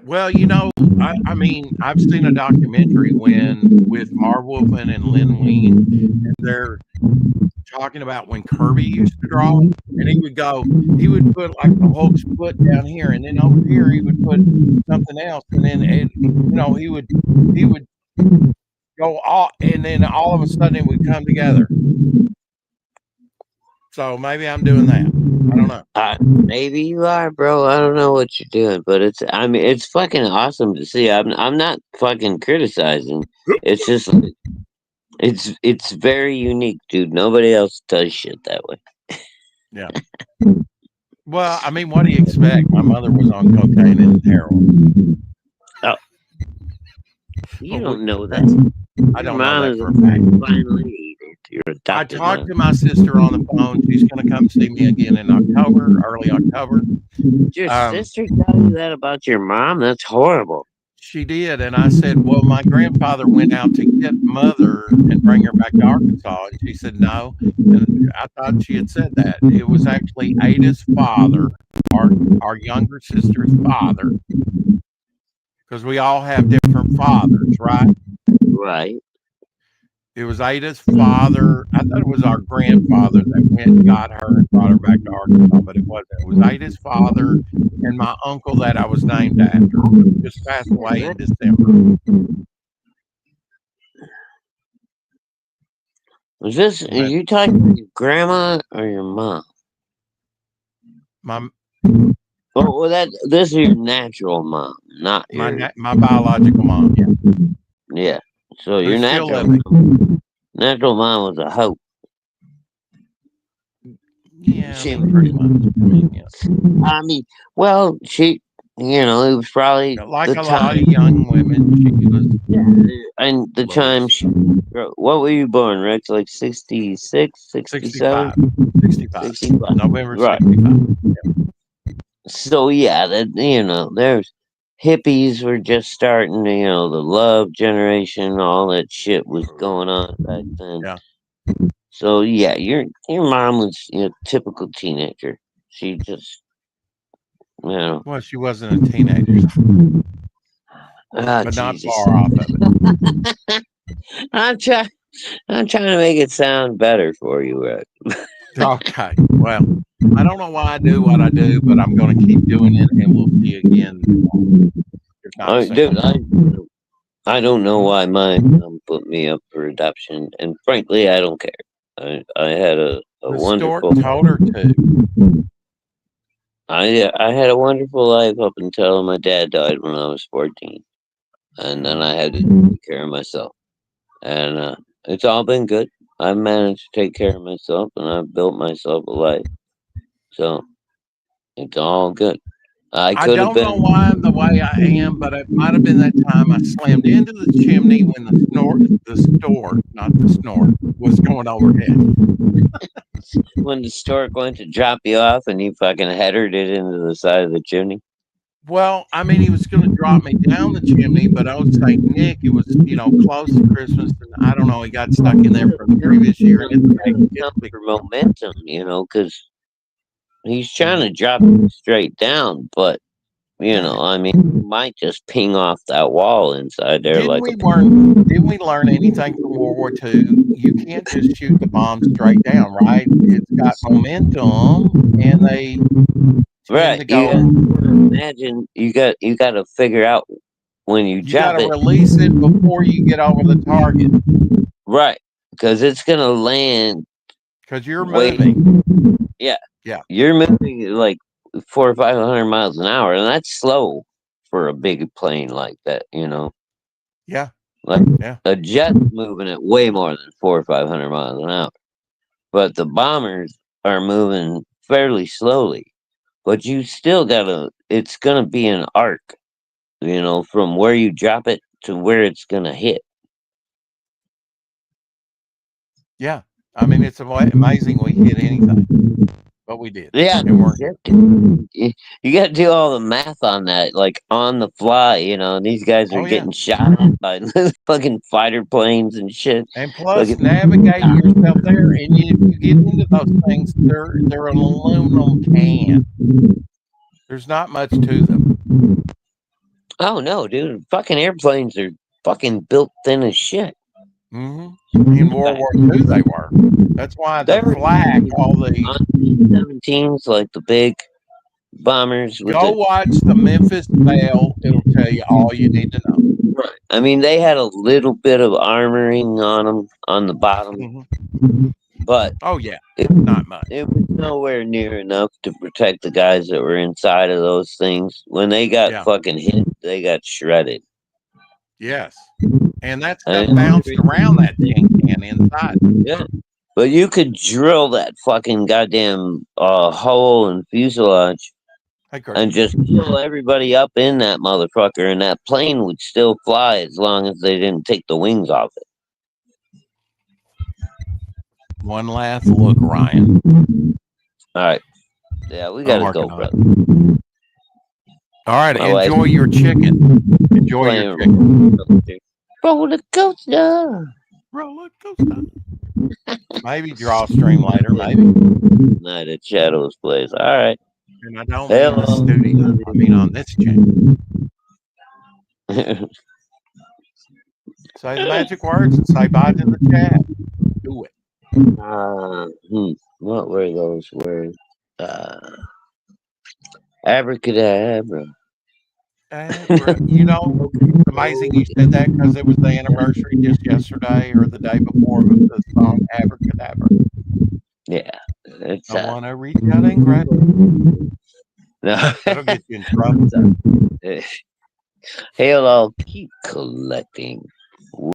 Well, you know, I mean, I've seen a documentary with Marv Wolfman and Lynn Wein, and they're talking about when Kirby used to draw, and he would put like the Hulk's foot down here, and then over here he would put something else, and then he would go all, and then all of a sudden it would come together. So maybe I'm doing that. I don't know.
Maybe you are, bro. I don't know what you're doing, but it's fucking awesome to see. I'm not fucking criticizing. It's just it's very unique, dude. Nobody else does shit that way.
Yeah. Well, I mean, what do you expect? My mother was on cocaine and heroin.
Oh. You don't know that.
I don't know that for a fact. I talked to my sister on the phone. She's going to come see me again in October, early October.
Your sister tell you that about your mom? That's horrible.
She did, and I said, well, my grandfather went out to get mother and bring her back to Arkansas, and she said no, and I thought she had said that. It was actually Ada's father, our younger sister's father, because we all have different fathers, right?
Right.
It was Ada's father. I thought it was our grandfather that went and got her and brought her back to Arkansas, but it wasn't. It was Ada's father and my uncle that I was named after, who just passed away in December.
Are you talking about your grandma or your mom? Well, this is your natural mom, not
my biological mom. Yeah.
Yeah. So your natural mom was a hoe.
Yeah, I
She,
mean, pretty much. I mean, yeah.
I mean, well, she, it was probably
Like
the
a lot of
time,
young women, she was
and the time
loose.
she, what were you born, Rex? Like 66, 67,
65.
65.
November
Right.
65.
So yeah, there's hippies were just starting, the love generation, all that shit was going on back then.
Yeah.
So yeah, your mom was typical teenager. She just
Well, she wasn't a teenager, but not
Jesus.
far off of it.
I'm trying to make it sound better for you, Rex.
Okay. Well, I don't know why I do what I do, but I'm going to keep doing it, and we'll see you again.
Dude, I don't know why my mom put me up for adoption, and frankly, I don't care. I had a
The
wonderful.
stork told her to.
I had a wonderful life up until my dad died when I was 14, and then I had to take care of myself, and it's all been good. I've managed to take care of myself, and I've built myself a life, so it's all good. I
I
could have
don't know
been.
why I'm the way I am, but it might have been that time I slammed into the chimney when the stork, not the snort, was going overhead.
When the stork went to drop you off, and you fucking headered it into the side of the chimney.
Well, I mean, he was going to drop me down the chimney, but I was St. Nick. It was, close to Christmas, and I don't know. He got stuck in there from the previous year. And it's
For momentum, because he's trying to drop it straight down, but I mean, you might just ping off that wall inside there
Didn't
like
we learn anything from World War II? You can't just shoot the bomb straight down, right? It's got momentum, and they tend to go.
Imagine you got to figure out when you
You
drop
got to
it,
release it before you get over the target,
right? Because it's gonna land.
because you're moving.
Yeah,
Yeah.
You're moving like 400 or 500 miles an hour, and that's slow for a big plane like that.
Yeah.
Like
Yeah.
a jet moving at way more than 400 or 500 miles an hour, but the bombers are moving fairly slowly. But you still gotta. It's gonna be an arc, from where you drop it to where it's gonna hit.
Yeah. I mean, it's amazing we hit anything, but we did.
Yeah,
And
you got to do all the math on that, like on the fly. And these guys are
Oh, yeah.
getting shot at by fucking fighter planes and shit.
And plus, navigating yourself there, and if you get into those things, they're an aluminum can. There's not much to them.
Oh no, dude! Fucking airplanes are fucking built thin as shit.
Mm-hmm. In World War II, they were. That's why the flak, all the
17s, like the big bombers.
Go watch the Memphis Belle. It'll tell you all you need to know.
Right. I mean, they had a little bit of armoring on them on the bottom, but
oh yeah, not much.
It was nowhere near enough to protect the guys that were inside of those things. When they got fucking hit, they got shredded.
Yes, and that stuff bounced around that tin can inside.
Yeah, but you could drill that fucking goddamn hole in fuselage and just kill everybody up in that motherfucker, and that plane would still fly as long as they didn't take the wings off it.
One last look, Ryan.
All right. Yeah, we gotta go, brother.
All right, enjoy your chicken. Enjoy your chicken.
Roller coaster.
Roller coaster. Maybe draw stream later, maybe.
Night at Shadow's place. All right.
And I don't mean the studio. I mean on this channel. Say the magic words and say bye to the chat. Do it.
What were those words? Abracadabra.
It's amazing you said that because it was the anniversary just yesterday or the day before of the song Abracadabra.
Yeah.
I want to reach out and grab it.
No.
That'll get you in trouble.
Hey, I'll keep collecting.